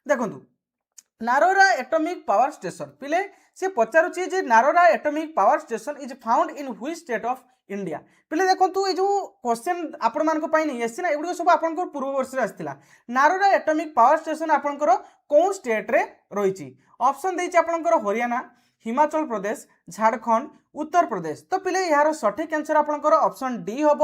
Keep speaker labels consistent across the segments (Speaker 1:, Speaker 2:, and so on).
Speaker 1: देखो नारोरा atomic power station पिले से पचारुची जे Narora atomic power station is found in which state of India पिले देखो ये जो क्वेश्चन आपण मान नहीं आसी ना एगुड़ सब आप पूर्व वर्ष आसाला नारोरा एटॉमिक पावर स्टेशन आपंकर कौन स्टेट रे रही ऑप्शन देती आपंकर हरियाणा हिमाचल प्रदेश झारखंड उत्तर प्रदेश तो पिले यार सठिक आंसर आपंकर ऑप्शन डी हम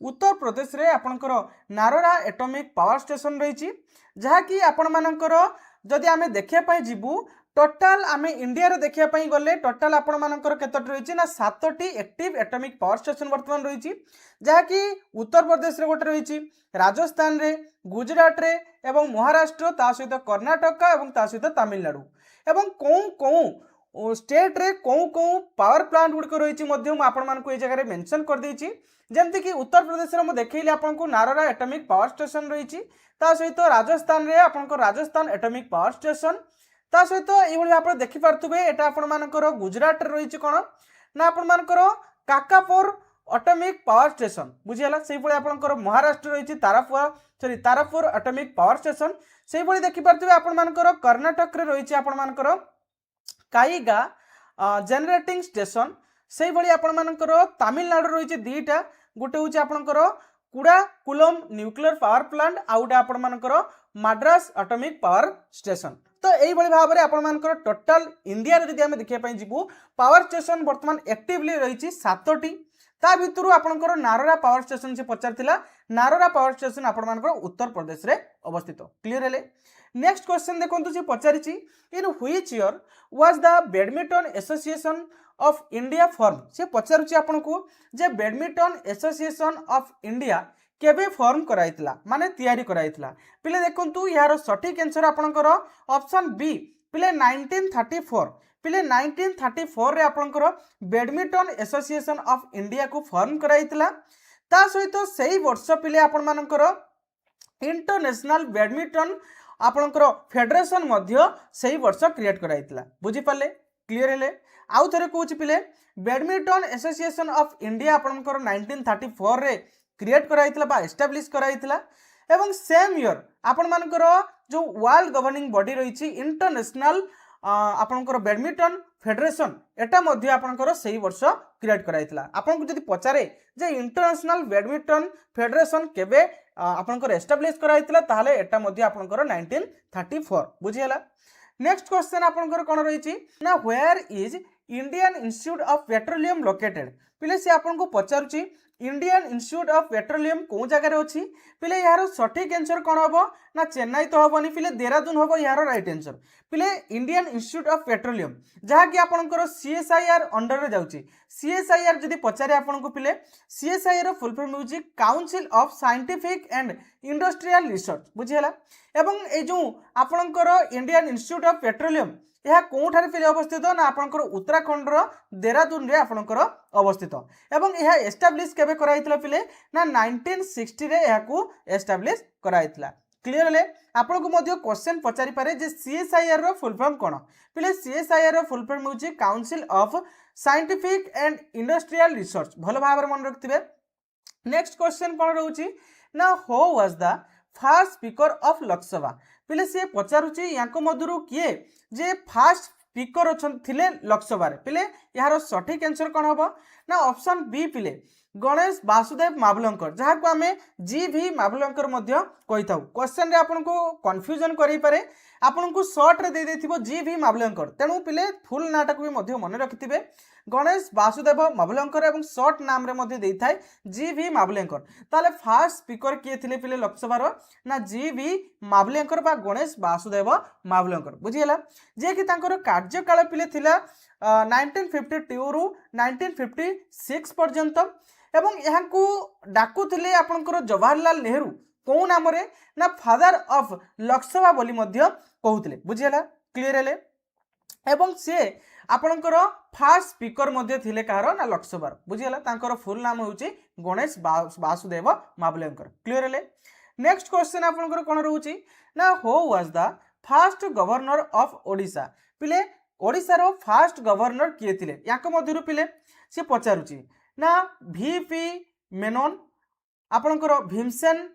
Speaker 1: उत्तर प्रदेश रे आपंकर नारोरा एटॉमिक पावर स्टेशन रही जहाँकि आपण मानकर जदि आमे देखिया जीवु टोटाल आमे इंडिया रे देखिया गले टोटाल आपण मानकर केतोटी रही ना 7टी एक्टिव एटॉमिक पावर स्टेशन वर्तमान रही जहाँकि उत्तर प्रदेश रे गोटे रही राजस्थान रे गुजरात रे एवं महाराष्ट्र ता सहित कर्णाटक एवं ता सहित तमिलनाडु एवं कौ स्टेट रे कौ पावर प्लांट गुड़िक रही आपण मानकु ए जगह मेंशन कर देछि जेमति कि उत्तर प्रदेश रे मु देखैली आपनको नारोरा एटॉमिक पावर स्टेशन रही सहित राजस्थान रे आपनको राजस्थान एटॉमिक पावर स्टेशन ता सहित ये आप देखिपे यहाँ आपर गुजरात रही कौन ना आपर काकापुर एटॉमिक पावर स्टेशन बुझीगला से आपर महाराष्ट्र रही तारापुर एटॉमिक पावर स्टेशन से देखिपे आपर कर्णाटक रही आपर काईगा जनरेटिंग स्टेशन से आपर तमिलनाडु रही दीटा गोटे हूँ आपंकर कुड़ाकुलम न्यूक्लियर पावर प्लांट आउ गोटे आपर मद्रास एटॉमिक पावर स्टेशन तो यही भाव में आपर टोटाल इंडिया जब आम देखा जीवु पावर स्टेशन बर्तमान एक्टिवली रही 7टी ता भितर आपंकर नारोरा पावर स्टेशन से पचार नारोरा पावर स्टेशन आपर उत्तर प्रदेश रे अवस्थित क्लीयर है। नेक्स्ट क्वेश्चन देखो से पचारि in which year was the badminton association of India form से पचारुची आपन को जे बैडमिंटन एसोसिएशन ऑफ इंडिया केबे फॉर्म कराइतला माने तैयारी कराइतला पिले देखंतु यार सठिक आंसर आपनकर ऑप्शन बी पिले 1934 पिले 1934 रे आपनकर बैडमिंटन एसोसिएशन ऑफ इंडिया को फॉर्म कराइतला ता सहित सेही वर्ष पिले आपन मानकर इंटरनेशनल बैडमिंटन आपनकर फेडरेशन मध्य सेही वर्ष क्रिएट कराइतला बुझी पाले क्लियर है। आउ थे कौच पिले बैडमिंटन एसोसिएशन ऑफ इंडिया आपनकर 1934 रे क्रिएट कराइतला बा एस्टाब्लिश कराइतला एवं सेम ईयर आपण मानकर जो वर्ल्ड गवर्निंग बॉडी रही इंटरनेशनल आपनकर बैडमिंटन फेडरेशन एटा मध्य आपनकर सही वर्ष क्रिएट कराइतला आपन को जदि पचारे जे इंटरनेशनल बैडमिंटन फेडरेशन केबे आपनकर एस्टाब्लिश कराइतला ताहाले एटा मध्य आपनकर 1934 बुझियला। नेक्स्ट क्वेश्चन आपनकर कोन रही ना where is Indian Institute of Petroleum located पिले से आपको पचारुची इंडियन इंस्टीट्यूट ऑफ पेट्रोलियम कौ जगार अच्छी पिले यार सठिक आंसर कौन हम ना चेन्नई तो हेनी पिले देहरादून हम यार राइट आंसर पिले इंडियन इंस्टीट्यूट ऑफ पेट्रोलियम जहाँकि आपंकर सीएसआईआर अंडर में जाऊँगी सीएसआईआर जब पचारे आपको पिले सीएसआईआर फुल फॉर्म होउची council of scientific and industrial research बुझीगला एवं ए जो आपंकर इंडियन इंस्टीट्यूट ऑफ पेट्रोलियम यह कौठार पिले अवस्थित ना आपंकर उत्तराखंड देहरादून रे आपंकर अवस्थित एवं यह एस्टाब्लिश केबे कराइतला पिले ना 1960 रे याकू एस्टाब्लिश कराइतला क्लियर है। आपन को मध्य क्वेश्चन पचारि पारे जे सीएसआईआर रो फुल फॉर्म कोन पिले सीएसआईआर रो फुल फॉर्म होची council of scientific and industrial research भलो भाबरे मन रखथिबे। नेक्स्ट क्वेश्चन कोन रहउची ना who was the first speaker of Lok Sabha पिले से पचारुची याको मधुरु किए जे फास्ट स्पीकर थिले लोकसभा रे पिले यार सठिक आंसर कौन हम ना ऑप्शन बी पिले गणेश वासुदेव मावलंकर जहाँ को आम जी भी मावलंकर कही था क्वेश्चन रे आपन को कन्फ्यूजन करें पारे आपन को सर्ट रे दे देथिबो जी भी मावलंकर तेणु पिले फुल नाटा को भी मन रखिथिबे गणेश वासुदेव मावलंकर एवं सर्ट नाम रे मध्य देई थाए जी भी मावलंकर ताले फास्ट स्पीकर किए थिले पिले लोकसभा ना जी भी मावलंकर बा गणेश वासुदेव मावलंकर बुझीगला जे कि तांकर कार्यकाल पिले थिला 1952 रु 1956 पर्यंत एवं यहाँ को डाकुथिले आपनकर जवाहरलाल नेहरू कौ नाम रे ना फादर ऑफ लोकसभा बोली मध्य कहूथिले बुझीगला क्लियर है। एवं से आपनकर फास्ट स्पीकर मध्य थिले कहार ना लोकसभा बुझीगला तांकर फुल नाम होउची गणेश वासुदेव मावलंकर क्लियर है। नेक्स्ट क्वेश्चन आपनकर कोन रहउची ना who was the first governor of Odisha पिले ओडिशा रो फर्स्ट गवर्नर किए थिले याको मध्यरु पिले से पचारुची ना वीपी मेनन आपनकर भीमसेन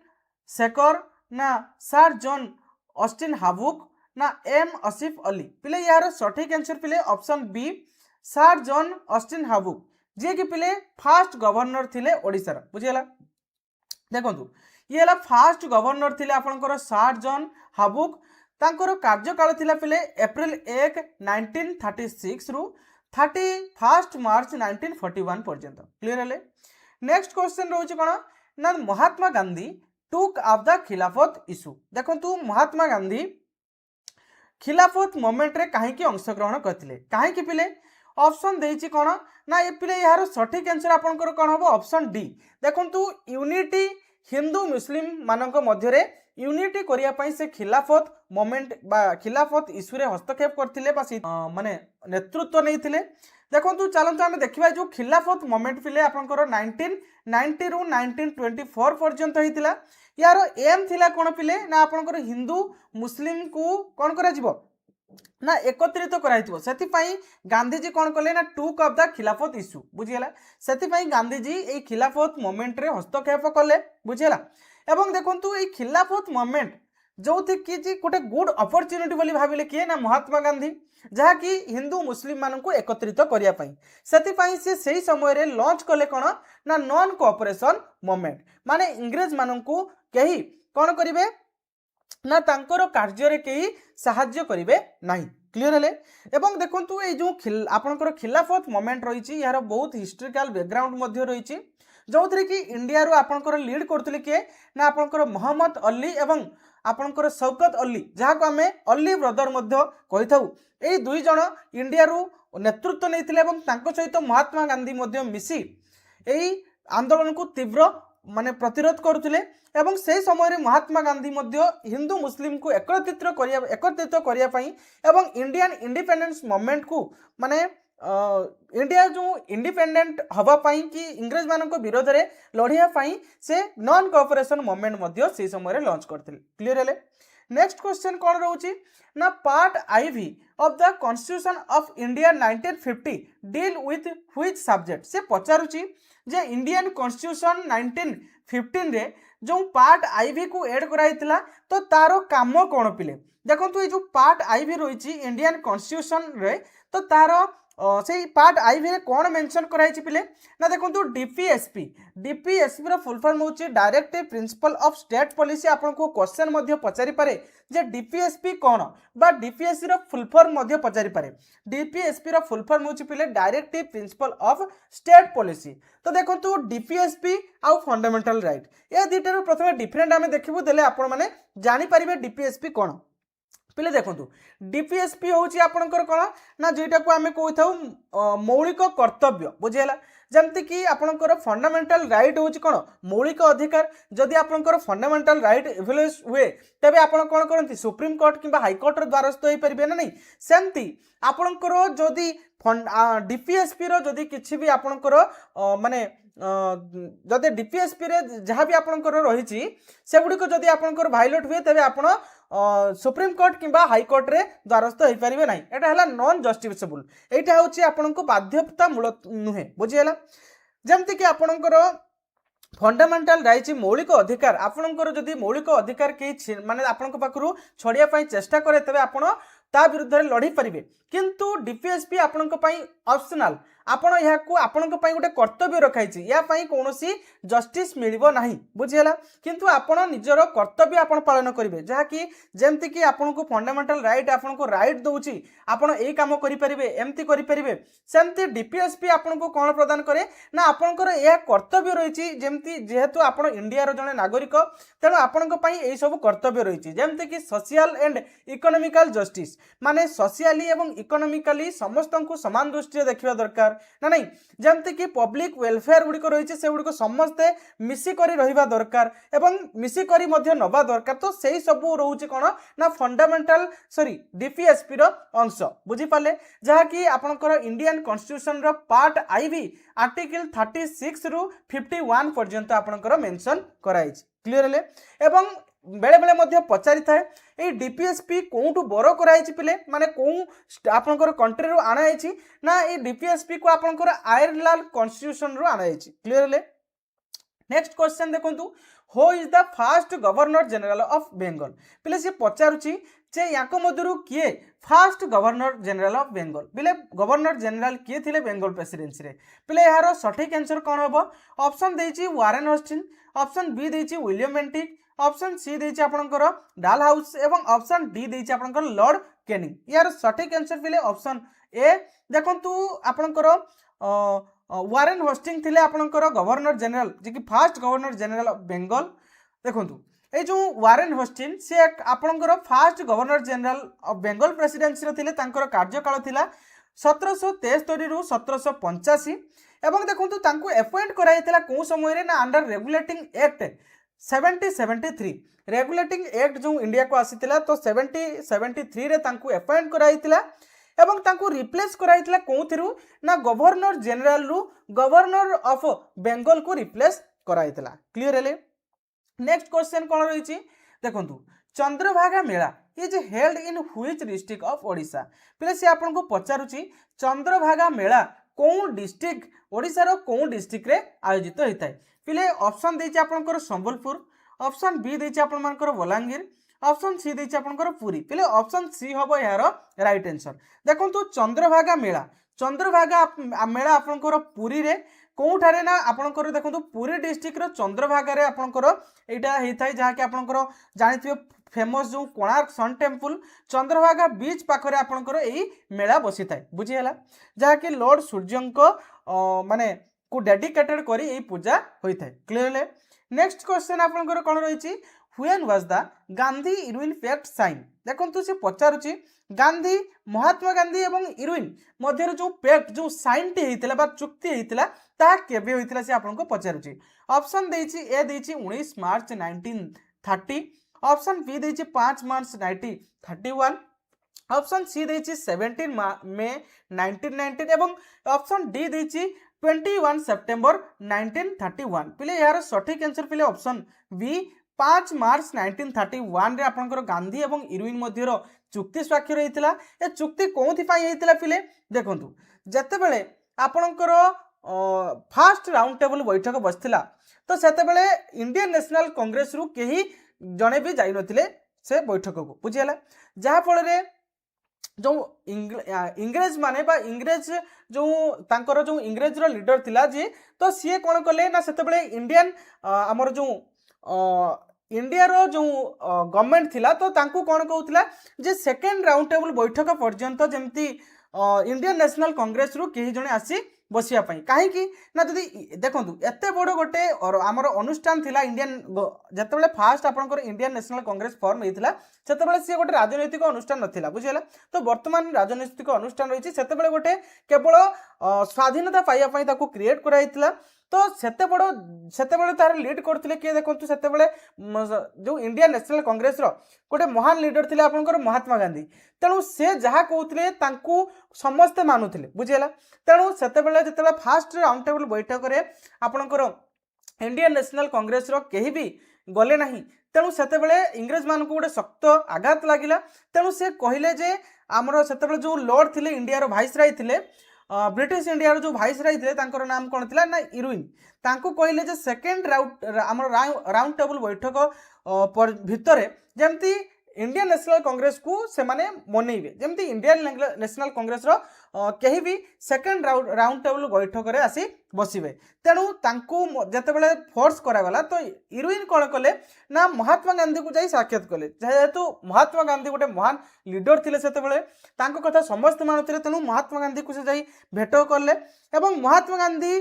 Speaker 1: शेखर ना सर जॉन ऑस्टिन हावुक ना एम आसिफ अली पिले यार सठिक आंसर पिले option B sir John Austin हावुक जे कि पिले फास्ट गवर्नर थिले ओडिशार बुझीगला देखंतु ये हला फास्ट गवर्नर थिले आपनकर सर जॉन हावुक तांकर कार्यकाल थिला पिले एप्रिल 1 1936 रु 31 मार्च 1941 पर्यंत क्लियर हेले नेक्स्ट क्वेश्चन रोचे कोन ना Mahatma Gandhi took off the खिलाफत इशू देखंतु महात्मा गांधी खिलाफत मोमेंट रे काहे की अंशग्रहण करथिले काहे की पिले ऑप्शन देछि कोन ना ए पिले यार सठिक आंसर आपनकर कोन हबो ऑप्शन डी देखंतु यूनिटी हिंदू मुस्लिम मानक मध्य रे यूनिटी करिया पई से खिलाफत मोमेंट बा खिलाफत इशू रे हस्तक्षेप करथिले बा माने नेतृत्व नैथिले देखंतु चलंतु आमे देखिबा जो खिलाफत मोमेंट पिले आपनकर 1990 रु 1924 पर्यंत हेतिला यार एम थिला कोन पिले ना आपनकर हिंदू मुस्लिम को कोन करा जिवो ना एकत्रित कराइथिबो सेति पई गांधीजी कोन कले ना टुक ऑफ द खिलाफत इशू बुझियला सेति पई गांधीजी ए खिलाफत मोमेंट रे हस्तक्षेप कले बुझियला एवं देखंतु ए खिलाफत मोमेंट जो थे कि जी गोटे गुड अपॉर्चुनिटी बोली भाविले किए ना महात्मा गांधी जहा कि हिंदू मुस्लिम मान को एकत्रित करिया पई सेति पई से सही समय रे लॉन्च कले कोन ना नॉन कोऑपरेशन मूवमेंट माने इंग्रेज मान को कही कोन करिवे ना तांकर कार्य रे कही सहाय्य करिवे नाही क्लियर हेले एवं देखंतु ए जो आपनकर खिलाफत मूवमेंट रहिछि यार बहुत हिस्टोरिकल बैकग्राउंड मध्ये रहिछि जो थरे कि इंडिया रो आपनकर लीड करथले के ना आपनकर मोहम्मद अली एवं आपनकर शौकत अली जहाँ को आम अली ब्रदर कही था यही दुई जन इंडिया रू नेतृत्व नहीं सहित महात्मा गांधी मिसी यही आंदोलन को तीव्र माने प्रतिरोध करुले एवं से समय महात्मा गांधी हिंदू मुस्लिम को एकत्रित करने एवं इंडियन इंडिपेंडेंस मूवमेंट को माने इंडिया जो इंडिपेंडेंट हवापाई कि इंग्रेज मान विरोध में लड़ाई से नॉन कोऑपरेशन मूवमेंट से समय लॉन्च करते क्लियर है नेक्स्ट क्वेश्चन कौन रोचे ना part IV of the constitution of India 1950 deal with which subject से पचारुची जे इंडियन कॉन्स्टिट्यूशन 1915 रे जो पार्ट IV को ऐड कराइथिला तो तारो काम कौन पिले देखो तो ये जो पार्ट IV रही इंडियन कॉन्स्टिट्यूशन रे तो तारो से पार्ट IV रे कौन मेंशन कराई पिले ना देखो DPSP रो फुल फॉर्म होची directive principle of state policy आपनको क्वेश्चन मध्य पचारि पारे जे DPSP कौन बा DPSC रो फुल फॉर्म मध्य पचारि पारे DPSP रो फुल फॉर्म होची पिले directive principle of state policy तो देखो DPSP आउ फंडामेंटल राइट ए दुटा प्रथमे डिफरेंट आमे देखिबु देले आपण माने जानि परिबे DPSP कौन पिले देखो DPSP हूँ आपंकर कौन ना जेटा को आम कही मौलिक कर्तव्य बुझेगा जमती कि आपंकर फंडामेंटल राइट हूँ कौन मौलिक अधिकार जदि आपंकर फंडामेंटल राइट एभेलेस हुए तेज आप कौन करती सुप्रीम कोर्ट कि हाईकोर्ट द्वारस्थ हो पारे ना नहीं सेमती आपंकर जदि DPSP रो किसी भी आपंकर माने जदि DPSP रे जहाँ भी आपंकर रही से गुड़िक जदि आपंकर भाइलेट हुए तेज आप सुप्रीम कोर्ट किंबा हाईकोर्ट रे द्वारस्थ हो पारे ना यहाँ नॉन जस्टिफिकेबल यहाँ हूँ आपको बाध्यतामूलक नुहे बुझीगला जमती कि आपंकर फंडामेंटल रही मौलिक अधिकार आपंकर जदि मौलिक अधिकार कहीं माने आपन पाखु छड़िया चेष्टा करे तेज आप विरुद्ध लड़ी पारे किंतु DPSP आपण ऑप्शनल आपण यहाँ आपण गोटे कर्तव्य रखाई या कौन जस्टिस मिलिबो नाही बुझीगला किंतु आपण निजर कर्तव्य आपण पालन करेंगे जहाँकि जमती कि आपन को फंडामेंटल राइट आपन को राइट दौची आपण यही काम करेंगे एमती करेंगे सेमती DPSP आपन को कौन प्रदान करे ना आपंकर यह कर्तव्य रही जमती जेहेतु आप इंडिया जड़े नागरिक तेणु आपण यही सब कर्तव्य रही जमती कि सोशल एंड इकोनॉमिकल जस्टिस माने सोशली एवं इकोनॉमिकली समस्त को समान दृष्टि देखा दरकार ना नहीं जमती कि पब्लिक वेलफेयर गुड़िक रही से गुड़िक समस्ते मिसिकरी रहिबा दरकार एवं मिसिकरी मध्य नबा दरकार तो सही सब रोचे कौन ना फंडामेंटल सॉरी DPSP रो अंश बुझी पाले जहाँकि आपंकर इंडियन कॉन्स्टिट्यूशन रो पार्ट IV आर्टिकल 36 रु 51 पर्यंत आपंकर मेंशन कराई क्लियर हेले एवं बेले बेले मध्य पचारि थाए ये DPSP कोठू बर कराई पिले माने कौ आपंकर कंट्री रो आना ना ये DPSP को आपंकर आयरलैंड कॉन्स्टिट्यूशन रो आना क्लियर हेले नेक्स्ट क्वेश्चन देखंतु who is the fast governor general of Bengal पिले सी पचारुची जे याको मधुरु किए fast governor general of Bengal पिले गवर्नर जनरल किए थिले बेंगल प्रेसिडेंसी रे पिले यार सठिक आंसर कौन हम ऑप्शन देछि वारेन हस्टिन ऑप्शन बी देछि विलियम बेंटिक ऑप्शन सी देछि आपनकर डाल हाउस एवं ऑप्शन डी देछि आपनकर लॉर्ड केनिंग यार सठिक आंसर पिले ऑप्शन ए देखंतु आपनकर वारेन हस्टिंग थिले आपनकर गवर्नर जनरल जे कि fast governor general of Bengal देखंतु ए जो वारेन हस्टिन से आपनकर fast governor general of Bengal presidency थिले तांकर कार्यकाल थिला 1773 रु 1785 एवं देखंतु तांको अपॉइंट कराइथिला को समय रे ना under regulating act 7073 regulating act जो इंडिया को आसीथिला तो 7073 रे तांको अपॉइंट कराइथिला एवं तांको रिप्लेस कराइथिला कोथिरु ना गवर्नर जनरल रु गवर्नर ऑफ बेंगल को रिप्लेस कराइथिला क्लियर हेले नेक्स्ट क्वेश्चन कौन रही देखो Chandrabhaga Mela is held in which district of Odisha पिले से आपन को पचारुची चंद्रभागा मेला कौन डिस्ट्रिक्ट ओडिशा रो कौन डिस्ट्रिक्ट रे आयोजित होता है पिले ऑप्शन देछि आपनकर संबलपुर ऑप्शन बी देछि आपन मानकर बलांगीर ऑप्शन सी देछि आपनकर पुरी पिले ऑप्शन सी हबो यार राइट आंसर देखंतु चंद्रभागा मेला आपनकर पुरी रे कोठारे ना आपनकर देखंतु पुरी डिस्ट्रिक्ट रो चंद्रभागा रे आपनकर एटा हेथाय जहा कि आपनकर जानिथिबे फेमस जो कोणार्क सन टेम्पल चंद्रभागा बीच पाखरे आपनकर एई मेला बसी थाय बुझी हला जहा कि लॉर्ड सूर्यंको माने को डेडिकेटेड करी एई पूजा होई थाय क्लियर है नेक्स्ट क्वेश्चन आपनकर कोन रहिछि when was the Gandhi Irwin pact sign देखंतु से पचारुछि गांधी महात्मा गांधी एवं इरुइन मध्य जो पैक्ट जो साइन टी हेतिला बा चुक्ति हेतिला ता केबे होइतिला से आपन को पचारुछि ऑप्शन देछि ए देछि 19 मार्च 1930 ऑप्शन बी देछि 5 मार्च 1931 ऑप्शन सी देछि 17 मई 1919 एवं ऑप्शन डी देछि 21 सितंबर 1931 पिले यार सठिक आंसर पिले ऑप्शन बी 5 मार्च 1931 रे आपनकर गांधी एवं इरुइन मध्यरो चुक्ति स्वाक्षर होइतिला ए चुक्ति कोथि पई होइतिला पिले देखंतु जते बेले आपनकर फास्ट राउंड टेबल बैठक बसथिला तो सेते बेले इंडियन नेशनल कांग्रेस रु केही जणे भी जाई नथिले से बैठक को बुझियला जहा फल रे जो इंग्रेज माने बा इंग्रेज जो तांकर जो इंग्रेज रो लीडर थिला जे तो सीए कोन कले ना सेते बेले इंडियन हमर जो इंडिया रो जो गवर्नमेंट थिला तो तांकू कोन कहउथिला जे सेकंड राउंड टेबल बैठक पर्यंत जेमती इंडियन नेशनल कांग्रेस रु केही जणे आसी बसिया पई काहे कि ना जदी देखंतु एते बड़ गोटे हमर अनुष्ठान थिला इंडियन जते बेले फास्ट आपनकर इंडियन नेशनल कांग्रेस फॉर्म हेतिला सेते बेले से गोटे राजनैतिक अनुष्ठान नथिला बुझियला तो वर्तमान राजनैतिक अनुष्ठान रहिछि सेते बेले गोटे केवल स्वाधीनता पाइया पई ताको क्रिएट कराइतिला तो सेते बेले तार लीड करथिले के देखंतु सेते बेले जो इंडियन नेशनल कांग्रेस रो गोटे महान लीडर थिले आपनकर महात्मा गांधी तेणु से जहा कहउथिले तांकू समस्त मानुथिले बुझियला तेणु सेते बेले जते फास्ट राउंड टेबल बैठक रे आपनकर इंडियन नेशनल कांग्रेस रो केही भी गले नाही तेणु सेते बेले इंग्रेज मानकू गोटे शक्त आघात लागिला तेणु से कहिले जे हमरो सेते बेले जो लॉर्ड थिले इंडिया रो वाइसराय थिले ब्रिटिश इंडिया रो जो वाइसराय थिले तांकर नाम कोन थिला ना इरुइन तांको कहिले जे सेकंड राउंड टेबल बैठक भितरे जेमती इंडियन नेशनल कांग्रेस को से माने मनेइबे जेमती इंडियन नेशनल कांग्रेस रो केही भी सेकंड राउंड टेबल बैठक रे आसी बसिबे तेणु तांको जते बेले फोर्स करा गला तो इरुइन कोन कले ना महात्मा गांधी को जाई साक्षात कले जेहेतु महात्मा गांधी गोटे महान लीडर थिले सेते बेले तांको कथा समस्त मानुथिले तेणु महात्मा गांधी को से जाई भेट करले एवं महात्मा गांधी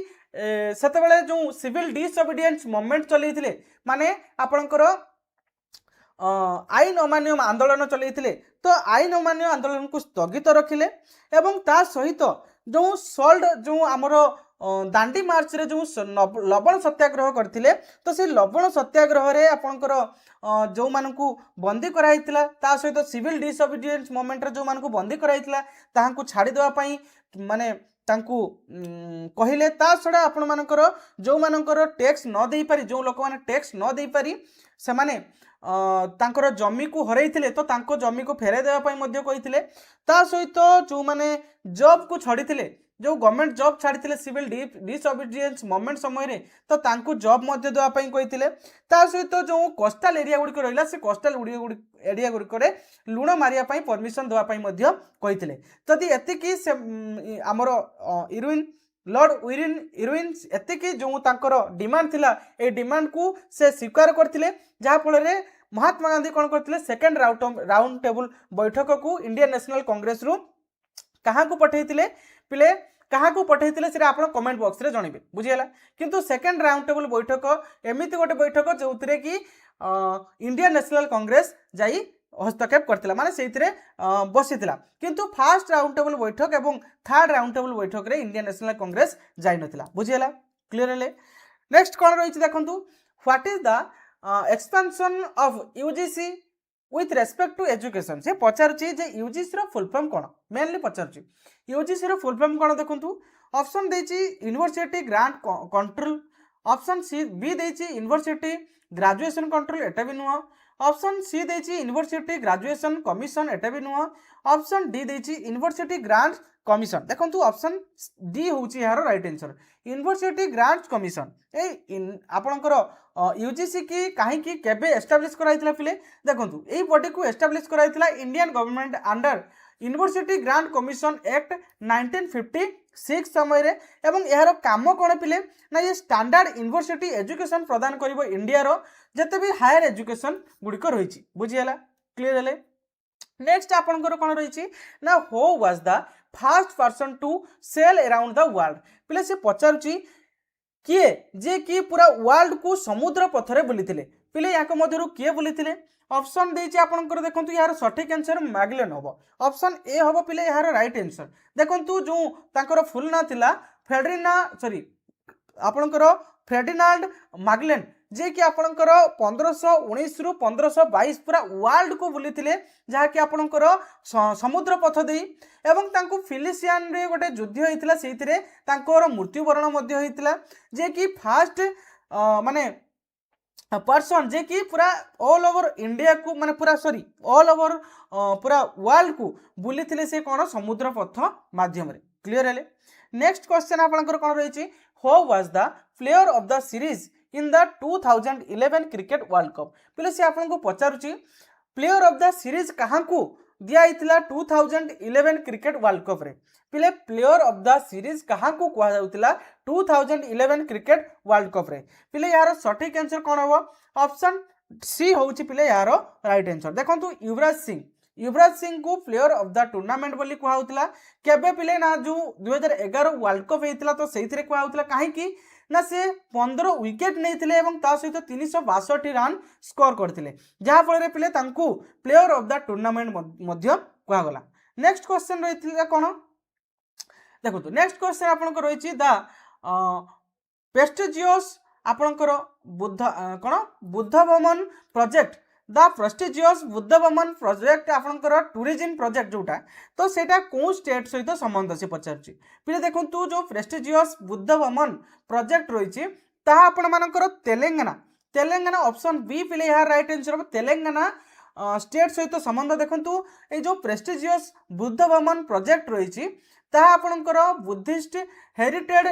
Speaker 1: सेते बेले जो सिविल डिसओबीडियंस मूवमेंट चलैथिले माने आपनकर आईन अमान्य आंदोलन चलैथिले तो आईन अमान्य आंदोलन को स्थगित रखिले एवं ता सहित जो सॉल्ट जो आमर दांडी मार्च रे जो लवण सत्याग्रह करथिले तो से लवण सत्याग्रह रे आपनकर जो मानकू बंदी कराइतिला ता सहित सिविल डिसओबीडियंस मूवमेंट रे जो मानकू बंदी कराइतिला ताहांकू छाड़ी देवा पई माने तांकू कहिले ता छडा आपण मानकर जो मानकर टैक्स न देई पारी जो लोक माने टैक्स न देई पारी से माने तांकर जमी को हरैथिले तो तांको जमी को फेराई देवा पई मध्य कहिथिले ता सहित जो माने जॉब को छाड़ीथिले जो गवर्नमेंट जॉब छाड़ीथिले सिविल डिसओबिडियंस मूवमेंट समय रे तो तांको जॉब मध्य देवा पई कहिथिले ता सहित जो कोस्टल एरिया गुडी रहिला से कोस्टल एरिया गुडी रे लुण मारिया पई परमिशन देवा पई मध्य कहिथिले जदि एतिकी से हमर इरविन लॉर्ड इरविन एतिकी जो तांकर डिमांड थिला ए डिमांड को से स्वीकार करथिले जहा फल रे महात्मा गांधी कौन करते सेकेंड राउंड टेबल बैठक को इंडियन नेशनल कांग्रेस रु कहाँ को पठेइथिले पिले कहाँ को पठेइथिले से आप कमेंट बॉक्स रे जणिबे बुझियला किंतु सेकेंड राउंड टेबल बैठक एमिति गोटे बैठक जोथिरे कि इंडियन नेशनल कांग्रेस जाई हस्तक्षेप करथिला माने सेइथिरे बसिथिला किंतु फर्स्ट राउंड टेबल बैठक एवं थर्ड राउंड टेबल बैठक रे इंडियन नेशनल कांग्रेस जाई नथिला बुझियला क्लियर हेले नेक्स्ट कोन रहिछि देखंतु what is the expansion of UGC with respect to education से पचारुची जे यूजीसी रो फुल फॉर्म कोन मेनली पचारुची यूजीसी रो फुल फॉर्म कोन देखंतु ऑप्शन देछि university grant control option C B देछि यूनिवर्सिटी ग्रेजुएशन कंट्रोल एटा भी नुह ऑप्शन सी देछि यूनिवर्सिटी ग्रेजुएशन कमिशन एटा भी नुह ऑप्शन डी देछि यूनिवर्सिटी ग्रांट कमिशन देखंतु ऑप्शन डी होछि यार right answer university grant commission ए आपनकर यूजीसी की कहीं की केबे एस्टाब्लिश कराइथिला पिले देखंतु एई बॉडी को एस्टाब्लिश कराइथिला Indian government under university grant commission act 1956 समय रे एवं यार काम कोन पिले ना ये स्टैंडर्ड यूनिवर्सिटी एजुकेशन प्रदान करिवो इंडिया रो जते भी हायर एजुकेशन गुडिको रहिछि बुझियला क्लियर हेले नेक्स्ट आपनकर कोन रहिछि ना who was the first person to sail around the world पिले से पचारुछि किए जे कि पूरा वर्ल्ड को समुद्र पथरे बुलीथिले पिले याक मध्यरु किए बुलीथिले ऑप्शन देछि आपनकर देखंतु यार सठिक आंसर मैगलेन होबो ऑप्शन ए होबो पिले यार राइट आंसर देखंतु जो तांकर फुल ना थिला आपनकर फेर्डिनांड मैगलेन जे कि आपनकर 1519 रु 1522 पूरा वर्ल्ड को बुलीथिले जहा कि आपनकर समुद्र पथ देई एवं तांको फिलिसियन रे गोटे युद्ध होइतिला सेइथिरे तांकर मृत्युवरण मध्य होइतिला जे कि फर्स्ट माने पर्सन जे कि पूरा ऑल ओवर इंडिया को माने पूरा सॉरी ऑल ओवर पूरा वर्ल्ड को बुलीथिले से कोन समुद्र पथ माध्यम रे क्लियर हेले नेक्स्ट क्वेश्चन आपनकर कोन रहिछि who was the player of the series in the 2011 cricket world cup पिले से आपन को पचारुछि प्लेयर ऑफ द सीरीज कहां को दिया इतला 2011 क्रिकेट वर्ल्ड कप रे पिले प्लेयर ऑफ द सीरीज कहां को कहा जाउतला 2011 क्रिकेट वर्ल्ड कप रे पिले यार सठिक आंसर कोन हो ऑप्शन सी होउछि पिले यार राइट आंसर देखंतु युवराज सिंह को प्लेयर ऑफ द टूर्नामेंट बोली कहा होतला केबे पिले ना जो 2011 वर्ल्ड कप हेतला तो सेइथिरे कहा होतला काहे कि ना से 15 विकेट नहीं एवं ता सहित 362 रन स्कोर करथिले जहा फल पिले तांकू प्लेयर ऑफ द टूर्नामेंट मध्य कहा गला नेक्स्ट क्वेश्चन रहिथिला कोन देखो नेक्स्ट क्वेश्चन आपन को रहिछि द प्रेस्टिजियस आपनकर बुद्ध भवन प्रोजेक्ट द प्रेस्टिजियस बुद्ध भवन प्रोजेक्ट आपनकर टूरिज्म प्रोजेक्ट जोटा तो सेटा को स्टेट सहित संबंध से पचारछि पिले देखंतु जो प्रेस्टिजियस बुद्ध भवन प्रोजेक्ट रहिछि ता आपण मानकर तेलंगाना ऑप्शन बी पिले यार राइट आंसर तेलंगाना स्टेट सहित संबंध देखंतु ए जो प्रेस्टिजियस बुद्ध भवन प्रोजेक्ट रहिछि ता आपनकर बुद्धिस्ट हेरिटेज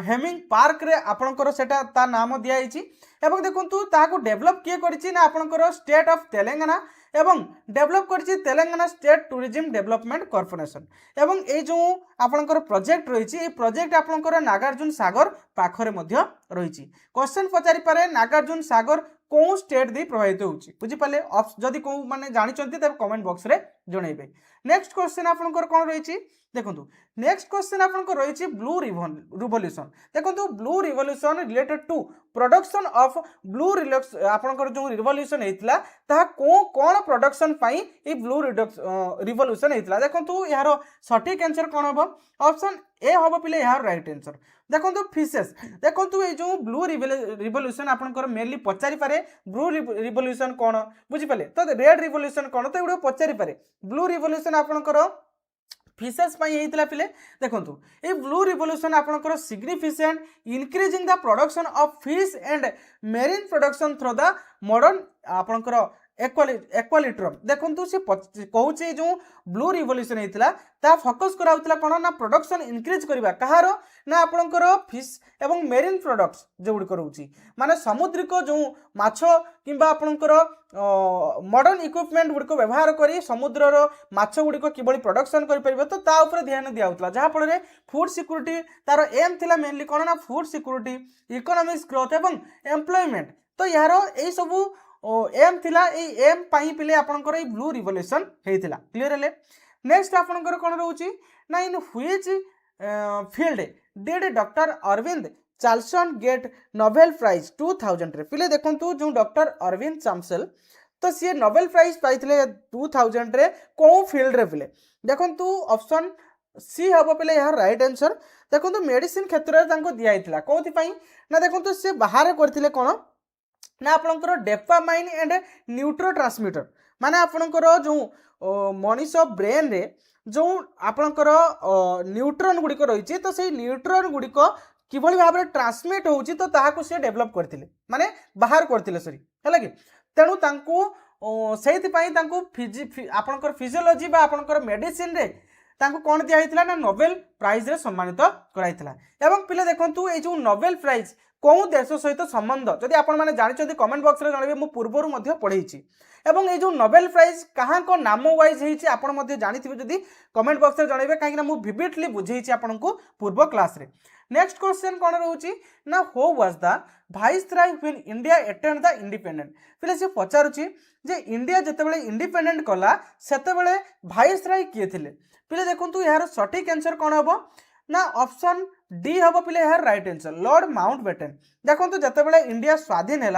Speaker 1: हेमिंग पार्क रे आपनकर सेटा ता नाम दिया हिची एवं देखंतु ताको डेवलप किए करछि ना आपनकर स्टेट ऑफ तेलंगाना एवं डेवलप करछि Telangana state tourism development corporation एवं ए जो आपनकर प्रोजेक्ट रहिछि ए प्रोजेक्ट आपनकर नागार्जुन सागर पाखरे मध्य रहिछि क्वेश्चन पचारि पारे नागार्जुन सागर को स्टेट दे प्रभावित होउछि बुझि पाले जदि को माने जानि चंती तब कमेंट बॉक्स रे जणैबे नेक्स्ट क्वेश्चन आपनकर कोन रहिछि देखंतु नेक्स्ट क्वेश्चन आपनको रहिछि ब्लू रिवोल्यूशन देखंतु blue revolution related to production of blue आपनकर जो रिवोल्यूशन हेतला ता कोन प्रोडक्शन पई ए ब्लू रिवोल्यूशन हेतला देखंतु यार सटीक आंसर कोन होबो ऑप्शन ए होबो पिले यार राइट आंसर देखंतु फिशेस देखंतु ए जो ब्लू रिवोल्यूशन आपनकर मेनली पचारि पारे ब्लू रिवोल्यूशन कोन बुझि पाले तो रेड रिवोल्यूशन कोन तो एडो पचारि पारे ब्लू रिवोल्यूशन आपनकर फिशेस होता पिले देखो ये ब्लू रिवोल्यूशन आपंकर significant increasing the production of fish and marine production through the modern आपंकर एक्वालिट्रम देखो सी कहे जो ब्लू रिवोल्यूशन होता ता फोकस कराउला कौन ना प्रोडक्शन इंक्रीज करवा कहार ना आपंकर फिश एवं मेरीन प्रोडक्ट्स जो गुड़िक रोचे माने समुद्रिक जो माछ कि आपंकर मॉडर्न इक्विपमेंट गुड़िक व्यवहार कर समुद्रर माछ गुड़िक किभली प्रोडक्शन कर तो ता ऊपर ध्यान दिया जहाँफल फूड सिक्योरिटी तार एम थिला मेनली कौन ना फूड सिक्योरिटी इकोनॉमिक्स ग्रोथ एवं एम्प्लॉयमेंट तो यार यही सबू एम थिला एम पाई पिले आपनकर ब्लू रिवोल्यूशन होता क्लीयर है। नेक्स्ट आपनकर कौन रोचे ना in which field did doctor Arvid Carlsson get Nobel prize 2000 रे पिले देखंतु जो डॉक्टर अरविंद चामसेल तो सी नोबेल प्राइज पाइथिले 2000 रे को फील्ड रे पिले देखंतु ऑप्शन सी हम पिले यार राइट आंसर देखंतु मेडिसिन क्षेत्र रे तांको दिया हितला कोथि पई ना देखंतु से बाहर करथिले कोन ना आपनकर डेपामाइन एंड न्यूट्रोट्रांसमीटर माने आपनकर जो मनीष ब्रेन रे जो आपनकर न्यूट्रॉन गुड़िक रही तो से न्यूट्रॉन गुड़िक किभली भाव में ट्रांसमिट होउची तो ताहाको से डेवलप करथिले माने बाहर करथिले सॉरी हैला कि तेणु तांको सेति पई तांको आपनकर फिजियोलॉजी बा आपनकर मेडिसिन रे तांको कोन दिया हितला ना नोबेल प्राइज रे सम्मानित कराइतला एवं पिले देखंतु ए जो नोबेल प्राइज कौ देश सहित संबंध जदि आपण मैंने जानते कमेंट बॉक्स रे जानबे मु पूर्वरु मध्य पढ़ेछि एवं ये जो नोबेल प्राइज कहाँ को नाम वाइज होइछि आपण मध्य जानिथिबे जदि कमेंट बॉक्स रे जानबे काहे ना मु विविडली बुझेछि आपनकु पूर्व क्लास रे। नेक्स्ट क्वेश्चन कोन रहउछि ना who was the viceroy when India attained the independent फिले से पचारुछि जे इंडिया जतेबेले इंडिपेंडेंट कला सेतेबेले वाइसराय किए थिले पिले देखंतु यार सटीक आंसर कोन हबो ना ऑप्शन डी हम पिले यार राइट आंसर लॉर्ड माउंटबेटन देखो जितेबाला इंडिया स्वाधीन है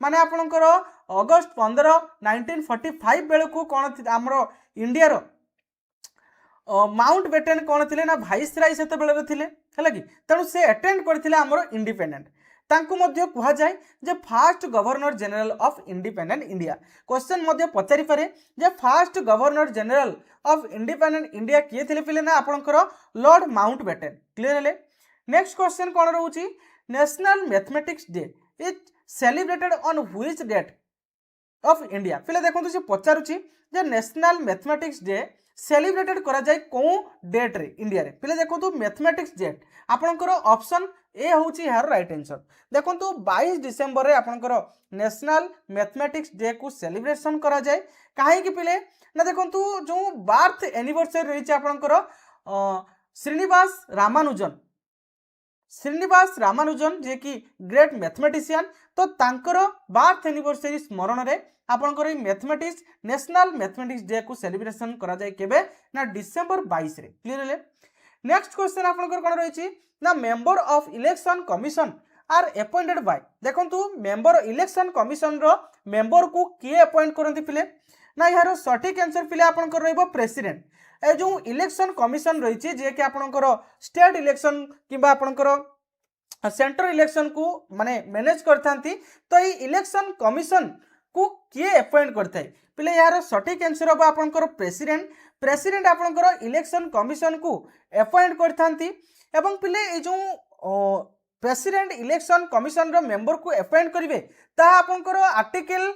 Speaker 1: माने आपणकर अगस्ट 15 1945 बेलू कौन आमर इंडिया माउंटबेटन कौन थे ना वाइसराय से थे कि तेणु से अटेंड करथिले आमर इंडिपेंडेंट तांकु मध्य कहा जाए जे first governor general of independent India question मध्य पचारि पारे जे first governor general of independent India किए थे पिले ना आपणकर लॉर्ड माउंटबेटन क्लियर है। नेक्स्ट क्वेश्चन कौन रोची national mathematics day is celebrated on which date of India पिले देखो से पचारुची जे नेशनल मैथमेटिक्स डे सेलिब्रेटेड करा जाए कौ डेट रे इंडिया रे पिले देखो मैथमेटिक्स डेट आपणकर ऑप्शन ए होची यार राइट आंसर देखो 22 डिसेंबर रे आपणकर नेशनल मैथमेटिक्स डे को सेलिब्रेशन करा जाए काहे कि पिले ना देखो जो बर्थ एनिवर्सरी रही आपणकर श्रीनिवास रामानुजन जे कि ग्रेट मैथमेटिशियन तो तांकर बर्थ एनिवर्सरी स्मरण रे आपणकर मैथमेटिक्स नेशनल मैथमेटिक्स डे को सेलिब्रेशन करा जाए केबे ना डिसेंबर 22 रे क्लियर है। नेक्स्ट क्वेश्चन आपणकर कोन रहिछि ना member of election commission are appointed by देखंतु मेंबर इलेक्शन कमिशन रो मेंबर को किए अपॉइंट करंती पिले ना यार सटीक आंसर पिले आपणकर रहबो प्रेसिडेंट ए जो इलेक्शन कमिशन रही जे कि आपणकर स्टेट इलेक्शन किबा आपणकर सेंट्रल इलेक्शन को माने मैनेज करथांती तो ये इलेक्शन कमिशन को किए अपॉइंट करथाय पिले यार सटीक आंसर हम आपणकर प्रेसिडेंट आपणकर इलेक्शन कमिशन को अपॉइंट करथांती एवं पिले ये जो प्रेसिडेंट इलेक्शन कमिशन रो मेंबर को अपॉइंट करिवे ता आपणकर आर्टिकल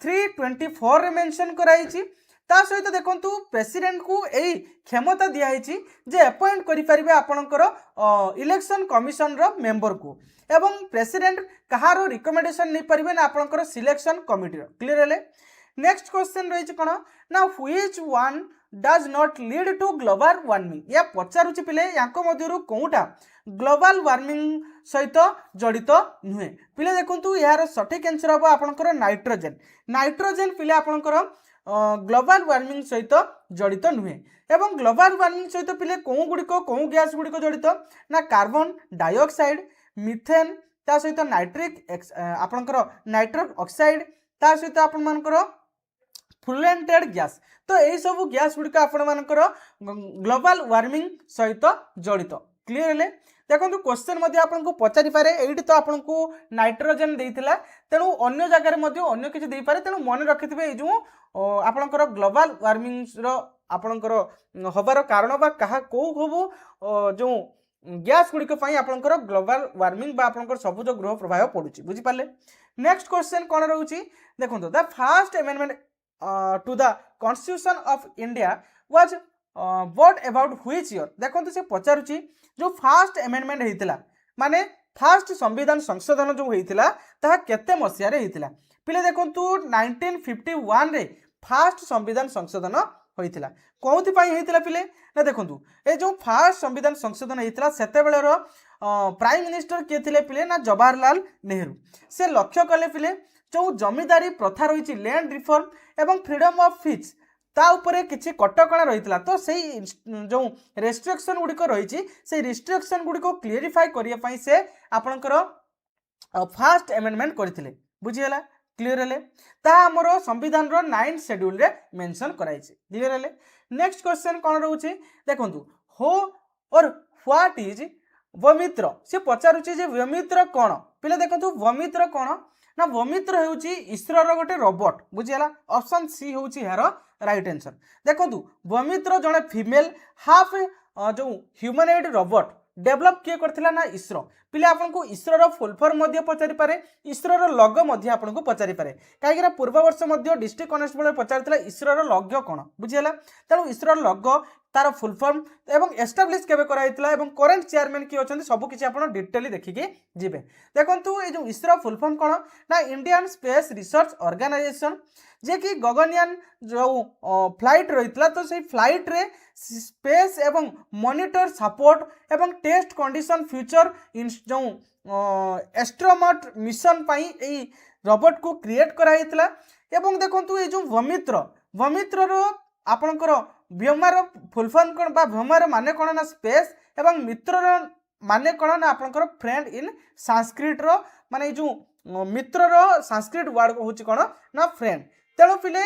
Speaker 1: 324 रे मेंशन कराइछि ता सहित देखंतु प्रेसिडेंट को यही क्षमता दिखाई जे अपॉइंट करें आपणकर इलेक्शन कमिशन रो मेंबर को एवं प्रेसिडेंट कहार रिकमेंडेशन नहीं पारे ना आपणकर सिलेक्शन कमिटी क्लियर है। नेक्स्ट क्वेश्चन रही कौन ना which one does not lead to global warming या पचारुची पिले यांको मध्यरु कोउटा ग्लोबल वार्मिंग सहित जड़ित नुहे पिले देखंतु यार सटीक आंसर हम आपणकर नाइट्रोजन पिले आपणकर ग्लोबल वार्मिंग सहित जड़ित नुहे एवं ग्लोबल वार्मिंग सहित पिले कौ गैस गुड़िक जड़ित ना कार्बन डाइऑक्साइड मिथेन ता सहित नाइट्रिक आपणकर नाइट्रिक ऑक्साइड ता सहित आपणकर फ्लुएंटेड गैस तो यही सब गैस गुड़िक आपणकर ग्लोबल वार्मिंग सहित जड़ित क्लियर है। देखो क्वेश्चन मध्य आपको पचारि पारे एठी तो आपको नाइट्रोजन देइथिला तेणु अन्य जगह अन्य किसी दे पारे तेणु मन रखिथिबे जो आपणकर ग्लोबल वार्मिंग रो आपणकर हबार कारण बा कहा को हबो जो गैस गुड़िक आपंकर ग्लोबल वार्मिंग बा आपंकर सबुज गृह प्रभाव पड़ुची बुझी पाले। नेक्स्ट क्वेश्चन कौन रोची देखो the first amendment to the constitution of India was what about which year देखो से पचारुची जो फर्स्ट अमेंडमेंट होता माने फर्स्ट संविधान संशोधन जो होता ताहा केते मसीहा रे होता पिले देखो 1951 रे फर्स्ट संविधान संशोधन होता कौन होता पिले ना देखो ये जो फर्स्ट संविधान संशोधन होता से बेलर प्राइम मिनिस्टर किए थे पिले ना जवाहरलाल नेहरू से लक्ष्य कले पिले जो जमीदारी प्रथा रही लैंड रिफॉर्म एवं फ्रीडम ऑफ स्पीच ता उपरे किछि कटकणा रही तो सही जो रेस्ट्रिक्शन गुड़िक रही से रेस्ट्रिक्शन गुड़िक क्लीयरिफाई करने से आपणकर फर्स्ट अमेंडमेंट करते बुझीगला क्लीयर है तामर संविधान रो 9 शेड्यूल रे मेंशन कराई क्लीयर है। नेक्स्ट क्वेश्चन कौन रोचे देखो हो और व्हाट इज वमित्र से पचारुचे जे वमित्र कौन पिले देखो वमित्र कौन ना वमित्र होउची ईश्वर गोटे रोबोट बुझीगला ऑप्शन सी होउची यार राइट आंसर देखो वमित्र जड़े फीमेल हाफ जो ह्यूमनॉइड रोबोट डेवलप किए करथिला ना इसरो पिले आपको इसरो फुल फॉर्म पचारि पारे इसरो लोगो आपको पचारि पारे कहीं पूर्व वर्ष डिस्ट्रिक्ट कनेस्टेबल पचार इसरो लोगो कौन बुझीगला तेणु इसरो लोगो तार फुल फॉर्म एवं एस्टाब्लिश केबे कराइतला एवं करंट चेयरमैन किए अच्छा सब किसी आप डिटेली देखिए जी देखो ये जो इसरो फुल फॉर्म कौन ना इंडियन स्पेस रिसर्च ऑर्गेनाइजेशन जे कि गगनयान जो फ्लाइट रही तो से फ्लाइट रे स्पेस एवं मॉनिटर सपोर्ट एवं टेस्ट कंडीशन फ्यूचर जो एस्ट्रोनॉट मिशन पाई रोबोट को क्रिएट कराइतला एवं देखो ये जो वमित्र आपणकर व्योमार फुल फॉर्म कौन बा व्योमार माने कौन ना स्पेस एवं मित्र माने कौन ना आपणकर फ्रेंड इन संस्कृत रो माने जो मित्र रो संस्कृत वर्ड होची कौन ना फ्रेंड तेणु पिले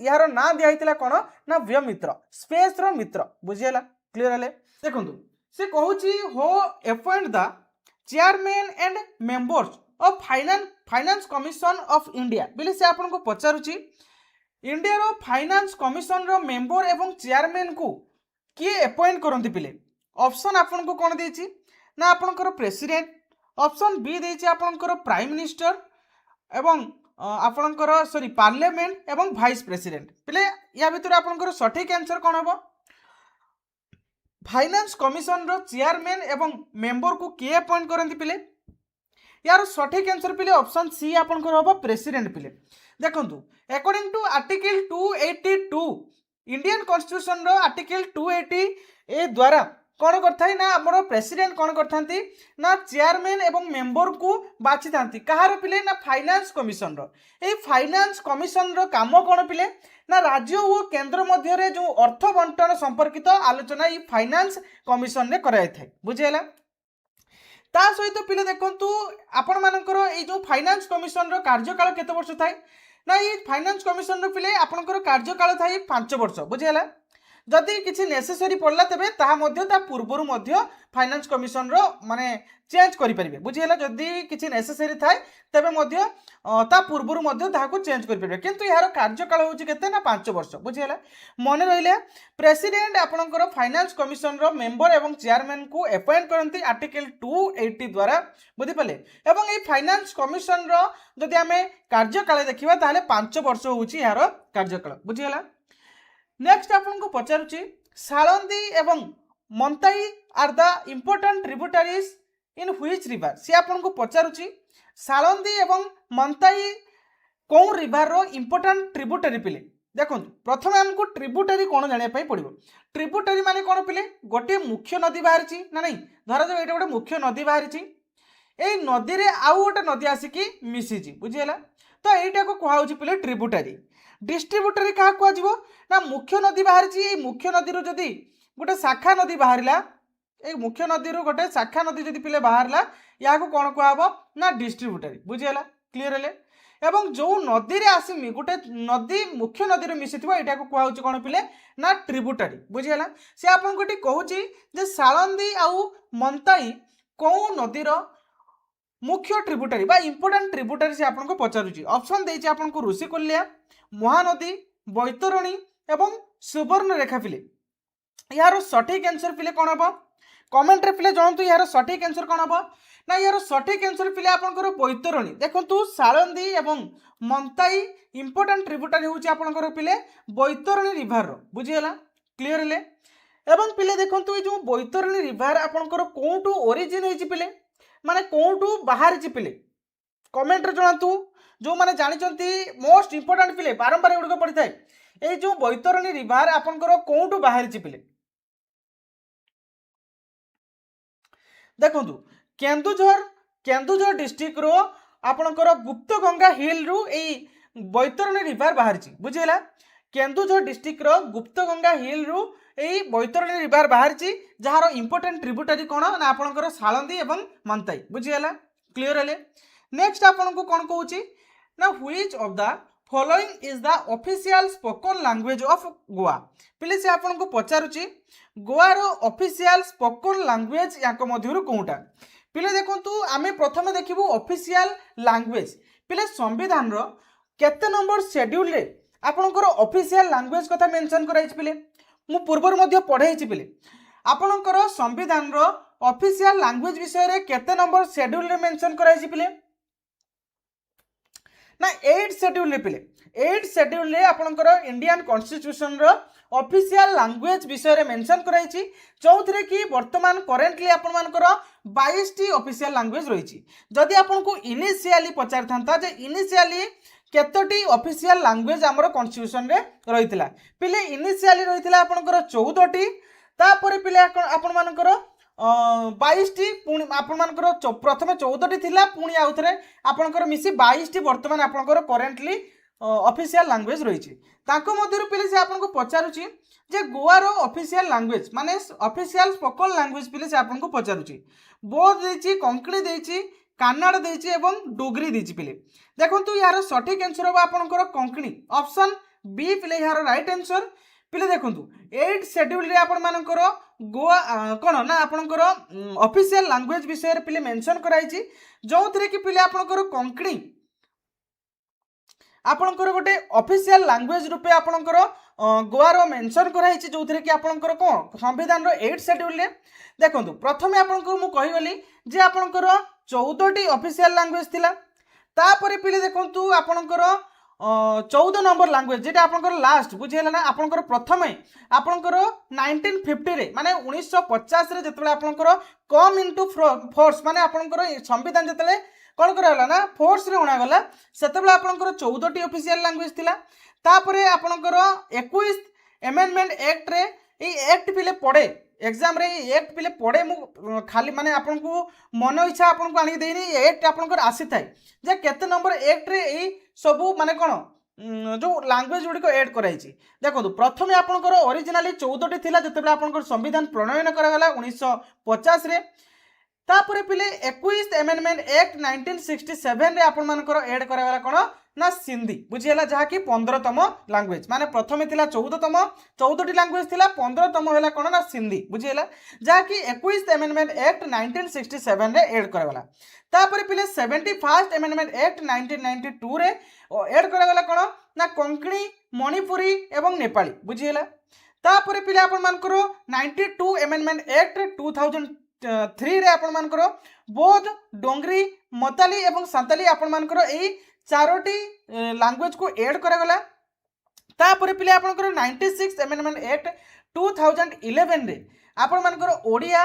Speaker 1: यार ना दिया कौन ना व्योमित्र स्पेस रो मित्र बुझीगला क्लीयर है देखो से कहूँ who appoint the chairman and members of finance commission of India बोले से आपको पचारुची इंडिया रो फाइनेंस कमिशन रो मेंबर एवं चेयरमैन को किए अपॉइंट करती पिले ऑप्शन आपको कौन देछि ना आपनकर प्रेसिडेंट ऑप्शन बी देछि आपनकर प्राइम मिनिस्टर एवं आपनकर सॉरी पार्लियामेंट एवं वाइस प्रेसिडेंट पिले या भितर आपनकर सठिक आंसर कौन हम फाइनेंस कमिशन रो चेयरमैन एवं मेंबर को किए अपॉइंट करती पिले यार सठिक आंसर पिले ऑप्शन सी आपनकर हम प्रेसिडेंट पिले देखो according to article 282 Indian constitution रो आर्टिकल 280 ए द्वारा कौन करता ना आम प्रेसिडेंट कौन करथांती ना चेयरमैन एवं मेंबर को बाछि थांती कहार पिले ना फाइनेंस कमिशन रो ए फाइनेंस कमिशन रो काम कौन पिले ना राज्य और केंद्र मध्य जो अर्थ बंटन संपर्कित आलोचना ये फाइनेंस कमिशन रे कराई थाए बुझीगला ता सहित पिले देखंतु आपण मानकर ए जो फाइनेंस कमिशन रो कार्यकाल केते वर्ष थाए ना ये फाइनेंस कमिशन रो पिले आपनकर कार्यकाल थाए 5 वर्ष बुझीगला जदि किसी नेसेसरी पड़ला तेबे ताहा मध्य ता पूर्वरु मध्य फाइनेंस कमिशन रो माने चेंज करि परिबे बुझीगला जदि किसी नेसेसरी थाए तेबे मध्य ता पूर्वरु मध्य ताहा को चेंज करि परिबे किंतु यार कार्यकाल होची केते ना 5 वर्ष बुझीगला मने रहिले प्रेसिडेंट आपनकर फाइनेंस कमिशन रो मेंबर एवं चेयरमैन को अपॉइंट करंती आर्टिकल 280 द्वारा बुझि पले एवं ए फाइनेंस कमिशन रो जदि हमें कार्यकाल देखिबा ताले 5 वर्ष होची यार कार्यकाल बुझीगला नेक्स्ट आपको पचारुची सालंदी एवं Mantai are the important tributaries in which river सी आपको पचारुची सालंदी एवं मंताई कौन रिवर रो इम्पोर्टेंट ट्रिब्यूटरी पिले देखो प्रथम आमको ट्रिब्यूटरी कौन जाना पड़ो ट्रिब्यूटरी माने कौन पिले गोटे मुख्य नदी बाहरी ना नहीं धर जाओ ये गोटे मुख्य नदी बाहरी ये नदी रे आउ गोटे नदी आसिकी मिशिची बुझीगला तो यहीटा को कहुच्छी पिले ट्रिब्यूटरी डिस्ट्रीब्यूटरी क्या कह ना मुख्य नदी बाहरी मुख्य नदी जदि गोटे शाखा नदी बाहरला ये मुख्य नदी गोटे शाखा नदी जदि पिले बाहरला या कौन कहब ना डिस्ट्रीब्यूटरी बुझीगला क्लीयर है एवं जो नदी रे आसी गोटे नदी मुख्य नदी मिसी यहाँ को कहुच्छी कौन पिले ना ट्रिब्यूटरी बुझीगला से आपको कहूँ सालंदी आउ मंताई कौ नदीर मुख्य ट्रिब्यूटरी बा इंपोर्टेंट ट्रिब्यूटरी से आपको पचारुची ऑप्शन देछि आपको ऋषिकुल्या महानदी बैतरणी एवं सुवर्णरेखा पिले यार सठिक आंसर पिले कौन हम कमेंट रे पिले जानतु यार सठिक आंसर कौन हम ना यार सठिक आंसर पिले आपनकर बैतरणी देखंतु साळंदी एवं मंताई इंपोर्टेंट ट्रिब्यूटरी होची आपनकर पिले बैतरणी रिवर बुझियला क्लियर ले एवं पिले देखंतु ए जो बैतरणी रिवर आपनकर कोठू ओरिजिन होची पिले माने कोठू बाहर ची पिले कमेंट रे जानतु जो माने जानिचंती मोस्ट इंपोर्टेंट पिले बारंबार एगुडको पड़ी थाए ए जो बैतरणी रिवर आपनकर कोठू बाहर ची पिले देखंतु केन्दुझर केन्दुझर डिस्ट्रिक्ट रो आपनकर गुप्त गंगा हिल रु ए बैतरणी रिवर बाहर ची बुझिला केन्दुझर डिस्ट्रिक्ट रो गुप्त गंगा हिल रु ए बैतरणी रिवर बाहर ची जहार इंपोर्टेंट ट्रिब्यूटरी कोन ना आपनकर साळंदी एवं मंताई बुझिला क्लियर हेले नेक्स्ट आपनको कोन कहूची ना which of the following is the official spoken language of Goa पिले से आपनको पचारुची गोवा रो ऑफिशियल स्पोकन लैंग्वेज याक मध्यरु कोउटा पिले देखंतु आमे प्रथमे देखिबु ऑफिशियल लैंग्वेज पिले संविधान रो केते नंबर शेड्यूल रे आपनकर ऑफिशियल लैंग्वेज कथा मेंशन कराइछ पिले मु पूर्वर मध्य पढाइछि पिले आपनकर संविधान रो ऑफिशियल लैंग्वेज विषय रे केते नंबर शेड्यूल रे मेंशन कराइछि पिले ना 8 शेड्यूल रे पिले 8 शेड्यूल रे आपनकर इंडियन कॉन्स्टिट्यूशन रो ऑफिशियल लैंग्वेज विषय रे मेंशन कराइछि चौथरे कि वर्तमान करेंटली आपन मानकर 22 टी ऑफिशियल लैंग्वेज रहिछि जदि आपनको इनिशियली पचार थांता जे इनिशियली केतोटी ऑफिशियल लैंग्वेज हमरो कॉन्स्टिट्यूशन रे रहितला पिले इनिशियली रहितला आपनकर 14 टी तापरे पिले आपन मानकर 22 टी पुणी आपनकर प्रथमे 14 टी थिला पुणी आउथरे आपनकर मिसी 22 टी वर्तमान आपनकर करेंटली ऑफिशियल लैंग्वेज रहिछि ताको मध्यरु पिले से आपनको पचारुछि जे गोवा रो ऑफिशियल लैंग्वेज माने ऑफिशियल स्पोकन लैंग्वेज पिले से आपनको पचारुछि बोध देछि कोंकणी देछि कन्नड़ देछि एवं डोगरी देछि पिले देखंतु यार सठिक आंसर होबा आपनकर कोंकणी ऑप्शन बी पिले यार राइट आंसर पिले देखंतु 8 शेड्यूल रे आपन मानकर गोवा कोन ना आपनकर ऑफिशियल लैंग्वेज विषय रे पिले मेंशन कराइछि जोथरे कि पिले आपनकर कोंकणी आपनकर गोटे ऑफिशियल लैंग्वेज रूपे आपनकर गोवा रो मेंशन कराइछि जोथरे कि आपनकर कोन संविधान रो 8 शेड्यूल रे देखंतु प्रथमे आपनकर मु कहि गली जे आपनकर 14 टी ऑफिशियल लैंग्वेज थिला तापरे पिले देखंतु आपनकर 14 नंबर लैंग्वेज जेटा आपनकर लास्ट बुझियला ना आपनकर प्रथमे आपनकर 1950 रे माने 1950 रे जतबे आपनकर कम इनटू फोर्स माने आपनकर संविधान जतले कोन कराला ना फोर्स रे होना गला सेतबे आपनकर 14 टी ऑफिशियल लैंग्वेज थिला तापरे आपनकर 21 अमेंडमेंट एक्ट रे ए एक्ट पिले पड़े एग्जाम रे एक्ट पिले पड़े मु खाली माने आपनको मन इच्छा आपनको आनी देनी एक्ट आपनकर आसी थाए जे केते नंबर एक्ट रे ए सबु माने कोन जो लैंग्वेज गुडी को ऐड कराइछि देखो प्रथमे आपनकर ओरिजिनली 14 टी थिला जतबे आपनकर संविधान प्रणयन करा गला 1950 रे तापरे पिले 21 अमेंडमेंट एक्ट 1967 रे आपन मानकर ऐड करा गला कोन ना सिंधी बुझियला जहा कि 15तम लैंग्वेज माने प्रथमे थिला 14 टी लैंग्वेज थिला 15तम होला कोन ना सिंधी बुझियला जहा कि 21 अमेंडमेंट एक्ट 1967 रे ऐड करा गला तापरे पिले 71st अमेंडमेंट एक्ट 1992 रे ऐड करा गला कोन ना कोंकणी मणिपुरी एवं नेपाली बुझियला तापरे पिले आपन मानकर 92 अमेंडमेंट एक्ट 2003 रे आपन मानकर बोध डोंगरी मताली एवं सांताली आपन मानकर एई चारोटी लैंग्वेज को ऐड करा गला तापरे पिले आपनकर 96 अमेंडमेंट एक्ट 2011 रे आपन मानकर ओडिया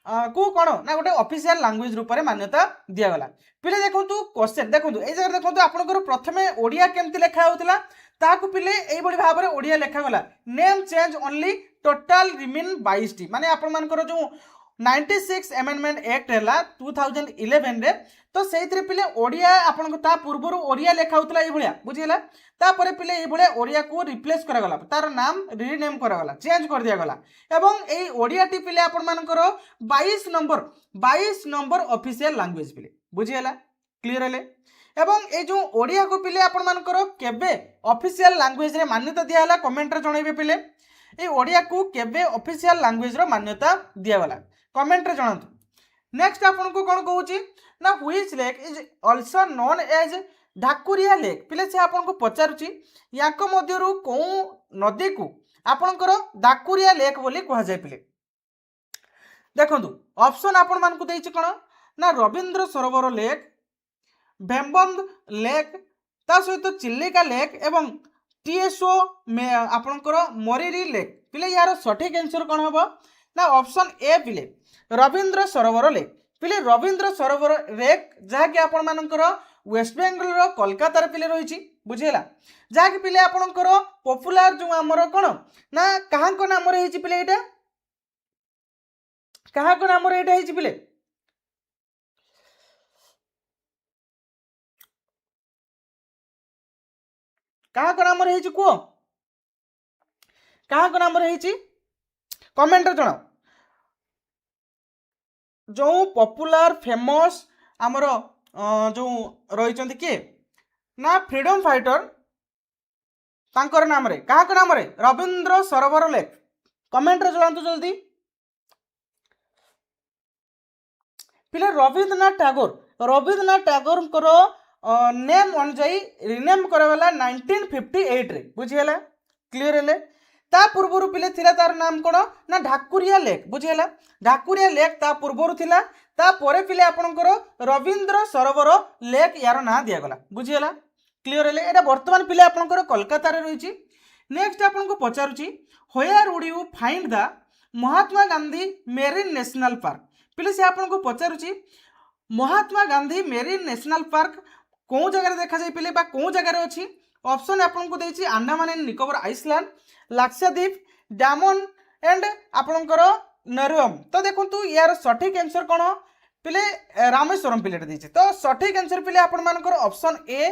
Speaker 1: को कोन ना गोटे ऑफिशियल लैंग्वेज रूप रे मान्यता दिया गला पिले देखंतु क्वेश्चन देखंतु ए जगह देखंतु आपनकर प्रथमे ओडिया केमति लेखा होतला ताकू पिले एई बडी भाबरे ओडिया लेखा गला name change only total remain 22 T माने आपन मानकर जो 96 अमेंडमेंट एक्ट हैला 2011 रे तो सेइतरे पिले ओडिया आपन ता पूर्वरु ओडिया लेखा होतला ए भलिया बुझियला तापरे पिले ए भलिया ओडिया को रिप्लेस करा गला तार नाम रीनेम करा गला चेंज कर दिया गला एवं एई ओडिया टी पिले आपन मानकर 22 नंबर ऑफिशियल लैंग्वेज पिले बुझियला क्लियर हेले एवं ए जो ओडिया को पिले आपन मानकर केबे ऑफिशियल लैंग्वेज रे मान्यता दिया हला कमेंट रे जणाइबे पिले ए ओडिया को केबे ऑफिशियल लैंग्वेज रो मान्यता दिया गला कमेंट रे जणांतु नेक्स्ट आपन को कोन कहूची ना which lake is also known as Dhakuria lake पिले से आपन को पचारुची याको मध्यरु को नदी को आपणकर दाकुरिया लेक बोली कह जाए पिले देखो ऑप्शन आपण मान कौन ना रवींद्र सरोवर लेक भेम्बंद लेक ता सहित चिल्लिका लेक एवं टीएसओ आपणकर मोरिरी लेक पिले यार सठिक आंसर कौन हम ना ऑप्शन ए पिले रवींद्र सरोवर लेक पिले रवींद्र सरोवर लेक जहाँकि आपण मानकर वेस्ट बेंगल कोलकाता पिले रही बुझेगा जहाँकि पिले आपणकर पॉपुलर जो आमर कौन ना क्या नाम रही पिले यहाँ क्या नाम यहाँ पिले क्या नाम रही कह क्या नाम रही कमेंट जनाओ जो पॉपुलर फेमस आमर जो रही किए ना फ्रीडम फाइटर तांकर नाम रे क्या नाम रे रवींद्र सरोवर लेक कमेंट रे जलांतु जल्दी पिले रवींद्रनाथ टैगोर को नेम अनुजाई रिनेम कराला 1958 रे बुझीगला क्लियर हेले ता पूर्वर पिले थिला तार नाम कौन ना ढाकुरिया लेक बुझीगला ढाकुरिया लेक ता पूर्वर थिला ता परे पिले आपणकर रवींद्र सरोवर लेक यार ना दियागला बुझीगला क्लियर हेले एटा वर्तमान पिले आपणकर कोलकाता रे रही नेक्स्ट आपनको पचारुची where would you find the Mahatma Gandhi marine national park पिले से आपको पचारुची Mahatma Gandhi marine national park कौ जगह देखा जाए पिले कौ जगह अच्छी ऑप्शन आपको देछि Andaman and Nicobar island Lakshadweep Daman and आपणकर नरम तो देखो यार सठिक आंसर कौन पिले रामेश्वरम पिले देछि तो सठिक आंसर पिले आपण मानकर ऑप्शन ए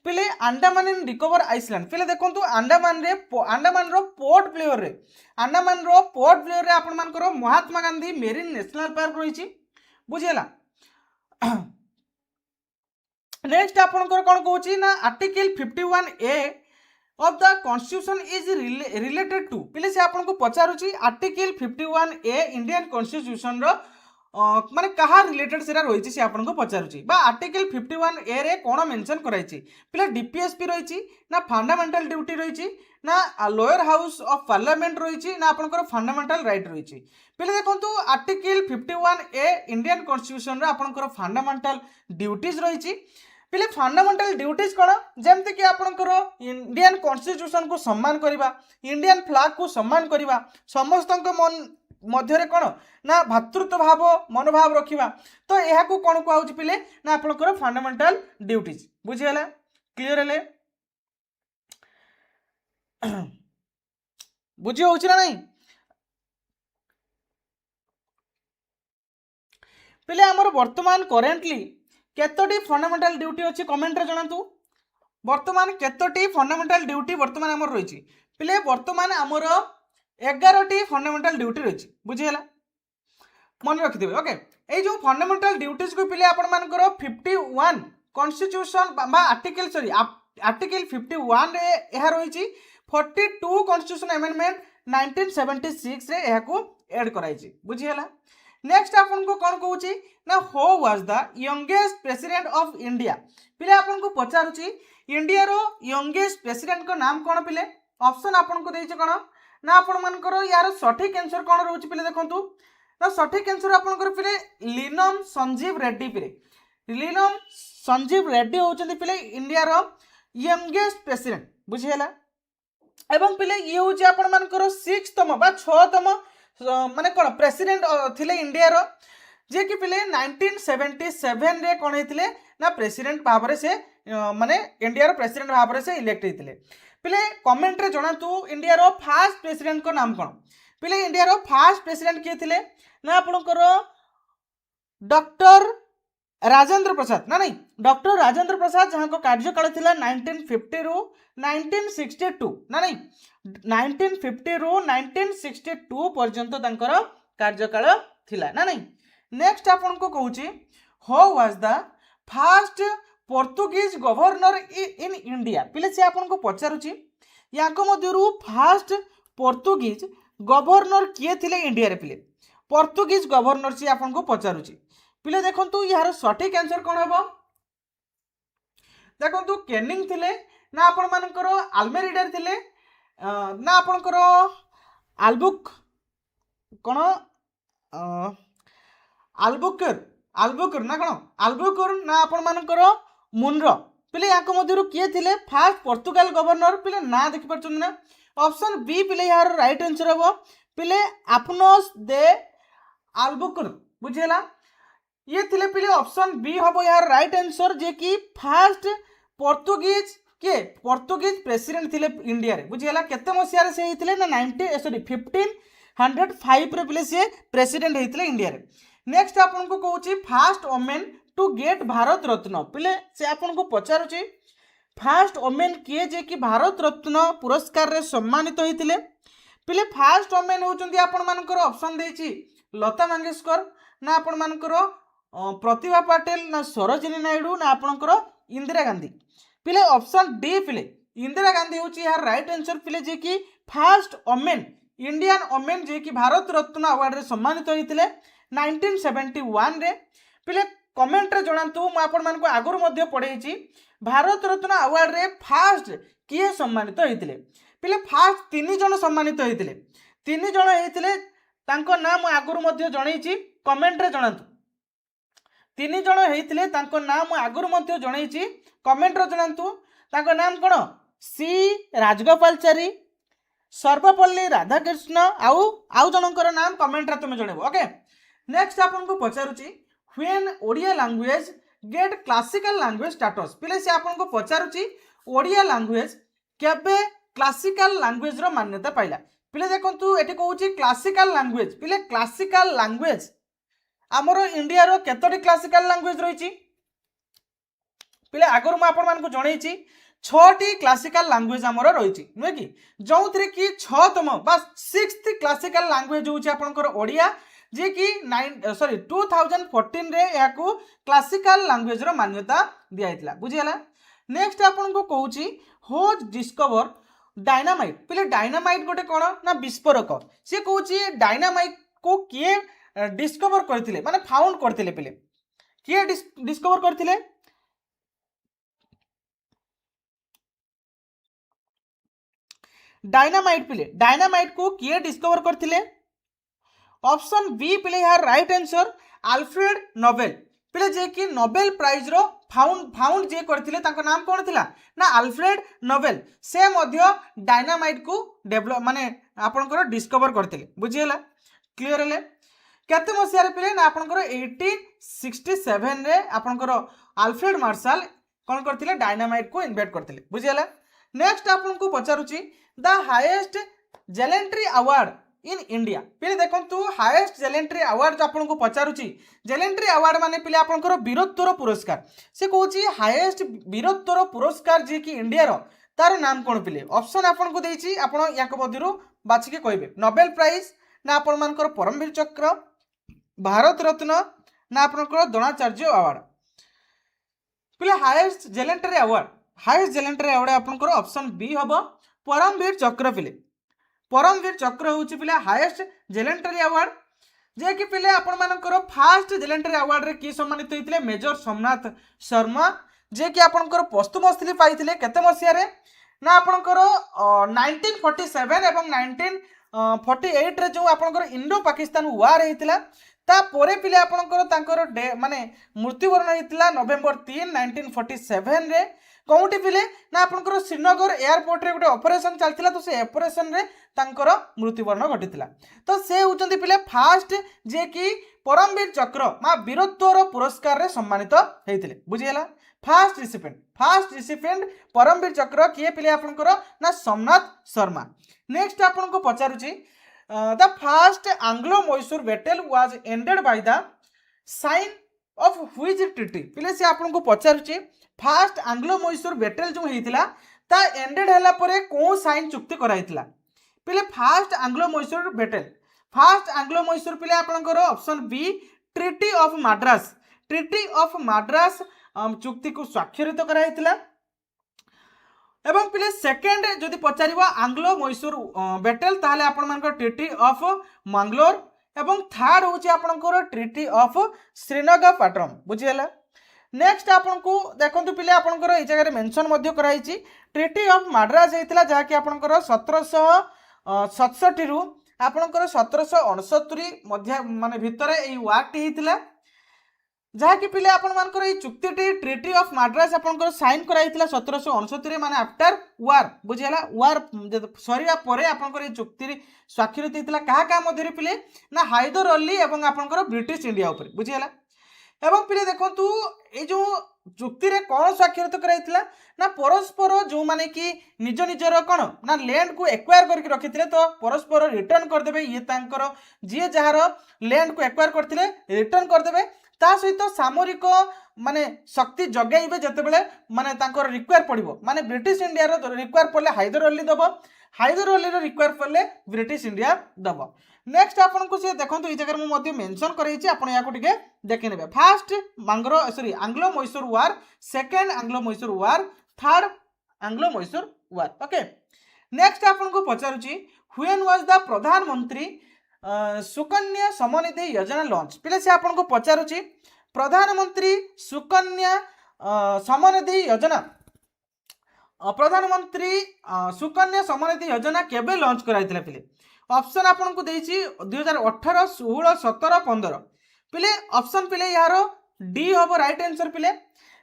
Speaker 1: पिले अंडमान एंड निकोबर आइसलैंड पिले देखो अंडमान रो पोर्ट ब्लेयर रे अंडमान रो पोर्ट ब्लेयर रे आपण मानकर Mahatma Gandhi marine national park रही बुझेला नेक्स्ट आपणकर कौन कहूँ ना article 51A of the constitution is related to पिले से आपको पचारुची आर्टिकल 51A इंडियन कॉन्स्टिट्यूशन रो माने कहा रिलेटेड सेरा रही से आपको पचारुची बा आर्टिकल 51A रे कौन मेंशन कराई पिले डीपीएसपी रही ना फंडामेंटल ड्यूटी रही ना लोअर हाउस ऑफ पार्लियामेंट रही ना आपंकर फंडामेंटल राइट रही पिले देखो आर्टिकल 51A इंडियन कॉन्स्टिट्यूशन रो आपंकर फंडामेंटल ड्यूटीज रही पिले फंडामेंटल ड्यूटीज कौन जमती कि आपंकर इंडियन कॉन्स्टिट्यूशन को सम्मान करवा इंडियन फ्लैग को सम्मान करवा समस्त मन मध्य कौन ना भातृत्व भाव मनोभाव रखा तो यह कौन कहूँ पिले ना आपंकर फंडामेंटल ड्यूटीज बुझीगला क्लियर हेले बुझी हो ना नहीं पिले आमर वर्तमान करेंटली केतोटी फंडामेंटल ड्यूटी अच्छी कमेंट रे जणातु वर्तमान केतोटी फंडामेंटल ड्यूटी वर्तमान आमर रही पिले वर्तमान आमर 11टी फंडामेंटल ड्यूटी रही बुझीगला मन रखिथे ओके ये जो फंडामेंटल ड्यूटीज को पिले आपण मानकर 51 कॉन्स्टिट्यूशन बा आर्टिकल सॉरी आर्टिकल 51 रे यह रही 42 कॉन्स्टिट्यूशन अमेंडमेंट 1976 रे यह को ऐड कराई बुझीगला नेक्स्ट आपको कौन कहूँ ना who was the youngest president of India पिले आपको पचारुची इंडिया रो यंगेस्ट प्रेसिडेंट को नाम कौन पिले ऑप्शन आपको देइछ कौन ना आपण मानकर यार सठिक आंसर कौन रोच पिले देखंतु ना सठिक आंसर आपनकर पिले लीनम संजीव रेड्डी पिले लीनम संजीव रेड्डी होचंदी पिले इंडिया रो यंगेस्ट प्रेसिडेंट बुझिहेला एवं पिले ये होची आपण मानकर 6तम बा 6तम माने कोन प्रेसिडेंट थिले इंडिया रो जे कि पिले 1977 रे कोन हेतिले ना प्रेसिडेंट भाबरे से माने इंडिया रो प्रेसिडेंट भाबरे से इलेक्ट हेतिले पिले कमेंट रे जणातु इंडिया रो फर्स्ट प्रेसिडेंट को नाम कोन पिले इंडिया रो फर्स्ट प्रेसिडेंट के थिले ना आपनकर डॉक्टर राजेंद्र प्रसाद ना नहीं डॉक्टर राजेंद्र प्रसाद जहाँ को कार्यकाल थिला 1950 रु 1962 ना नहीं 1950 रु 1962 पर्यंत तांकर कार्यकाल थिला ना नहीं नेक्स्ट आपन को कहूची how was the first Portuguese governor in India पिले से आपन को पचारुची याको मध्यरु फर्स्ट पोर्तुगीज गवर्नर किए थिले इंडिया रे पिले पोर्तुगीज गवर्नर से आपन को पचारुची पिले देखंतु यार सठिक आंसर कौन हम देखंतु केनिंग थिले ना आपण मानकर आल्मेरिडा थिले ना आपणकर आलबुक कौन आलबुकर आलबुकर ना कौन आलबुकर ना आपण मानकर मुनरो पिले या मध्य किए थे फास्ट पोर्तुगाल गवर्नर पिले ना देखिपुर ना ऑप्शन बी पिले यार राइट आंसर हम पिले आपनोस दे आलबुकर बुझेला ये थिले पिले ऑप्शन बी हम यार राइट आंसर जे कि फास्ट पोर्तुगीज किए पोर्तुगीज प्रेसिडेंट थिले इंडिया रे बुझेला केते मसिया रे से हिथिले ना 1505 रे पिले से प्रेसिडेंट हिथिले इंडिया रे। नेक्स्ट आपन को कहूची first women to get Bharat Ratna पिले से आपन को पचारुची फास्ट वोमेन किए जे कि भारत रत्न पुरस्कार रे सम्मानित होइथिले पिले फास्ट वोमेन होचंदी आपन मानकर ऑप्शन देछि लता मंगेशकर ना आपण मानकर प्रतिभा पाटिल ना सरोजिनी नायडू ना आपणकर इंदिरा गांधी पिले ऑप्शन डी पिले इंदिरा गांधी हूँ यार राइट आंसर पिले जे कि फास्ट वोमेन इंडियन वोमेन जे कि भारत रत्न अवार्ड रे सम्मानित होइतिले 1971 रे पिले कमेंट रे जणांतु म आपण मानको आगुर मध्ये पढेछि भारत रत्न अवार्ड रे फास्ट किए सम्मानित होइतिले पिले फास्ट 3 जण सम्मानित होइतिले 3 जण होइतिले तांको नाम आगुर मध्ये जणैछि कमेंट रे जणांतु 3 जण होइतिले तांको नाम आगुर मध्ये जणैछि कमेंट रे जणांतु तांको नाम कोन सी राजगोपालचारी सर्वपल्ली राधाकृष्ण आउ जनकर नाम कमेंट रे तुम जणेबो ओके। नेक्स्ट आपन को पचारुची व्हेन Odia language get classical language status पिले से आपन को पचारुची ओडिया लैंग्वेज केबे क्लासिकल लैंग्वेज रो मान्यता पाइला पिले देखंतु एठी कहूची क्लासिकल लैंग्वेज पिले क्लासिकल लैंग्वेज आमर इंडिया रो केतोटी क्लासिकल लैंग्वेज रही पिले आगर मु आपण मानकु जणैछि 6टी क्लासिकल लैंग्वेज आमर रही नुहे कि जो थे कि 6तम बा 6th क्लासिकल लैंग्वेज होउछि आपनकर ओडिया जे कि 2014 रे याकू क्लासिकल लैंग्वेज रो मान्यता दिया हितला बुझियला। नेक्स्ट आपन को कहूछि होज डिस्कवर डायनामाइट पिले डायनामाइट गोटे कोन ना विस्फोरक से कहूछि डायनामाइट को किए डिस्कवर करथिले माने फाउंड करथिले पिले किए डिस्कवर करथिले डायनामाइट पिले डायनामाइट को किए डिस्कवर करथिले ऑप्शन बी पिले यार राइट आंसर अल्फ्रेड नोबेल पिले जे कि नोबेल प्राइज रो फाउंड जे करथिले ताको नाम कोन थिला ना अल्फ्रेड नोबेल से मध्य डायनामाइट को डेवलप माने आपनकर डिस्कवर करथिले बुझियला क्लियर हेले केते मसिया रे पिले ना आपनकर 1867 रे आपनकर अल्फ्रेड मार्शल कोन करथिले डायनामाइट को इन्वेंट करथिले बुझियला। नेक्स्ट आपन को पचारुची the highest gallantry award in India पिले देखंतु हाईएस्ट जेलेंट्री अवार्ड जो आपन को पचारुची जेलेंट्री अवार्ड माने पिले आपनकर वीरत्वर पुरस्कार से कहूची हाईएस्ट वीरत्वर पुरस्कार जे कि इंडिया रो तार नाम कोन पिले ऑप्शन आपन को देछि आपन याक मध्यरु बाछि के कहबे नोबेल प्राइज ना आपन मानकर परमवीर चक्र भारत रत्न ना आपनकर द्रोणाचार्य अवार्ड पिले हाईएस्ट जेलेंट्री अवार्ड आपनकर ऑप्शन बी हबो परमवीर चक्र पिले परमवीर चक्र होउची पिले हाईएस्ट जेलेंट्री अवार्ड जे कि पिले आपन मानकर फास्ट जेलेंट्री अवार्ड रे की सम्मानित होइतिले मेजर सोमनाथ शर्मा जे कि आपनकर पोस्टुमसली पाइतिले केते मसिया रे ना आपनकर 1947 एवं 1948 रे जो आपनकर इंडो पाकिस्तान वार हेतिला ता पोरे पिले आपनकर तांकर माने मृत्युवरण हेतिला नवेम्बर 3 1947 रे कौटी पिले ना आपनकर श्रीनगर एयरपोर्ट रे गोटे ऑपरेशन चलतिला तो से ऑपरेशन रे तांकर मृत्युवरण घटितिला तो से होचंती पिले फास्ट जे कि परमवीर चक्र मा वीरत्वर पुरस्कार रे सम्मानित हेतिले बुझियला फास्ट रिसिपेंट परमवीर चक्र किए पिले आपनकर ना सोमनाथ शर्मा। नेक्स्ट आपन को पचारुची the first Anglo Mysore battle was ended by the sign of which treaty पिले से आपन को पचारुची फास्ट एंग्लो मैसूर बैटल जो हेतिला ता एंडेड हला परे को साइन चुक्ति कराइतिला पिले फास्ट एंग्लो मैसूर पिले आपनकर option B treaty of Madras चुक्ति को स्वाक्षरित कराइतिला एवं पिले सेकेंड जदि पचारिबा आंग्लो मैसूर बैटल ताहले आपण मानकर ट्रीटी ऑफ मंगलोर एवं थर्ड होची आपनकर ट्रीटी ऑफ श्रीनगरपट्टनम बुझियला। नेक्स्ट आपन को देखंतु पिले आपनकर ए जगह रे mention Madhya कराइची treaty of Madras होता जहाँकि आपंकर 1767 रु आपंकर 1769 मध्य माने भितर यही वार्टी होता जहाँकि पिले आपर चुक्ति ट्रिटी ऑफ माड्रास आपंकर साइन कराई 1769 माने आफ्टर वार बुझीगला वार सरिया परे आपंकर चुक्ति स्वाक्षरित होता क्या क्या मध्य पिले ना हैदर अली एवं आपंकर ब्रिटिश इंडिया उपर बुझीगला एवं पिले देखंतु ए जो चुक्ति रे कौन स्वाक्षरित कराइथिला ना परस्पर जो माने कि निज निजर कौन ना लैंड को एक्वायर करके रखिथिले तो परस्पर रिटर्न कर देबे ये तांकर जे जहार लैंड को एक्वायर करथिले रिटर्न कर देबे ता सहित सामरिक माने शक्ति जगाइबे जतेबेले माने तांकर रिक्वायर पड़िबो माने ब्रिटिश इंडिया रो रिक्वायर पड़ले हैदर अली दबो हैदर अली रो रिक्वायर पड़ले ब्रिटिश इंडिया दबो नेक्स्ट आपन को से देखंतु ई जगह मु मेंशन करैछि आपन या को टिके देखि नेबे फर्स्ट आंग्लो मैसूर वार सेकंड आंग्लो मैसूर वार थर्ड आंग्लो मैसूर वार ओके नेक्स्ट आपन को पचारुछि व्हेन वाज द प्रधानमंत्री सुकन्या समनिधि योजना लॉन्च पिले से आपन को पचारुछि प्रधानमंत्री सुकन्या समनिधि योजना प्रधानमंत्री सुकन्या समनिधि योजना केबे लॉन्च कराइथिला पिले ऑप्शन आपन को देछि 2018 16 17 15 पिले ऑप्शन पिले यार डी हम राइट आंसर पिले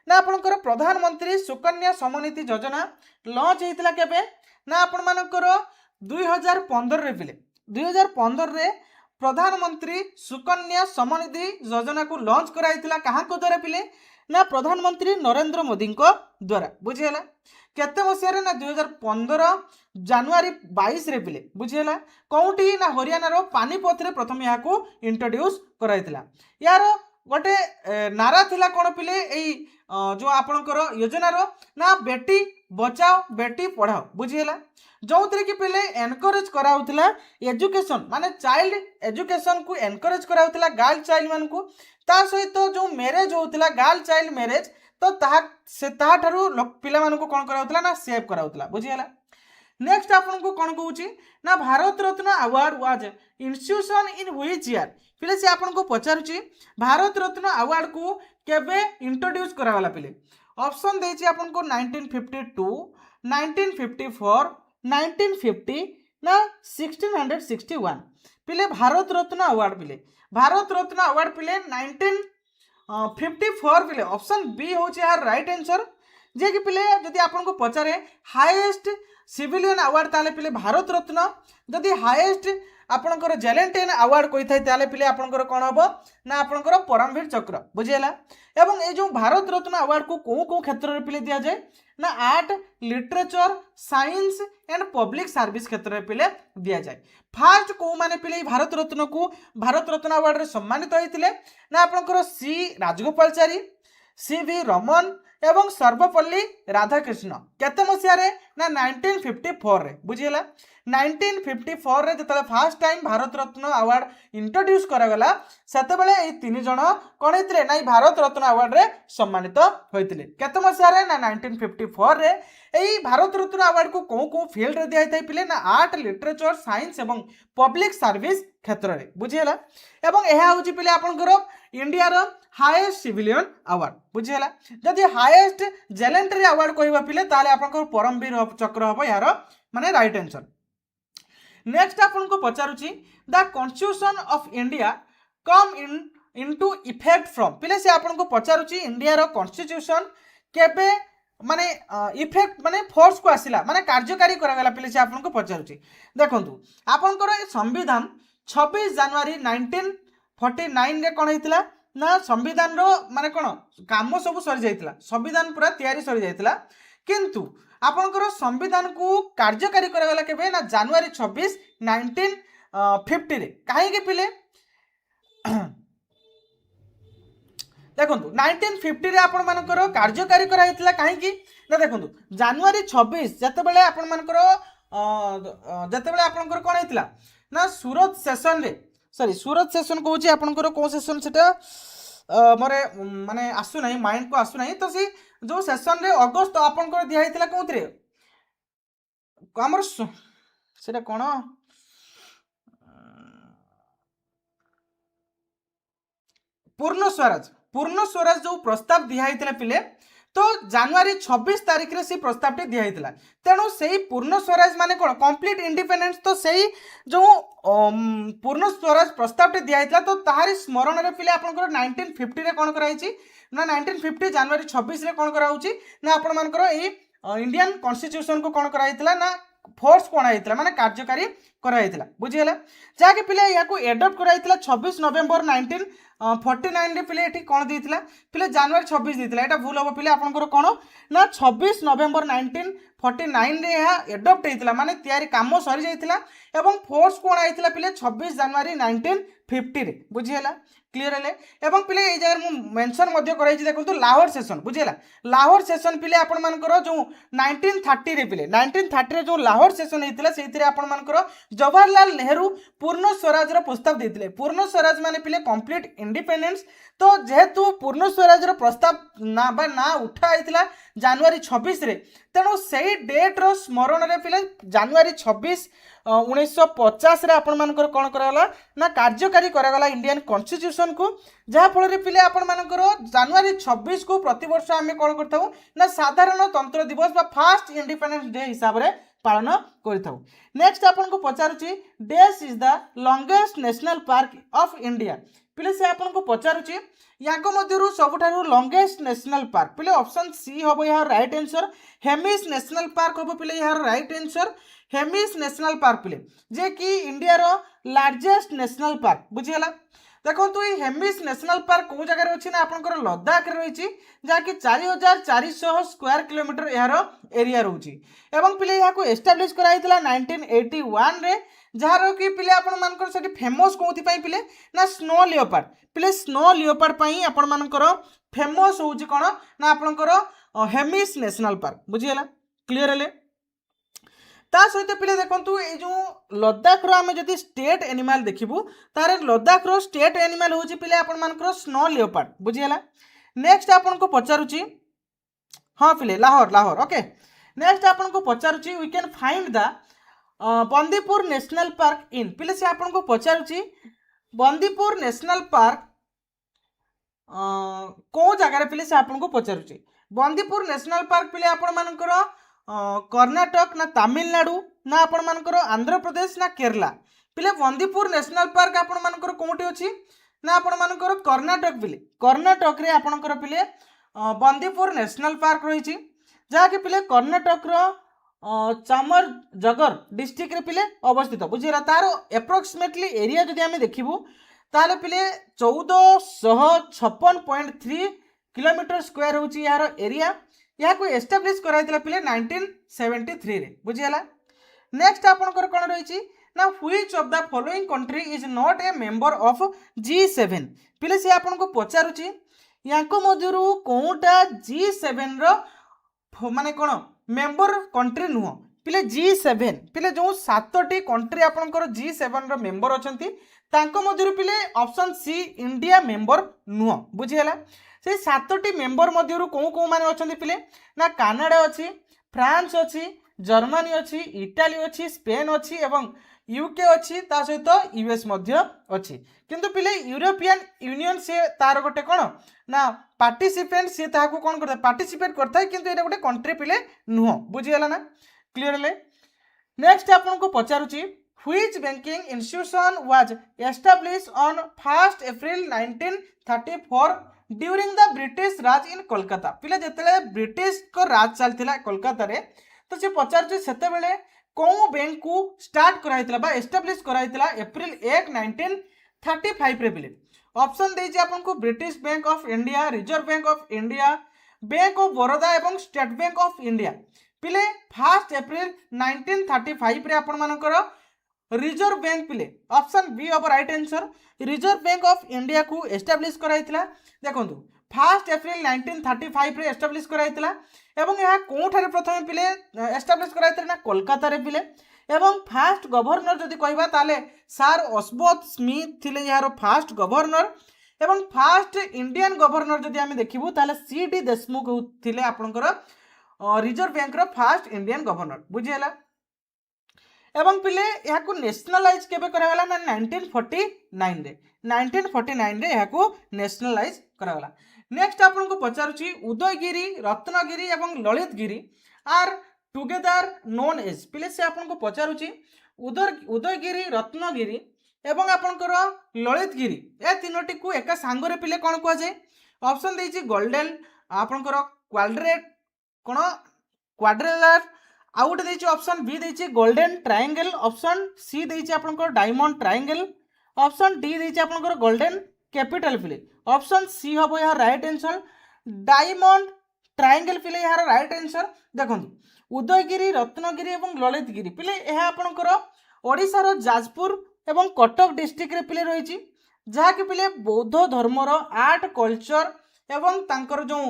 Speaker 1: ना आपनकर प्रधानमंत्री सुकन्या समनिधि योजना लॉन्च होता केबे ना आपण मानकर 2015 रे पिले 2015 रे प्रधानमंत्री सुकन्या समनिधि योजना को लॉन्च कराइथिला कहाँ को द्वारा पिले ना प्रधानमंत्री नरेंद्र मोदी को द्वारा बुझीगला केते मसिया ना 2015 जनवरी 22 रे पिले बुझीगला कौटी ना हरियाणा रो पानीपत रे प्रथम यहाँ को इंट्रोड्यूस कराइथिला यार गोटे नारा थिला कोन पिले एई जो आपनकर योजना रो ना बेटी बचाओ बेटी पढ़ाओ बुझीगला जो कि पिले एनकरेज कराउथिला एजुकेशन माने चाइल्ड एजुकेशन को एनकरेज कराउथिला गर्ल चाइल्ड मान को ता सहित जो मैरिज होउथिला गर्ल चाइल्ड मैरिज तो ताहा ठारू पिला मान को कोन कराउथिला ना सेव कराउथिला बुझीगला नेक्स्ट आपन को कोन कहूची ना Bharat Ratna award was institution in which year पिले से आपन को पचारुची भारत रत्न अवार्ड को केबे इंट्रोड्यूस करावाला पिले ऑप्शन देछि आपन को 1952 1954 1950 ना 1661 पिले भारत रत्न अवार्ड पिले भारत रत्न अवार्ड पिले 1954 पिले ऑप्शन बी होछि यार राइट आंसर जे कि पिले जदि आपन को पचारे हाईएस्ट सिविलियन अवार्ड ताले पिले भारत रत्न जदि हाईएस्ट आपनकर जैलेंटाइन अवार्ड कही थाए ताले पिले आपनकर कोन हबो ना आपनकर परमवीर चक्र बुझियला एवं ए जो भारत रत्न अवार्ड को को क्षेत्र रे पिले दिया जाए ना art literature science and public service क्षेत्र रे पिले दिया जाए फास्ट को माने पिले भारत रत्न अवार्ड रे सम्मानित होइतिले ना आपनकर सी राजगोपालचारी सी वी रमन एवं सर्वपल्ली राधाकृष्ण केते मसिया रे ना 1954 रे बुझियला 1954 रे जतले first time Bharat Ratna award introduce करा गला सेते बेले ए तीन जण कोन हेतिले ना भारत रत्न अवार्ड रे सम्मानित होइतिले केते मसिया रे ना 1954 रे एई भारत रत्न अवार्ड को को फील्ड रे दिया थाई पिले ना आर्ट लिटरेचर साइंस एवं पब्लिक सर्विस क्षेत्र रे बुझियला एवं एहा होची पिले आपनकर इंडिया रो हाईएस्ट सिविलियन अवार्ड बुझियला जदि हाईएस्ट जैलेंटरी अवार्ड कहबा पिले ताले आपनकर परमवीर चक्र हबो यार माने राइट आंसर नेक्स्ट आपन को पचारुची the constitution of India come into effect from पिले से आपन को पचारुची इंडिया रो कॉन्स्टिट्यूशन केबे माने इफेक्ट माने फोर्स को आसिला माने कार्यकारी करा गला पिले से आपन को पचारुची देखंतु आपनकर संविधान 26 जनवरी 1949 रे कोन हेतिला ना संविधान रो माने कोन काम सब सरी जाइतिला संविधान पूरा तैयारी सरी जाइतिला किंतु आपनकर संविधान को कार्यकारी करा गला केबे ना जनवरी 26 1950 रे काहे के पिले देखंतु 1950 रे आपन मानकर कार्यकारी करा हेतिला काहे की ना देखंतु जनवरी 26 जते बेले आपन मानकर जते बेले आपनकर कोन हेतिला ना सूरत सेशन रे सॉरी सूरत सेशन कहूँ आपंकर कौ सेशन से मोरे माने आसु नहीं माइंड को आसु नहीं तो सी जो सेशन रे अगस्त आपंकर दिया हेतिला कोथरे हमर सेटा कोन पूर्ण स्वराज जो प्रस्ताव दिया हेतिला पिले तो जनवरी 26 तारिख रे से प्रस्ताव दिखाई तेणु से पूर्ण स्वराज माने कौन कंप्लीट इंडिपेंडेंस तो से जो पूर्ण स्वराज प्रस्ताव दिखाई तो ताहारी स्मरण में पिले आपंकर 1950 रे कौन कराई ना 1950 जनवरी 26 रे कौन कराऊची ना आपण मानकर इंडियन कॉन्स्टिट्यूशन को कौन कराई ना फोर्स कौन होता माने कार्यकारी कराइला बुझीगला जहाँकि पिले या एडप्ट कराइला 26 नवेम्बर 1949 रे पिले एठी कौन देइतिला पिले जनवरी 26 देइतिला एटा भूल हो पिले आपनकर कौन ना 26 नवेम्बर 1949 रे या एडप्ट होइतिला माने तयारी काम सरी जाइतिला एवं फोर्स कौन आइतिला पिले 26 जनवरी 1950 रे बुझीगला क्लियर है एवं पिले ये जगह मेंशन मध्य कराई देखो लाहौर सेशन बुझीगला लाहौर सेशन पिले आपण मानकर जो 1930 रे पिले 1930 रे जो लाहौर सेशन होइतिला सेइतिरे आपण मानकर जवाहरलाल नेहरू पूर्ण स्वराज रो प्रस्ताव देइतिले पूर्ण स्वराज माने पिले कंप्लीट इंडिपेंडेंस तो जेहेतु पूर्ण स्वराज रो प्रस्ताव ना उठा आइतिला जनवरी 26 रे तेणु से डेट रो स्मरण रे पिले जनवरी 26 1950 रे आपण मानकर कोन कराला ना कार्यकारी करागला इंडियन कॉन्स्टिट्यूशन को जहाँ फल पिले आपण मानकर जनवरी 26 को प्रति वर्ष आम कौन करथाउ ना साधारण तंत्र दिवस बा फर्स्ट इंडिपेंडेंस डे हिसाब रे पालन करथाउ नेक्स्ट आपन को पचारुची this is the longest national park of India पिले से आपन को पचारुची याको मध्यरु सबठारु लॉन्गेस्ट नेशनल पार्क पिले ऑप्शन सी होबो यार right answer Hemis national park होबो पिले यार right answer Hemis national park पिले जे कि इंडिया रो लार्जेस्ट नेशनल पार्क बुझीगला देखो ये हेमिस नेशनल पार्क कौ जगह अच्छी ना आपंकर लद्दाख रही जहाँकि 4400 स्क्वायर किलोमीटर यार एरिया रोचे एवं पिले यहाँ एस्टाब्लीश कराइला 1981 रे जार कि पिले आपण मानकर सेठी फेमस कोथि पई पिले ना स्नो लियोपार्ड पिले स्नो लियोपार्ड पई आपण मानकर फेमस होउची कोन ना आपनकर हेमिस नेशनल पार्क बुझियला क्लियर हेले ता सहित पिले देखंतु ए जो लद्दाख रो आमे जदि स्टेट एनिमल देखिबू तारे लद्दाख रो स्टेट एनिमल होउची पिले आपण मानकर स्नो लियोपार्ड बुझियला नेक्स्ट आपण को पचारुची हां पिले लाहौर ओके नेक्स्ट आपण को पचारुची we can find the Bandipur national park in पिले से आपण को पचारुची बंदीपुर नेशनल पार्क को जगह पिले से आपण को पचारुची बंदीपुर नेशनल पार्क पिले आपण मानकर कर्नाटक ना तमिलनाडु ना आपण मानकर आंध्र प्रदेश ना केरला पिले बंदीपुर नेशनल पार्क आपण मानकर कोठी अछि ना आपण मानकर कर्नाटक पिले कर्नाटक रे आपणकर पिले बंदीपुर नेशनल पार्क रही जहाँ कि पिले कर्नाटक रो चामर जगर डिस्ट्रिक्ट रे पिले अवस्थित बुझीरा तार एप्रोक्सीमेटली एरिया जदि आमे देखिबू ताले पिले 1456.3 किलोमीटर स्क्वायर होची यार एरिया यहाँ को एस्टाब्लिश कराइला पिले 1973 रे बुझीला नेक्स्ट आपनकर कोन रही ना which of the following country is not a member of G7 पिले से आपन को पचारुची याको मध्यरु कोउटा G7 रो माने कोन मेंबर कंट्री नुह पिले G7 पिले जो 7टी कंट्री आपनकर G7 रो मेंबर अछंती तांको मध्यरु पिले ऑप्शन सी इंडिया मेंबर नुह बुझीला से 7टी मेंबर मध्यरु को माने अछंती पिले ना कनाडा अछि फ्रांस अछि जर्मनी अछि इटाली अछि स्पेन अछि एवं यूके अछि ता सहित यूएस मध्य अछि किंतु पिले यूरोपियन यूनियन से तार गोटे कोन ना पार्टिसिपेंट से ताको कोन करता पार्टिसिपेट करता है किंतु एटा गोटे कंट्री पिले नुह बुझियला ना क्लियर ले नेक्स्ट आपन को पचारुची which banking institution was established on 1 April 1934 during the British Raj in Kolkata पिले जेतेले ब्रिटिश को राज चलथिला कोलकाता रे तो से पचारुची सेते बेले को बैंक को स्टार्ट कराइतला बा एस्टैब्लिश कराइतला अप्रैल 1 1935 रे पिले ऑप्शन देछि आपन को British bank of India reserve bank of India bank of Baroda एवं स्टेट बैंक ऑफ इंडिया पिले 1 अप्रैल 1935 रे आपन मानकर रिजर्व बैंक पिले option B of right answer reserve bank of India को एस्टैब्लिश कराइतला देखंतु 1 अप्रैल 1935 रे एस्टैब्लिश कराइतला एवं यह कोठारे प्रथम पिले एस्टैब्लिश कराइतला ना कोलकाता रे पिले एवं फास्ट गवर्नर जदि कहबा ताले सर अस्बोथ स्मिथ थिले यार फास्ट गवर्नर एवं फास्ट इंडियन गवर्नर जदि आमे देखिबू ताले सीडी देशमुख थिले आपनकर रिजर्व बैंक रो फास्ट इंडियन गवर्नर बुझियला एवं पिले यह को नेशनलाइज केबे करागला ना 1949 रे 1949 रे यह को नेशनलाइज करागला नेक्स्ट आपको पचारुची उदयगिरी रत्नगिरी एवं Lalitgiri are together known as पिले से आपको पचारुची उदयगिरी रत्नगिरी एवं आपंकर ललितगिरी ए तीनोटी को एका सांगरे पिले कौन कह जाए ऑप्शन देछि गोल्डन आपंकर क्वाड्रेट कौन क्वाड्रेलर आउ गोटे देछि ऑप्शन बी देछि गोल्डन ट्रायंगल ऑप्शन सी देछि आपंकर डायमंड ट्रायंगल ऑप्शन डी देछि आपंकर गोल्डन कैपिटल पिले ऑप्शन सी हम यार राइट आंसर डायमंड ट्रायंगल पिले यार राइट आंसर देखो उदयगिरी रत्नगिरी एवं ललितगिरी पिले यह आपंकर ओडिशार जाजपुर एवं कटक डिस्ट्रिक्ट रे पिले रही जहाँकि पिले बौद्ध धर्मर आर्ट कल्चर एवं तांकर जो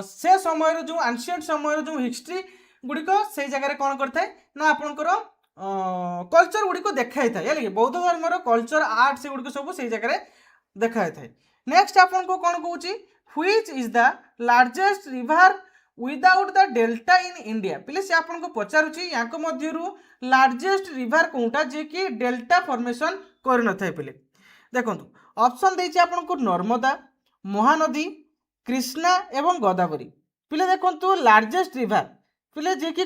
Speaker 1: से समय जो एंशिएंट समय जो हिस्ट्री गुड़िक से जगह कौन करता है ना आपंकर कल्चर गुड़िक देखाई था बौद्ध धर्मर कल्चर आर्ट से गुड़िक सब से जगह देखाई था नेक्स्ट आपको कौन कहूँ which is the largest river without the delta in India पिले से आपको पचारुची या मध्यरु लार्जेस्ट रिवर कौटा जे कि डेल्टा फॉर्मेशन कर न थाए पिले देखो ऑप्शन देछि आपको नर्मदा महानदी कृष्णा एवं गोदावरी पिले देखो लार्जेस्ट रिवर पिले जे कि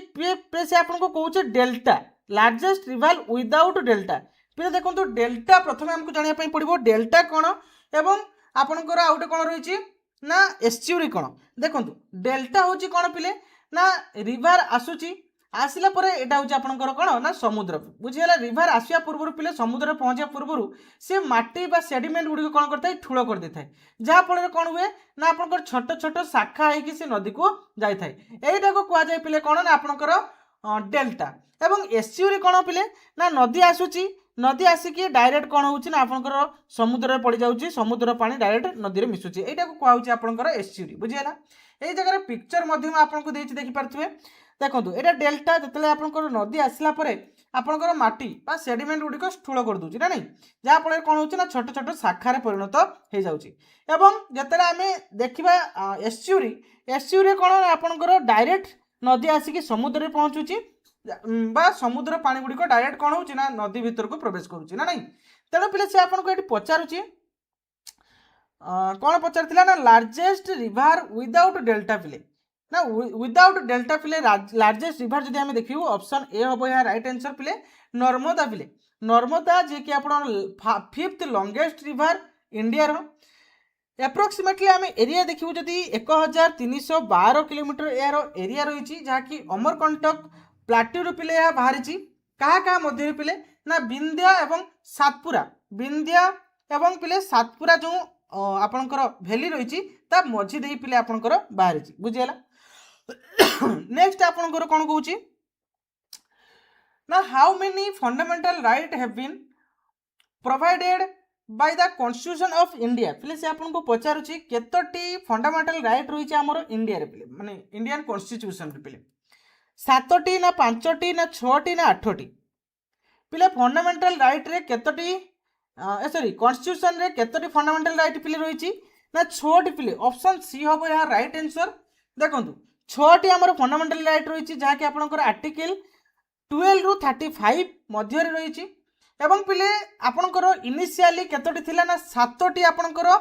Speaker 1: से आपको कहूँ delta largest river without delta पिले देखो डेल्टा प्रथम हमको जाना पड़ो डेल्टा कौन एवं आपणकर आउ गोटे कौन रही ना एस्च्यूरी कौन देखो डेल्टा हूँ कौन पिले ना रिवर आसूची आसला पर एटा हूँ आपंकर कौन ना समुद्र बुझीगला रिवर आसवा पूर्व पिले समुद्र पहुँचा पूर्व सी माटी बा सेडिमेंट गुड़िक कौन करता है ठूल कर देता है जहाँफल कौन हुए ना आपंकर छोट छोट शाखा होगी से नदी को जाए यहीटा को कहुए पिले कौन ना आपंकर डेल्टा एवं एस्च्यूरी कौन पिले ना नदी आसूची नदी आसिकी डायरेक्ट कौन होची ना आपंकर समुद्र पड़ जाऊँगी समुद्र पानी डायरेक्ट नदी में मिसुची यहीटा को कहुए आपंकर एस्च्यूरी बुझीगला यही जगह पिक्चर आपको देखिपे देखो यहाँ डेल्टा जो आपंकर नदी आसला आपंकर माटी बा सेडिमेंट गुड़िक स्थूल कर दूसरी ना नहीं जहाँफल कौन हो छोट छोट शाखार परिणत हो जाऊँगी जिते आम देखा एस्च्यूरी एस्च्यूरी कौन आपंकर डायरेक्ट नदी आसिकी समुद्र पहुँचुची बा समुद्र पानी गुड़िक डायरेक्ट कौन हो नदी भीतर को प्रवेश करुच्ची ना नहीं तेणु पिले से आपको ये पचारुची कौन पचार ना लार्जेस्ट रिवर विदाउट डेल्टा पिले ना विदाउट डेल्टा पिले लार्जेस्ट रिवर जब आम देखू ऑप्शन ए हम यहाँ राइट आंसर पिले नर्मदा पिले नर्मदा जे कि आप 5th लॉन्गेस्ट रिवर इंडिया रो एप्रोक्सीमेटली आम एरिया देखू जदि 1312 किलोमीटर यार एरिया रही जहाँकि अमरकंटक प्लाट्यू पिले यह बाहरी क्या मध्य पिले ना विंध्या एवं सातपुरा विंध्या एवं पिले सातपुरा जो आपणकर भैली रही मझी दे पिले आपणकर बाहरी बुझीगला नेक्स्ट आपणकर कौन कहूँ ना how many fundamental right have been provided by the constitution of India पिले से आपको पचारुची केतोटी फंडामेंटल राइट रही आमर इंडिया रे पिले माने इंडियन कॉन्स्टिट्यूशन रे पिले 7टी ना 5टी ना 6टी ना 8टी पिले फंडामेंटल राइट रे केतोटी सॉरी कॉन्स्टिट्यूशन रे केतोटी फंडामेंटल राइट पिले रही ना 6टी पिले ऑप्शन सी हम यहाँ राइट आंसर देखो 6टी आमर फंडामेंटल राइट रही जहाँकि आपंकर आर्टिकल 12 ରୁ 35 मध्य रही एवं पिले आपणकर इनिशियली केतोटी थिला ना 7टी आपणकर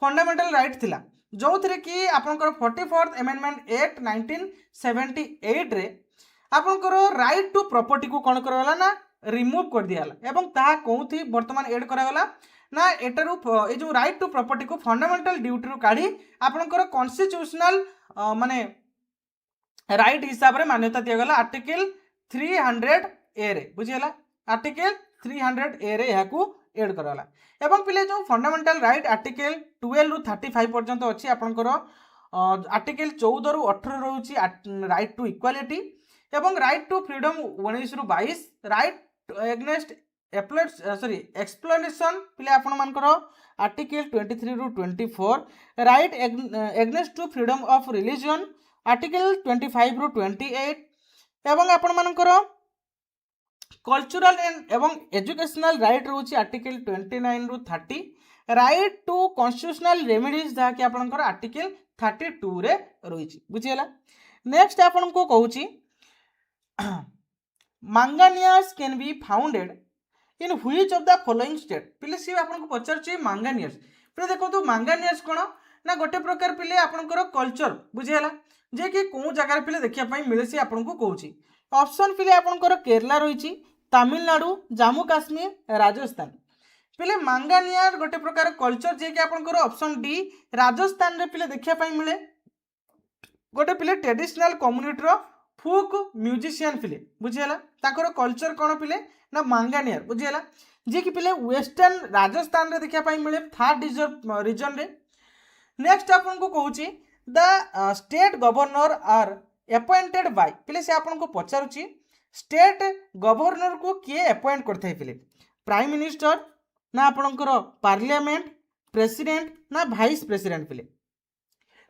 Speaker 1: फंडामेंटल राइट थिला जो थे कि आपणकर 44th अमेंडमेंट एक्ट 1978 रे आपणकर राइट टू प्रॉपर्टी को कौन करगला ना रिमूव कर दियाला एवं ताहा कोथि वर्तमान ऐड करागला ना एटारू ए जो राइट टू प्रॉपर्टी को फंडामेंटल ड्यूटी रू काढ़ी आपणकर कॉन्स्टिट्यूशनल माने राइट हिसाब रे मान्यता दियागला आर्टिकल 300 ए रे बुझीगला आर्टिकल 300 ए रे यहाँ को एड कराला एवं पिले जो फंडामेंटल राइट आर्टिकल 12 ରୁ 35 पर्यंत अच्छी आपंकर आर्टिकल 14 ରୁ 18 रोची राइट टू इक्वालिटी एवं राइट टू फ्रीडम 19 ରୁ 22 राइट एग्नेस्ट एक्सप्लेनेशन पिले आपण मानकर आर्टिकल 23 ରୁ 24 right against to freedom of religion article 25 ରୁ 28 एवं आपण मानकर कल्चरल एवं एजुकेशनल राइट रोची आर्टिकल 29 ରୁ 30 राइट टू कॉन्स्टिट्यूशनल रेमेडीज जहाँकि आपंकर आर्टिकल 32 रे रही बुझीगला नेक्स्ट आपन को कहूँ manganese can be founded in which of the following state पिले सी आपन को पचार मांगानियस पिले देखो मांगानियर्स कौन ना गोटे प्रकार पिले आपंकर कल्चर बुझीगला जे कि कौ जगार पिले देखापी मिले सी आपको कौच ऑप्शन पिले आपंकर केरला रही तमिलनाडु जम्मू काश्मीर राजस्थान पिले मांगानियर गोटे प्रकार कल्चर जे कि आपंकर ऑप्शन डी राजस्थान रे पिले देखापी मिले गोटे पिले ट्रेडिशनल कम्युनिटी फोक म्यूजिशियन पिले बुझीगला ताकर कल्चर कौन पिले ना मांगानियर बुझीगला जी कि पिले वेस्टर्न राजस्थान रे देखापी मिले थर्ड रीजन रे नेक्स्ट आपको कहूँ the state governor are appointed by पिले से आपको पचारुची स्टेट गवर्नर को किए अपॉइंट करते पिले प्राइम मिनिस्टर ना आपणकर पार्लियामेंट प्रेसिडेंट ना भाइस प्रेसिडेंट पिले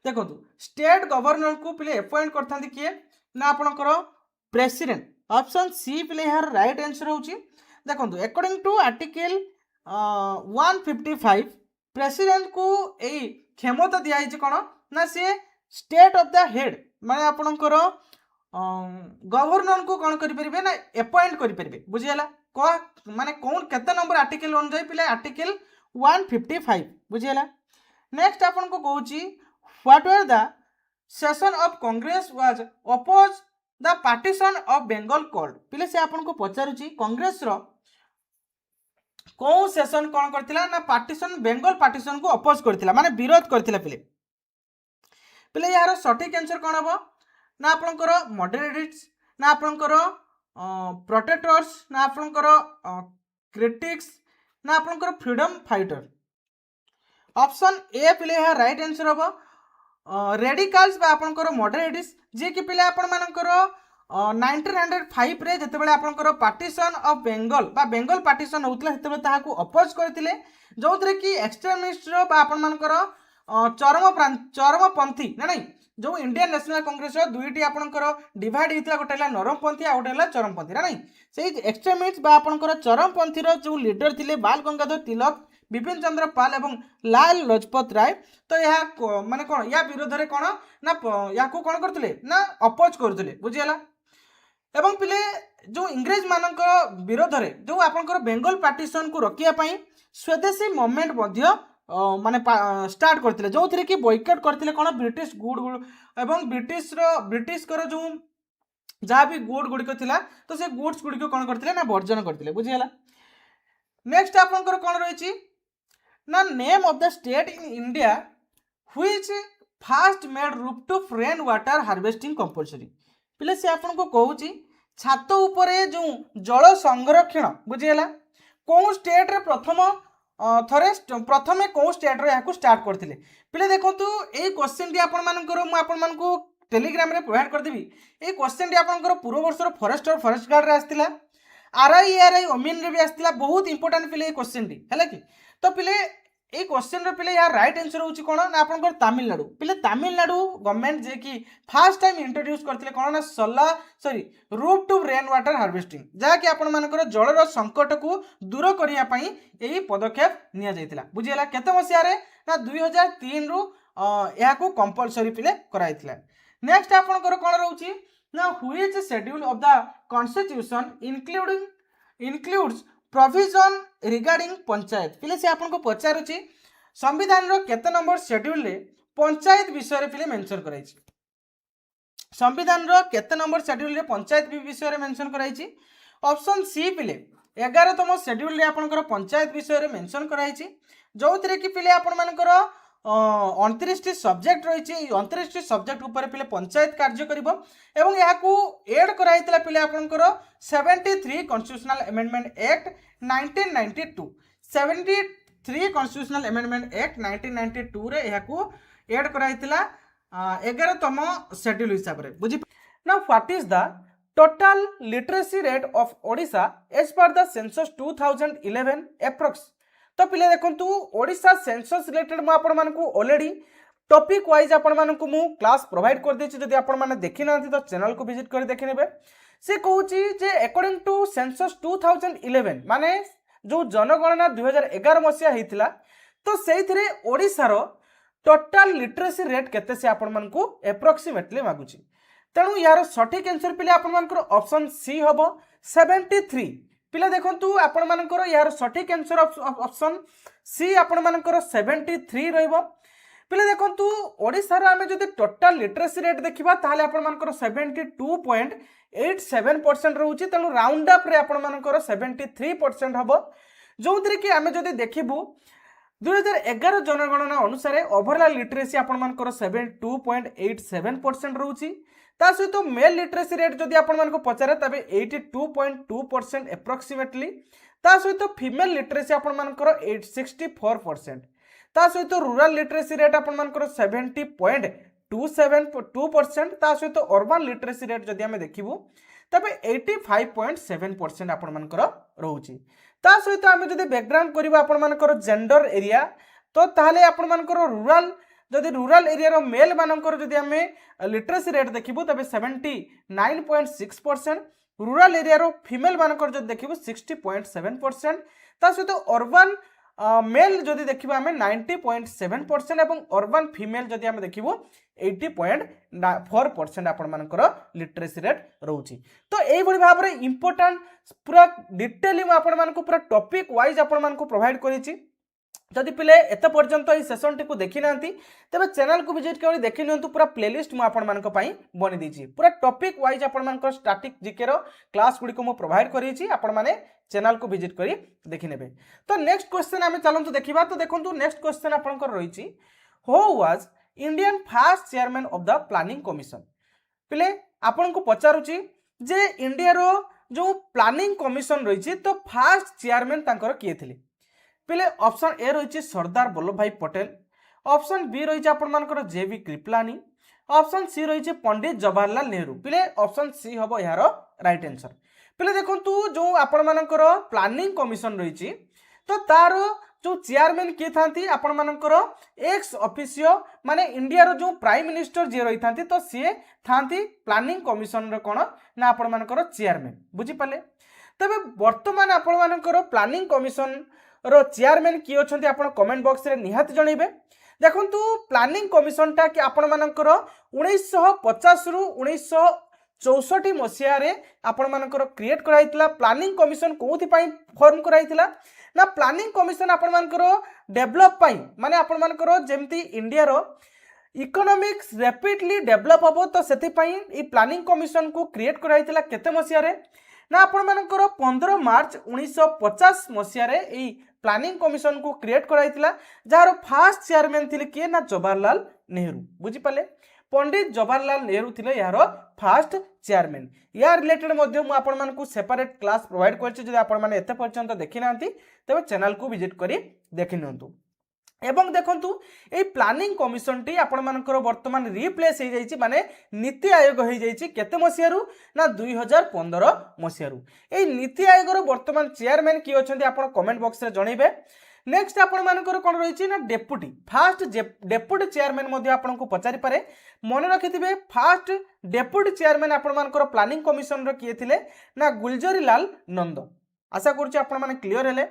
Speaker 1: देखो स्टेट गवर्नर को पिले अपॉइंट करते किए ना आपणकर प्रेसिडेंट ऑप्शन सी पिले यार राइट आंसर होची देखो अकॉर्डिंग टू आर्टिकल 155 प्रेसिडेंट को यही क्षमता दिखाई कौन ना सी स्टेट ऑफ द हेड माने आपणकर गवर्नर को कौन करें ना अपॉइंट करें बुझीगला कह माने कौन केते नंबर आर्टिकल अनुसार पिले आर्टिकल 155 बुझीगला नेक्स्ट आपको कहूँ what were the session of Congress was oppose the partition of Bengal called पिले से आपको पचारुची कांग्रेस रो कौन सेशन कौन करथिला ना पार्टीशन बेंगल पार्टीशन को अपोज करथिला माने विरोध करथिला पिले पिले यार सठिक आंसर कौन हम ना आपणकर मॉडरेट्स ना आपणकर प्रोटेक्टर्स ना आपणकर क्रिटिक्स ना आपणकर फ्रीडम फाइटर ऑप्शन ए पिले यार राइट आंसर हम रेडिकल्स बा आपणकर मॉडरेट्स जे कि पिले आपण मानकर 1905 रे जते बेले आपणकर पार्टीशन ऑफ बेंगल बा बेंगल पार्टीशन होतला सेते बेले ताहाकू अपोज करथिले जोथरे कि एक्सट्रीमिस्ट रो बा आपण मानकर चरमपंथी ना नहीं जो इंडियन नेशनल कांग्रेस दुईटी आपणकर डिवाइड होता गोटे है नरमपंथी आ गोटे है चरमपंथी ना नहीं से एक्सट्रीमिस्ट बा आपणकर चरमपंथी जो लीडर थिले बाल गंगाधर तिलक विपिन चंद्र पाल एवं लाल लजपत राय तो यह माने कौन या विरोध में कौन ना या कौन करते ना अपोज करते बुझीगला एवं पिले जो इंग्रेज मान विरोध में जो आपंकर बेंगल पार्टीशन को रखापी स्वदेशी मूवमेंट माने स्टार्ट करते जो थे कि बॉयकट करते कौन ब्रिटिश गुड एवं ब्रिटिश जो जहाँ भी गुड गुड़िक थिला तो से गुड्स गुड़िक कौन करते ना वर्जन करते बुझीगला नेक्स्ट आपंकर कौन रही ना name of the state in India which fast made rooftop rain water harvesting compulsory पिले से आपको कहूँ छात उपरे जो जल संरक्षण बुझीगला कौन स्टेट रे प्रथम थरे प्रथमे कौ स्टेट रे याकू स्टार्ट करथिले पिले देखंतु ए क्वेश्चन टी आपण मानकर मु आपण मानकू टेलीग्राम रे प्रोवाइड कर देबी ए क्वेश्चन टी आपनकर पूर्व वर्ष रो फॉरेस्ट गार्ड रे आस्तिला आरआई ओमिन रे भी आस्तिला बहुत इंपोर्टेंट पिले ए क्वेश्चन टी हैला कि तो पिले ए क्वेश्चन रे पिले यार राइट आंसर होची कोन ना आपनकर तमिलनाडु पिले तमिलनाडु गवर्नमेंट जे कि फर्स्ट टाइम इंट्रोड्यूस करथिले कोन ना roof to rain water harvesting जहा कि आपण मानकर जलर संकट को दूर करिया पई एही पदक्षेप निया जायतिला बुझियला केते मसिया रे ना 2003 रु या को कंपलसरी पिले कराइतिला नेक्स्ट आपनकर कोन रहउची ना which schedule of the constitution includes provision regarding panchayat पिले से आपको पचारुची संविधान रो केते नंबर शेड्यूल रे पंचायत विषय रे पिले मेंशन कराई संविधान रो केते नंबर शेड्यूल रे पंचायत विषय रे मेंशन कराई ऑप्शन सी पिले 11तम शेड्यूल रे आपनकर पंचायत विषय रे मेंशन कराई जो थरे कि पिले आपण मानकर 29 सब्जेक्ट रही 29 सब्जेक्ट ऊपर पिले पंचायत कार्य करिवो एवं या को ऐड कराइतला पिले आपनकर 73 constitutional amendment act 1992 73 constitutional amendment act 1992 रे या को ऐड कराइतला 11तम शेड्यूल हिसाब रे बुझी now what is the total literacy rate of Odisha as per the census 2011 approx तो पिले देखंतु ओडिशा सेंसस रिलेटेड मु आपण मानकू ऑलरेडी टॉपिक वाइज आपण मानकू मु क्लास प्रोवाइड कर देछि जदि आपण माने देखि नांती तो चैनल को विजिट कर देखि नेबे से कहूची जे अकॉर्डिंग टू सेंसस 2011 माने जो जनगणना 2011 मसिया हेतिला तो सेइथरे ओडिसा रो टोटल लिटरेसी रेट केते से आपण मानकू एप्रोक्सीमेटली मागुची तेणु यार सठिक आंसर पिले आपण मानकर ऑप्शन सी हबो 73 पिला देखंतु आपण मानकर यार सठिक आंसर ऑप्शन सी आपण मानकर 73 रहइबो। पिला देखंतु ओडिसा रो आमे जदि टोटल लिटरेसी रेट देखिबा ताले आपण मानकर 72.87% रहउची, तेनु राउंड अप रे आपण मानकर 73% हबो। जोंतरे कि आमे जदि देखिबु 2011 जनगणना अनुसार ओवरऑल लिटरेसी आपण मानकर 72.87% रहउची। ता सहित मेल लिटरेसी रेट जदि आपण मानको पचारे तबे 82.2% एप्रोक्सीमेटली। ता सहित फीमेल लिटरेसी आपण मानकर 64%। ता सहित रूरल लिटरेसी रेट आपण मानकर 70.272%। ता सहित अर्बन लिटरेसी रेट जदि आमे देखिबु तबे 85.7% आपण मानकर रहउची। ता सहित आमे जदि बैकग्राउंड करिबा आपण मानकर जेंडर एरिया तो ताले आपण मानकर रूरल जदि रूरल एरिया रो मेल मानकर जदि आमे लिटरेसी रेट देखिबु तबे 79.6%। रूरल एरिया रो फीमेल मानकर जदि देखिबु 60.7%। ता सहित अर्बन मेल जदि देखिबा आमे 90.7% एवं अर्बन फीमेल जदि आमे देखिबु 80.4% आपण मानकर लिटरेसी रेट रहउची। तो एई बडी भाबरे इंपोर्टेंट पूरा डिटेली म आपण मानकु पूरा टॉपिक वाइज आपण मानकु प्रोवाइड करिछि। जदि पिले एत पर्यंत ई सेशन टी को देखि नांती तबे चैनल को विजिट करी देखि नियंतु। पूरा प्लेलिस्ट मु आपण मानक पई बनि दीची, पूरा टॉपिक वाइज आपण मानक स्टैटिक जीके रो क्लास गुडी को मु प्रोवाइड करिछि, आपण माने चैनल को विजिट करी देखि नेबे। तो नेक्स्ट क्वेश्चन आमे चलंतु देखिबा। तो देखंतु नेक्स्ट क्वेश्चन आपण कर रहिछि, who was Indian first chairman of the planning commission. पिले आपण को पचारुछि जे इंडिया रो जो प्लानिंग कमिशन रहिछि तो फर्स्ट चेयरमैन तांकर किए थिले। पिले ऑप्शन ए रही सरदार वल्लभ भाई पटेल, ऑप्शन बी रही आपण मानकर जेबी कृपलानी, ऑप्शन सी रही पंडित जवाहरलाल नेहरू। पिले ऑप्शन सी हम यार राइट आंसर। पिले देखंतु जो आपण मानकर प्लानिंग कमिशन रही तो तार जो चेयरमैन किए थांती आपण मानकर एक्स ऑफिसियो माने इंडिया रो जो प्राइम मिनिस्टर जे रही थांती तो सी थांती प्लानिंग कमिशन रो कोन ना आपण मानकर चेयरमैन। बुझी पाले। तबे वर्तमान आपण मानकर प्लानिंग कमिशन रो चेयरमैन किए अछंती आपण कमेंट बॉक्स रे निहात जणैबे। देखंतु प्लानिंग कमिशन टा कि आपण मानकर 1950 रु 1964 मसिया रे आपण मानकर क्रिएट कराइतला। प्लानिंग कमिशन कोथि पई फॉर्म कराइतला ना प्लानिंग कमिशन आपण मानकर डेवलप पई माने आपण मानकर जेमती इंडिया रो इकोनॉमिक्स रैपिडली डेवलप हबो तो सेति पई ई प्लानिंग कमिशन को क्रिएट कराइतला। केते मसिया रे ना आपण मानकर 15 मार्च 1950 मसिया रे ई प्लानिंग कमिशन को क्रिएट कराइतला, जार फर्स्ट चेयरमैन थिले किए ना जवाहरलाल नेहरू। बुझी पाले। पंडित जवाहरलाल नेहरू थिले यार फर्स्ट चेयरमैन। या रिलेटेड मध्य मु आपण मानकु सेपरेट क्लास प्रोवाइड करछि। जदि आपण माने एते पर्यंत देखि नांती तबे चैनल को विजिट करी देखि नियंतु। एवं देखंतु ए प्लानिंग कमिशन टी आपण मानकर वर्तमान रिप्लेस हो जाइछि माने नीति आयोग हो जाइछि। केते मसियारु ना 2015 मसियारु। ए नीति आयोग रो वर्तमान चेयरमैन की अछंती आपण कमेंट बॉक्स रे जणैबे। नेक्स्ट आपण मानकर कोन रहिछि ना डेप्यूटी फर्स्ट डेप्यूटी चेयरमैन मध्ये आपण को पचारि पारे। मन रखिथिबे फर्स्ट डेप्यूटी चेयरमैन आपण मानकर प्लानिंग कमिशन रो किए थिले ना गुलजरीलाल नंद। आशा करछि आपण माने क्लियर हेले।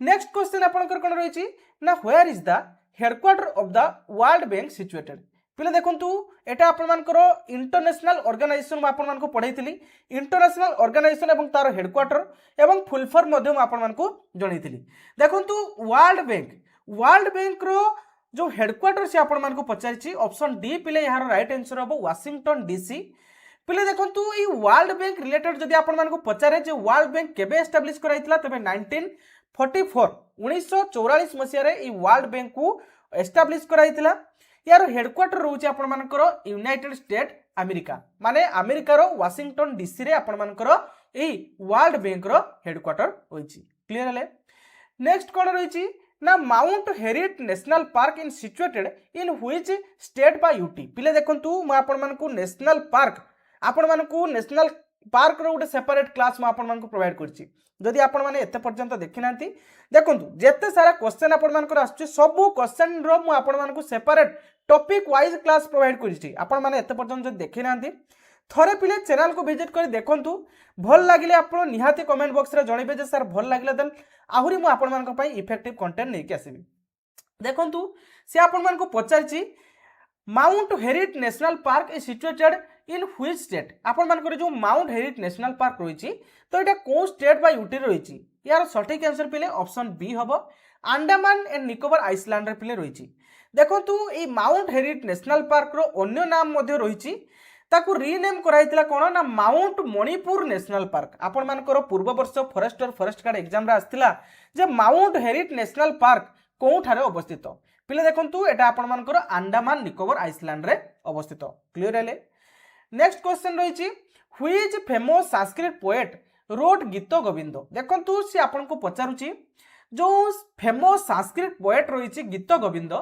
Speaker 1: नेक्स्ट क्वेश्चन आपनकर कोन रहिछि ना where is the headquarter of the world bank situated. पिले देखंतु एटा आपण मानकर इंटरनेशनल ऑर्गेनाइजेशन आपण मानको पढैथिली। इंटरनेशनल ऑर्गेनाइजेशन एवं तार हेडक्वार्टर एवं फुल फॉर्म मध्ये आपण मानको जणैथिली। देखंतु वर्ल्ड बैंक रो जो हेडक्वार्टर से आपण मानको पचारिछि ऑप्शन डी। पिले यार राइट आंसर हो वाशिंगटन डीसी। पिले देखंतु ई वर्ल्ड बैंक रिलेटेड जदि आपण मानको पचारे जे वर्ल्ड बैंक केबे एस्टैब्लिश कराइतला तबे 1944 मसिया रे ई वर्ल्ड बैंक को एस्टैब्लिश कराइतला। यार हेडक्वार्टर रहउछि आपण मानकर यूनाइटेड स्टेट अमेरिका माने अमेरिका रो वाशिंगटन डीसी रे आपण मानकर ई वर्ल्ड बैंक रो हेडक्वार्टर होइछि। क्लियर हले। नेक्स्ट कोन रहिछि ना Mount Harriet national park in situated in which state by UT. पिले देखंतु म आपण मानकु नेशनल पार्क आपण मानकु नेशनल पार्क रो गोटे सेपरेट क्लास म आपण मानकु प्रोवाइड करछि। जदि आपण माने एते पर्यंत देखि नांती देखंतु जेते सारा क्वेश्चन आपण मानकर आछी सब क्वेश्चन रो म आपण मानकु separate topic wise class provide करछि। आपण माने एते पर्यंत जदि देखि नांती थरे पिले चैनल को विजिट करी देखंतु। भल लागिले आपण निहाती कमेंट बॉक्स रे जणैबे जे सर भल लागिले देन आहुरी मु आपण मानक पई इफेक्टिव कंटेंट नै के आसीबी। देखंतु से आपण मानकु पचारछि Mount Harriet national park is situated in which state आपण जो माउंट हेरिट नेशनल पार्क रही तो यहाँ कौ स्टेट बा यूटी रही यार सठिक आंसर पिले ऑप्शन बी हम अंडमान एंड निकोबर आइसलैंड पिले रही देखु ये माउंट हेरिट नेशनल पार्क रो अन्य नाम रही ताकू रिनेम कराइतिला कोन ना माउंट मणिपुर नेशनल पार्क आपण मानकर पूर्व वर्ष फॉरेस्ट गार्ड एग्जाम रे आस्थिला जे mount Harriet national park Kothare अवस्थित पिले देखंतु एटा आपण मानकर अंडमान निकोबर आइसलैंड रे अवस्थित क्लियर हेले नेक्स्ट क्वेश्चन रही which famous Sanskrit poet wrote Geet Govind देखंतु से आपण को पचारुची जो फेमस संस्कृत पोएट रही गीत गोविंद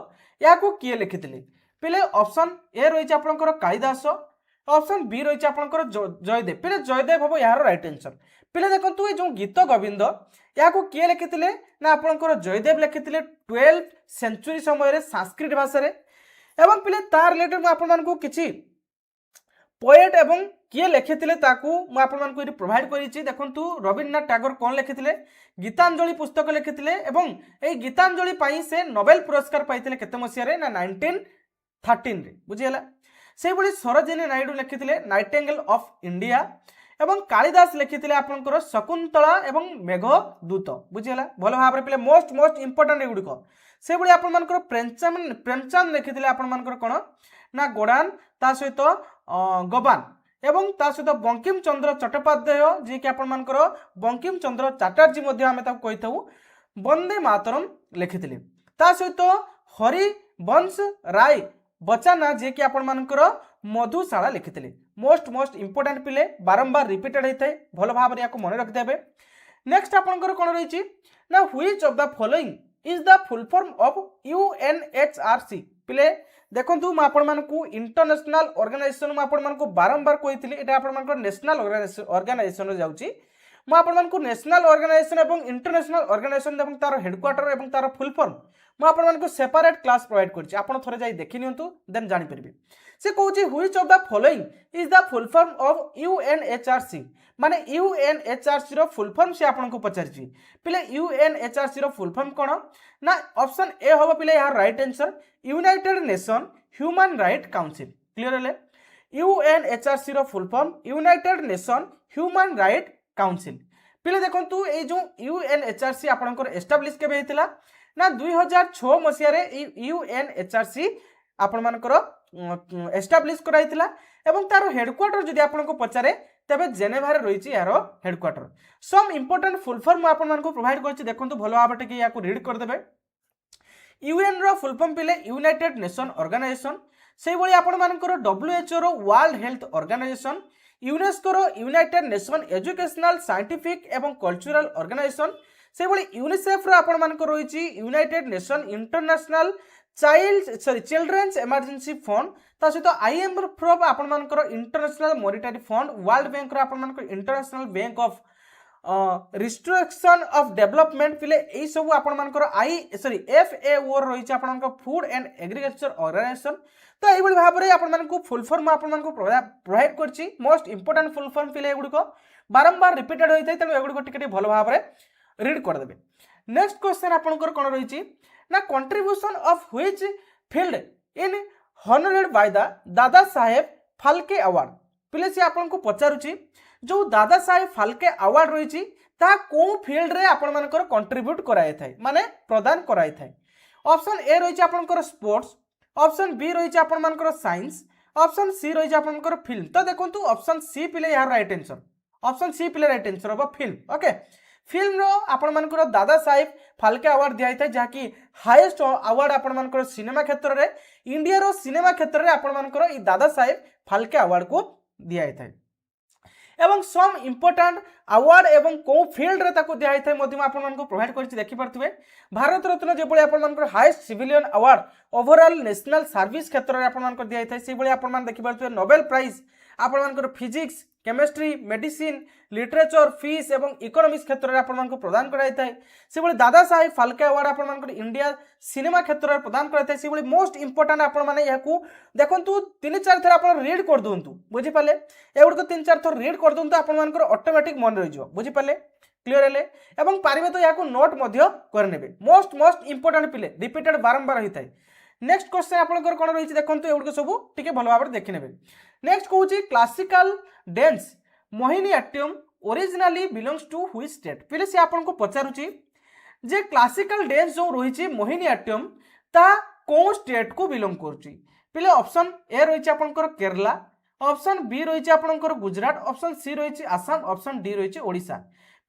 Speaker 1: या किए लिखिथिले पिले ऑप्शन ए रही आपनकर कालिदास ऑप्शन बी रही आपनकर जयदेव पिले जयदेव हम यार राइट आंसर पिले देखंतु जो गीत गोविंद या किए लिखिथिले ना आपनकर जयदेव लिखिथिले 12th सेंचुरी समय रे संस्कृत भाषा रे एवं पिले तार रिलेटेड मैं आपन मानकू किछि पोएट एवं किए लिखिथिले ताकू मैं आपन मानकू इति प्रोवाइड करिछि देखंतु रविन्द्रनाथ टैगोर कोन लिखिथिले गीतांजलि पुस्तक लिखिथिले एवं ए गीतांजलि पई से नोबेल पुरस्कार पाइथिले केते मसिया रे ना 1913 रे बुझियला से भली सरोजिनी नायडू लिखिथिले नाइटिंगेल ऑफ इंडिया एवं कालिदास लिखिथिले आपनकर शकुंतला एवं मेघदूत बुझियला भल भाबरे पिले मोस्ट इंपोर्टेंट एगुडिक से भली आपन मानकर प्रेमचंद लिखिथिले आपन मानकर कोन ना गोडान ता सहित गबान एवं ता सहित बंकिम चंद्र चट्टोपाध्याय जे कि आपण मानकर बंकिम चंद्र चटर्जी मध्ये आमे ता कहिथाउ वंदे मातरम लिखिथिले ता सहित हरिवंश राय बचाना जे कि आपण मानकर मधुशाला लिखिथिले मोस्ट इंपोर्टेंट पिले बारंबार रिपीटेड होता है भल भाव या मन रखिदेवे नेक्स्ट आपंकर कौन रही ना which of the following is the full form of UNHRC पिले देखु मुझे इंटरनेशनल ऑर्गेनाइजेशन मुझे बारंबार कही ये नेशनल ऑर्गेनाइजेशन जाऊँगी मुझे नेशनल ऑर्गेनाइजेशन और इंटरनेशनल ऑर्गेनाइजेशन और तार हेडक्वार्टर और तार फुल फॉर्म मुझे सेपरेट क्लास प्रोवाइड कर थोड़े जाई देखि नियंतु देन जानि परिबे से कहूँ which of the following is the full form of UNHRC माने यूएनएचआरसी रो फुल फॉर्म से आपको पचारि पिले यूएनएचआरसी रो फुल फॉर्म कौन ना ऑप्शन ए हम पिले यार right answer united nation human right council clear हेले यूएनएचआरसी रो full form united nation human right council पिले देखंतु ए जो यूएनएचआरसी आपनकर एस्टाब्लिश केबे हेतिला ना 2006 मसिया रे यूएनएचआरसी आपण मानकर एस्टाब्लिश कराइतिला एवं तार हेडक्वार्टर जदि आपनको पचारे तबे जेनेभा रे रहिछि यार हेडक्वार्टर सम इंपोर्टेंट फुल फॉर्म आपण मानको प्रोवाइड करछि देखंतु भलो भाबटे कि याको रीड कर देबे यूएन रो फुल फॉर्म पिले यूनाइटेड नेशन ऑर्गेनाइजेशन सेहि भली आपण मानकर डब्ल्यूएचओ रो वर्ल्ड हेल्थ ऑर्गेनाइजेशन यूनेस्को रो यूनाइटेड नेशन एजुकेशनल साइंटिफिक एवं कल्चरल ऑर्गेनाइजेशन से भली यूनिसेफ रो आपण मानकर रहिछि united nation international children's emergency fund ता सहित आईएमएफ रो आपण मानकर international monetary fund world bank रो आपण मानकर international bank of reconstruction of development पिले एई सब आपण मानकर एफएओ रहिछि आपण मानकर फूड एंड एग्रीकल्चर ऑर्गेनाइजेशन तो एई भली भाव रे आपण मानकर फुल फॉर्म आपण मानकर प्रोवाइड करछि मोस्ट इंपोर्टेंट फुल फॉर्म पिले एगुडको बारंबार रिपीटेड होइतै तनो एगुडको टिके भलो भाव रे रीड कर देबे नेक्स्ट क्वेश्चन आपनकर कोन रहिछि ना contribution of which field in honoured by the Dada Saheb Phalke award पिले से आपनको पचारुछि जो दादा साहेब फाल्के अवार्ड रही ता को फील्ड रे आपण मानकर कंट्रीब्यूट कराई थाए माने प्रदान कराई थाए ऑप्शन ए रही आपनकर स्पोर्ट्स ऑप्शन बी रही आपण मानकर साइंस ऑप्शन सी रही आपनकर फिल्म तो देखंतु ऑप्शन सी पिले यार राइट आंसर ऑप्शन सी पिले राइट आंसर हो फिल्म ओके फिल्म रो आपण मानकर दादा साहेब फाल्के अवार्ड दिया था जहाँकि हाईएस्ट अवार्ड आपण मानकर सिनेमा क्षेत्र रे इंडिया रो सिनेमा क्षेत्र रे आपण मानकर ई दादा साहेब फाल्के अवार्ड को दिया था एवं सम इंपोर्टेंट अवार्ड एवं को फील्ड रे ताको दिया था मध्यम आपण मानको प्रोवाइड करछि देखि परथिबे भारत रत्न जे बळे आपण मानकर highest civilian award overall national service क्षेत्र रे आपण मानकर दिया था से बळे आपण मान देखि परथिबे नोबेल प्राइज आपण मानकर physics chemistry medicine literature fish एवं इकोनॉमिक्स क्षेत्र में आपण प्रदान कराई थाए से भली दादा साहेब फाल्के अवार्ड आपण मानकर इंडिया सिनेमा क्षेत्र में प्रदान कराई थाए से भली मोस्ट इंपोर्टेंट आपण माने याकू देखंतु 3-4 थर आपण रीड कर दोंतु बुझि पाले एगुड 3-4 थर रीड कर दोंतु आपण मानकर ऑटोमेटिक मन रहि जो बुझि पाले क्लियर हेले एवं पारिबे तो याकू नोट मध्य कर नेबे मोस्ट इंपोर्टेंट पिले रिपीटेड बारंबार होई थाए नेक्स्ट क्वेश्चन आपनकर कोन रही देखंतु एगुड सब टिके भलो भाबरे देखि नेबे नेक्स्ट कहूँ classical dance Mohiniyattam originally belongs to which state पिले से आपको पचारुची जे क्लासिकल डांस जो रही मोहिनीअट्टम ता कौ स्टेट को बिलोंग करुच्ची पिले ऑप्शन ए रही आपंकर केरला ऑप्शन बी रही आपंकर गुजरात ऑप्शन सी रही आसाम ऑप्शन डी रही ओडिशा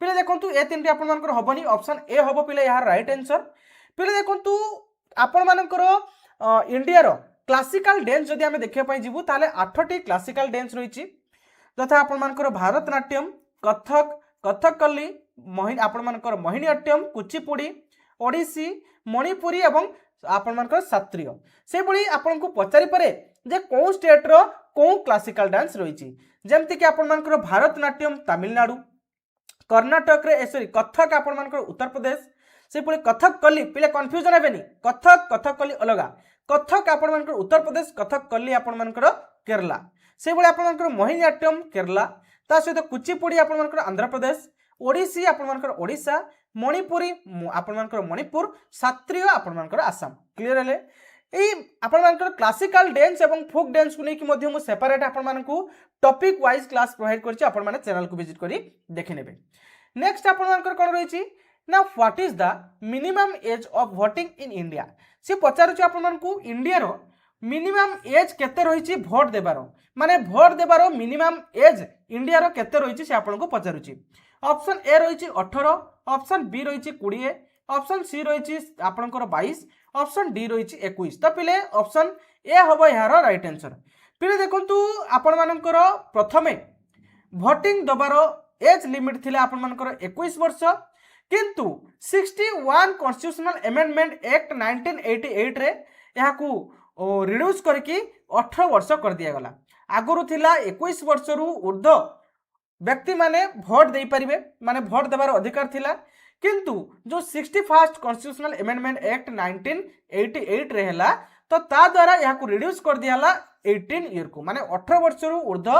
Speaker 1: पिले देखो ए तीन आपर हेनी ऑप्शन ए हम पिले यार राइट आंसर पिले देखो आपण मानकर इंडिया रो क्लासिकल डांस जदि आम देखा जीवु ताले 8टी क्लासिकल डांस रही तथा आपण मानकर भारतनाट्यम कथक कथकली आपण मानकर मोहिनीअट्टम कुचिपुड़ी ओडिसी मणिपुरी एवं आपण मानकर शास्त्रीय से भली आपण को पचारि पारे जे कौ स्टेट रो कौ क्लासिकल डांस रही जमती कि आपण मानकर भारतनाट्यम तमिलनाडु कर्नाटक रे सॉरी कथक आपण मानकर उत्तर प्रदेश से भली कथकली पिले कन्फ्यूजन हेबेनी कथक कथकली अलग कथक आपण मानकर उत्तर प्रदेश कथकली आपण मानकर केरला से भली आपण मानकर मोहिनीअट्टम केरला ता सहित कुचिपुड़ी आपण मानकर आंध्र प्रदेश ओडिसी आपण मानकर ओडिशा मणिपुरी आपण मानकर मणिपुर शास्त्रीय आपण मानकर आसाम क्लियर हेले एई आपण मानकर क्लासिकल डांस एवं फोक डांस को लेकिन मध्य मु सेपरेट आपण मानकू टॉपिक वाइज क्लास प्रोवाइड करछि आपण माने चैनल को विजिट करी देखि नेबे नेक्स्ट आपण मानकर कोन रहिछि ना what is the minimum age of voting in India से पचारुछि आपण मानकू इंडिया रो मिनिमम एज केते रहिछि वोट देबारो माने वोट देबारो मिनिमम एज इंडिया रो केते रहिछि से आपण को पचारुछि ऑप्शन ए रही 18 ऑप्शन बी रही 20 ऑप्शन सी रही आपंकर 22 ऑप्शन डी रही 21 तो पिले ऑप्शन ए हम यार राइट आंसर पिले देखु आपण मानकर प्रथमे भोटिंग दबार एज लिमिट थिले आपण मानकर 21 वर्ष किंतु 61 कॉन्स्टिट्यूशनल अमेंडमेंट एक्ट 1988 रे याकू रिड्यूस करके 18 वर्ष कर दिया गला आगुरु थिला 21 वर्ष रु ऊर्ध्व व्यक्ति माने भोट दे पारिबे माने भोट देवार अधिकार थिला किंतु जो 61st कॉन्स्टिट्यूशनल अमेंडमेंट एक्ट 1988 रे हला तो ता द्वारा याकू रिड्यूस कर दियाला 18 ईयर को माने 18 वर्ष रु ऊर्ध्व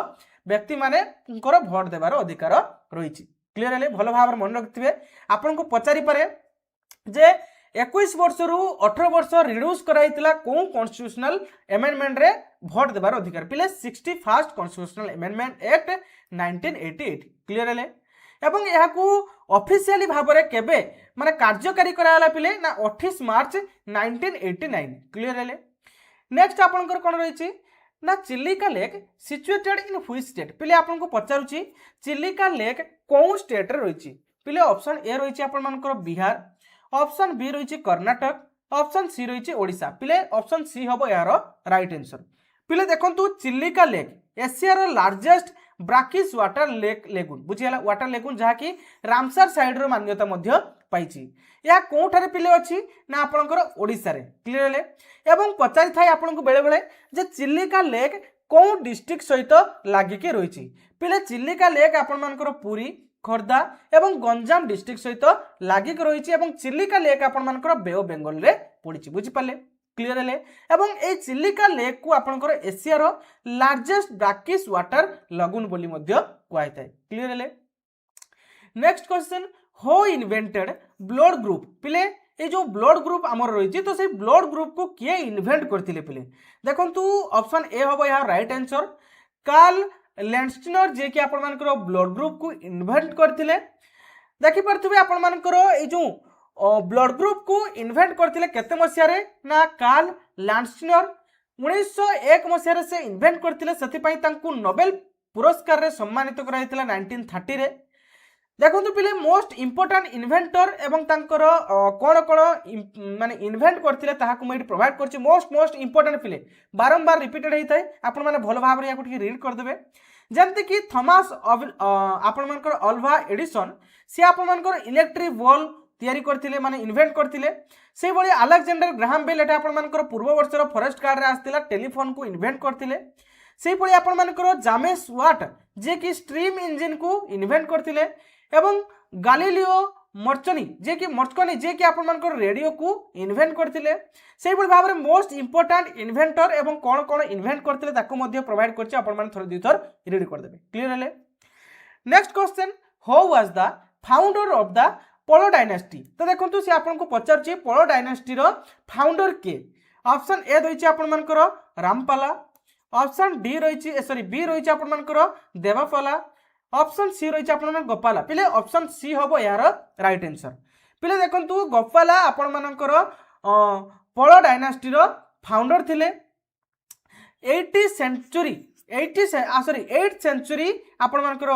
Speaker 1: व्यक्ति माने भोट देवार अधिकार रही क्लियर हेले भल भाव मन रखिथिबे आपन को पचारि पारे जे 21 वर्ष रु 18 वर्ष रिड्यूस कराइतिला को कॉन्स्टिट्यूशनल अमेंडमेंट रे भोट देवार अधिकार पिले 61st constitutional amendment act 1988 clear हेले एवं याकू ऑफिशियली भाव में केबे माने कार्यकारी कराला पिले ना 28 मार्च 1989 क्लियर हेले नेक्स्ट आपनकर कोन रहिछि ना Chilika lake situated in which state पिले आपन को पचारुछि चिलिका लेक कोन स्टेट रे रहिछि पिले ऑप्शन ए रहिछि आपन मानकर बिहार ऑप्शन बी रही कर्नाटक ऑप्शन सी रही ओडिशा पिले ऑप्शन सी हम यार राइट आंसर पिले देखंतु Chilika lake Asia largest brackish water lake lagoon बुझीगला वाटर लेगुन जहाँकि रामसर साइड रो मान्यता मध्य पाइछि या कोठारे पिले अछि ना आपनकर ओडिशा रे क्लियर हेले एवं पचारि थाई आपनको बेले बेले जे चिलिका लेक को डिस्ट्रिक्ट सहित लागिके रहिछि पिले चिलिका लेक आपन मानकर पुरी खोर्धा एवं गंजाम डिस्ट्रिक्ट सहित लागिक रही एवं चिलिका लेक आपण मानकर बे ऑफ बेंगल रे पड़ी बुझी पाले क्लियर हेले एवं ए चिलिका लेक को आपनकर एशिया रो लार्जेस्ट ब्राकिश वाटर लगुन बोली मध्य कहै थाए क्लियर हेले नेक्स्ट क्वेश्चन हो इन्वेंटेड ब्लड ग्रुप पिले ये जो ब्लड ग्रुप आमर रही तो से ब्लड ग्रुप को किए इन्वेंट करथिले पिले देखंतु ऑप्शन ए हबो या राइट आंसर कार्ल लैंडस्टीनर जे कि आपण मानकर ब्लड ग्रुप को इन्वेंट करथिले देखि परथुबे आपण मानकर ए जो ब्लड ग्रुप को इन्वेंट करथिले केते मसिया रे ना कार्ल लैंडस्टीनर 1901 मसिया रे से इन्वेंट करथिले सथि पई तांकु नोबेल पुरस्कार रे सम्मानित कराइथिला 1930 रे देखंतु पिले मोस्ट इंपोर्टेंट इन्वेंटर एवं तांकर कोन कोन माने इन्वेंट करथिले ताहाकु मैं प्रोवाइड करछि मोस्ट इंपोर्टेंट पिले बारंबार रिपीटेड हेइथाय आपण माने भलो भाव रे याकु ठीक रीड कर देबे जेंति कि थॉमस आपण मानकर अल्वा एडिसन से आपण मानकर इलेक्ट्रिक बल्ब तैयारी करथिले माने इन्वेंट करथिले से भली अलेक्जेंडर ग्राहम बेल एटा आपण मानकर पूर्व वर्षर फॉरेस्ट गार्ड रे आस्तिला टेलीफोन को इन्वेंट करथिले से भली आपण मानकर जामेस वाट जे कि स्ट्रीम इंजन को इन्वेंट करथिले एवं गालिलियो मर्कनी जे कि आपण मानकर रेडियो को इन्वेंट करथिले सेहि भली भाबरे मोस्ट इंपोर्टेंट इन्वेंटर एवं कोन कोन इन्वेंट करथिले ताको मध्ये प्रोवाइड करछि आपण मान थोर दुई थोर रीड कर देबे क्लियर हेले next question how was the founder of the polo dynasty तो देखंतु से आपण को पचारछि पोलो डायनेस्टी रो फाउंडर के ऑप्शन ए दैछि आपण मानकर रामपाला ऑप्शन डी रही सॉरी बी रही आपनकर देवपाला, ऑप्शन सी रही आपन गोपाला। पिले ऑप्शन सी हम यार राइट आंसर। पिले देखंतु गोपाला आपण मानकर पोल डायनास्टी रो फाउंडर थिले। 8th सेंचुरी आपण मानकर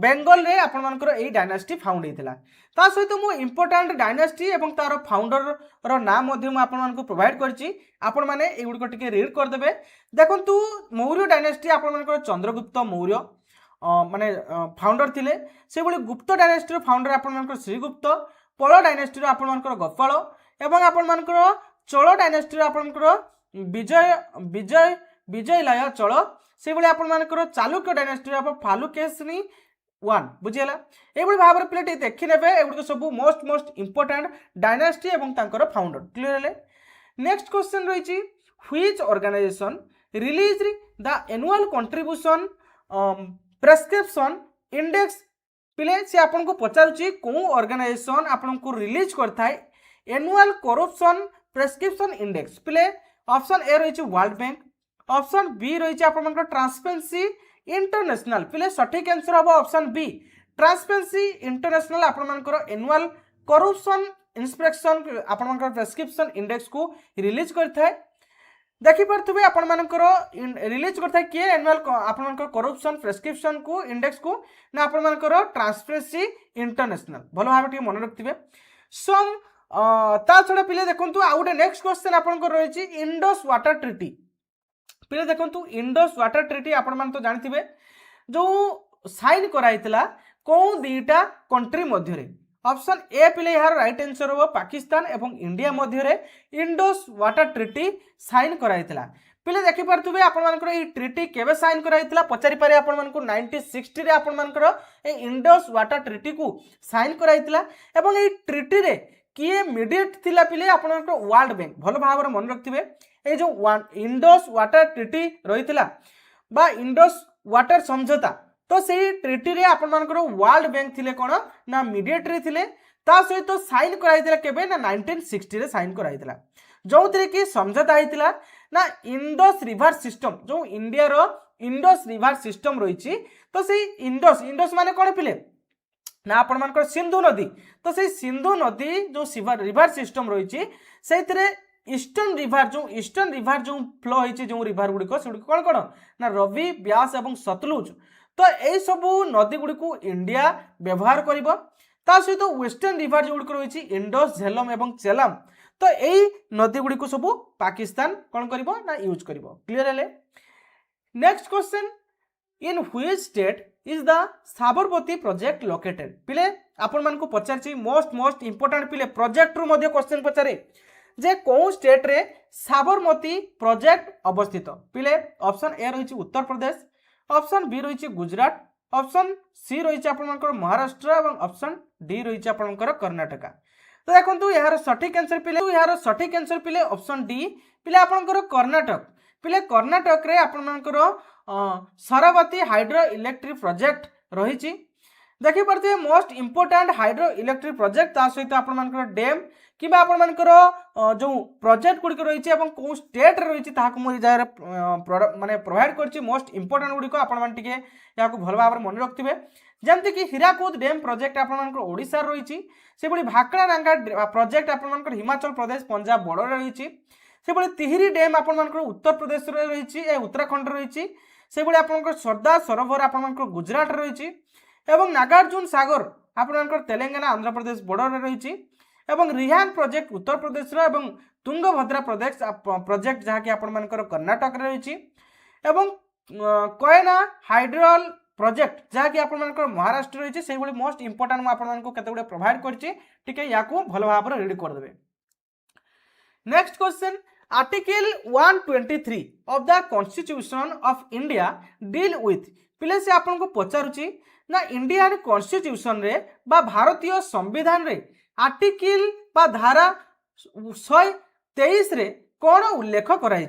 Speaker 1: बेंगल रे आपण मानकर एई डायनास्टी फाउंड हेतिला। ता सहित मु इंपोर्टेंट डायनास्टी एवं तार फाउंडर रो नाम मध्ये मु आपण मानकर प्रोवाइड करछि, आपण माने ए गुडी को टिके रीड कर देबे। देखंतु मौर्य डायनास्टी आपण मानकर चंद्रगुप्त मौर्य माने फाउंडर थिले। से भली गुप्त डायनास्टी रो फाउंडर आपण मानकर श्रीगुप्त, पोल डायनास्टी रो आपण मानकर गोपाल एवं आपण मानकर चोल डायनास्टी रो आपण मानकर विजयलाय चोल, से भली आपण मानकर चालुक्य डायनास्टी रो फालुकेशनी 1 बुझिला। एभली भाव में पिले देखि नेबे एगुडी सब मोस्ट इंपोर्टेंट डायनास्टी एवं तांकर फाउंडर क्लियर हेले। नेक्स्ट क्वेश्चन रही which organisation release the annual contribution prescription index. पिले से आपन को पचारुची को ऑर्गेनाइजेशन आपन को रिलीज करता है एनुअल करप्शन प्रेस्क्रिप्शन इंडेक्स। पिले ऑप्शन ए रही वर्ल्ड बैंक, ऑप्शन बी रही आपन ट्रांसपेरेंसी इंटरनेशनल। पिले सठिक आंसर हम ऑप्शन बी ट्रांसपेरेंसी इंटरनेशनल आपन एनुअल करप्शन इंस्पेक्शन आपन प्रेस्क्रिप्शन इंडेक्स को रिलीज करता है। देखि पारथुबे आपण मानकर रिलीज करता है किए एनुअल आपण करप्शन प्रेस्क्रिप्शन को इंडेक्स को ना आपण मानकर ट्रांसपेरेंसी इंटरनेशनल। भलो भाबे मन रखथिबे। सम ता छडा पिले देखंतु आ गुटे नेक्स्ट क्वेश्चन आपण रही इंडस वाटर ट्रीटी। पिले देखंतु इंडस वाटर ट्रीटी आपण मान तो जानथिबे जो साइन कराइतला को दीटा कंट्री मध्य रे। ऑप्शन ए पिले यार राइट आंसर हो पाकिस्तान एवं इंडिया मध्य रे इंडस वाटर ट्रीटी साइन कराइतला। पिले देखि पारथुबे आपण मानकर ए ट्रीटी केबे साइन कराइतला पचारि पारे आपण मानकर 1960 रे आपण मानकर ए इंडस वाटर ट्रीटी को साइन कराइतला एवं ए ट्रीटी रे किए मीडिएट थिला पिले आपण मानकर वर्ल्ड बैंक। भलो भाबरे मन रखथिबे ए जो इंडस वाटर ट्रीटी रहितला बा इंडस वाटर समझौता तो से ट्रीटी रे आपण मानकर वर्ल्ड बैंक थिले कोन ना मीडिएटरी थिले। ता सहित तो साइन कराइतला केबे ना 1960 रे साइन कराइतला जोंतरे कि समझौता आइतला ना इंडस रिवर सिस्टम जो इंडिया रो इंडस रिवर सिस्टम रहिछि। तो से इंडस माने कोन पिले ना आपण मानकर सिंधु नदी। तो से सिंधु नदी जो रिवर सिस्टम रहिछि सेतिरे ईस्टर्न रिवर जो फ्लो होइछि जो रिवर गुडी को कोन कोन ना रवि ब्यास एवं सतलुज। तो यही सबू नदी गुडी को इंडिया व्यवहार करिबो। ता सहित वेस्टर्न रिवर जो गुडी रहिछि इंडस झेलम एवं चेलम तो यही नदी गुडी को सबू पाकिस्तान कोन करिबो ना यूज करिबो क्लियर हेले। Next question in which state is the Sabarmati project located. पिले आपण मान को पचारछि मोस्ट इंपोर्टेंट पिले प्रोजेक्ट रु मध्ये क्वेश्चन पचारे जे को स्टेट रे साबरमती प्रोजेक्ट अवस्थित। पिले ऑप्शन ए रही उत्तर प्रदेश, ऑप्शन बी रही गुजरात, ऑप्शन सी रही आपनकर महाराष्ट्र और ऑप्शन डी रही आपनकर कर्नाटक। तो देखो यार सठिक आंसर पिले ऑप्शन डी पिले आपनकर कर्नाटक। पिले कर्नाटक रे आपनकर सरवती हाइड्रो इलेक्ट्रिक प्रोजेक्ट रही। देखि पारथि most important hydro electric project ता सहित आपनकर डैम किबा आपनकर जो प्रोजेक्ट गुडी रही है को स्टेट रही ताकू मु माने प्रोवाइड करछि मोस्ट इंपोर्टेंट गुडी को आपण मान टिके या को भल भाव मन रखथिबे। जेमति कि हीराकुद डैम प्रोजेक्ट आपण मान ओडिसा रही से बड़ी भाकड़ा नांगा प्रोजेक्ट आपण मान हिमाचल प्रदेश पंजाब बॉर्डर रही से बड़ी तिहिरी डैम आपण मान उत्तर प्रदेश रही उत्तराखंड रही से बड़ी आपनकर सरदार सरोवर आपण मान गुजरात रही एवं नागार्जुन सागर आपण तेलंगाना आंध्र प्रदेश बॉर्डर रही एवं रिहान प्रोजेक्ट उत्तर प्रदेश एवं तुंगभद्रा प्रोजेक्ट जहाँकि आपण कर्नाटक रही एवं कोयना हाइड्रोल प्रोजेक्ट जहाँकि आपण महाराष्ट्र रही से मोस्ट इंपोर्टेंट आपको केते प्रोवाइड करके या भल भाव रेडी करदे। Next question article 123 of the constitution of India deal with. पिले से आपको पचारुची ना इंडियन कॉन्स्टिट्यूशन रे बा भारतीय संविधान रे आर्टिकल बा धारा 123 रे कौन उल्लेख कराई।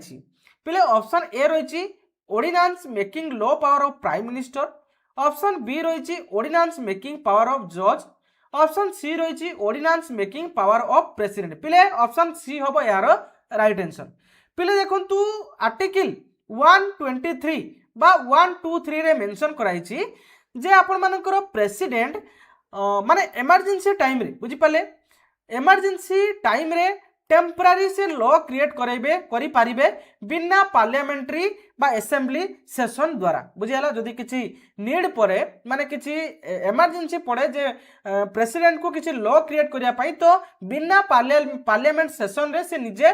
Speaker 1: पिले ऑप्शन ए रही ordinance making law power of prime minister, option B रही ऑर्डिनेंस मेकिंग पावर ऑफ जज, ऑप्शन सी रही ordinance making power of president. पिले ऑप्शन सी हम यार राइट आंसर। पिले देखंतु आर्टिकल 123 बा 123 रे मेंशन कराइछि जे आपण मानकर प्रेसिडेंट माने इमरजेंसी टाइम रे बुझी पाले इमरजेंसी टाइम रे टेम्परारी से लॉ क्रिएट करेबे करि पारिबे बिना पार्लियामेंट्री बा असेंबली सेशन द्वारा बुझियाला जदि किछि नीड पड़े माने किछि इमरजेंसी पड़े जे प्रेसिडेंट को किछि लॉ क्रिएट करिया पई तो बिना पार्लियामेंट सेशन रे से निजे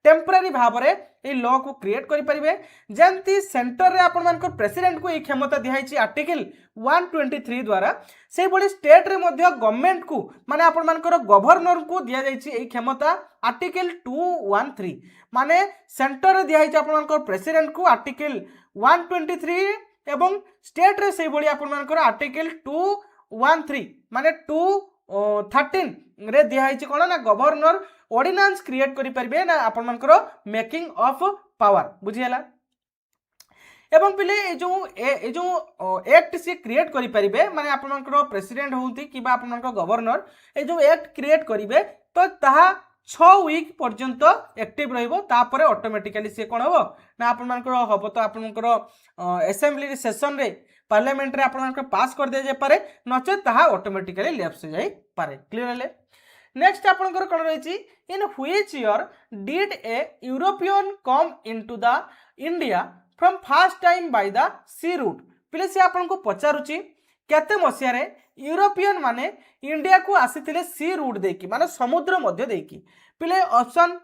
Speaker 1: टेम्परारी भाव में ये लॉ को क्रिएट करि परिबे जंती सेंटर रे आपण मानकर प्रेसिडेंट को ये क्षमता दिहाइछि आर्टिकल 123 द्वारा से बड़ी स्टेट रे मध्य गवर्नमेंट को माने आपण मानकर गवर्नर को दिया जाइछि ये क्षमता आर्टिकल 213 माने सेंटर रे दिहाइछि आपण मानकर प्रेसिडेंट को आर्टिकल 123 एवं स्टेट रे से बड़ी आपण मानकर आर्टिकल 213 माने 213 रे दिहाइछि कोन ना गवर्नर ऑर्डिनेंस क्रिएट करि परिबे ना आपण मानकर मेकिंग ऑफ पावर बुझियला एवं पिले ए जो एक्ट से क्रिएट करि परिबे माने आपण मानकर प्रेसिडेंट होंती कि बा आपण मानकर गवर्नर ए जो एक्ट क्रिएट करिवे तो ताहा 6 वीक पर्यंत एक्टिव रहिबो तापरे ऑटोमेटिकली से कोन हो ना आपण मानकर हबो तो आपण मानकर असेंबली सेशन रे पार्लियामेंट रे आपण मानकर पास कर दे जे पारे नचे ताहा ऑटोमेटिकली लेफ्ट से जाई पारे क्लियर हले नेक्स्ट आपनकर कोन रहिछि in which year did a European come into the India from first time by the sea route पिले से आपन को पचारुछि केते मसिया रे यूरोपियन माने इंडिया को आसीथिले सी रूट देकी माने समुद्र मध्य देकी पिले ऑप्शन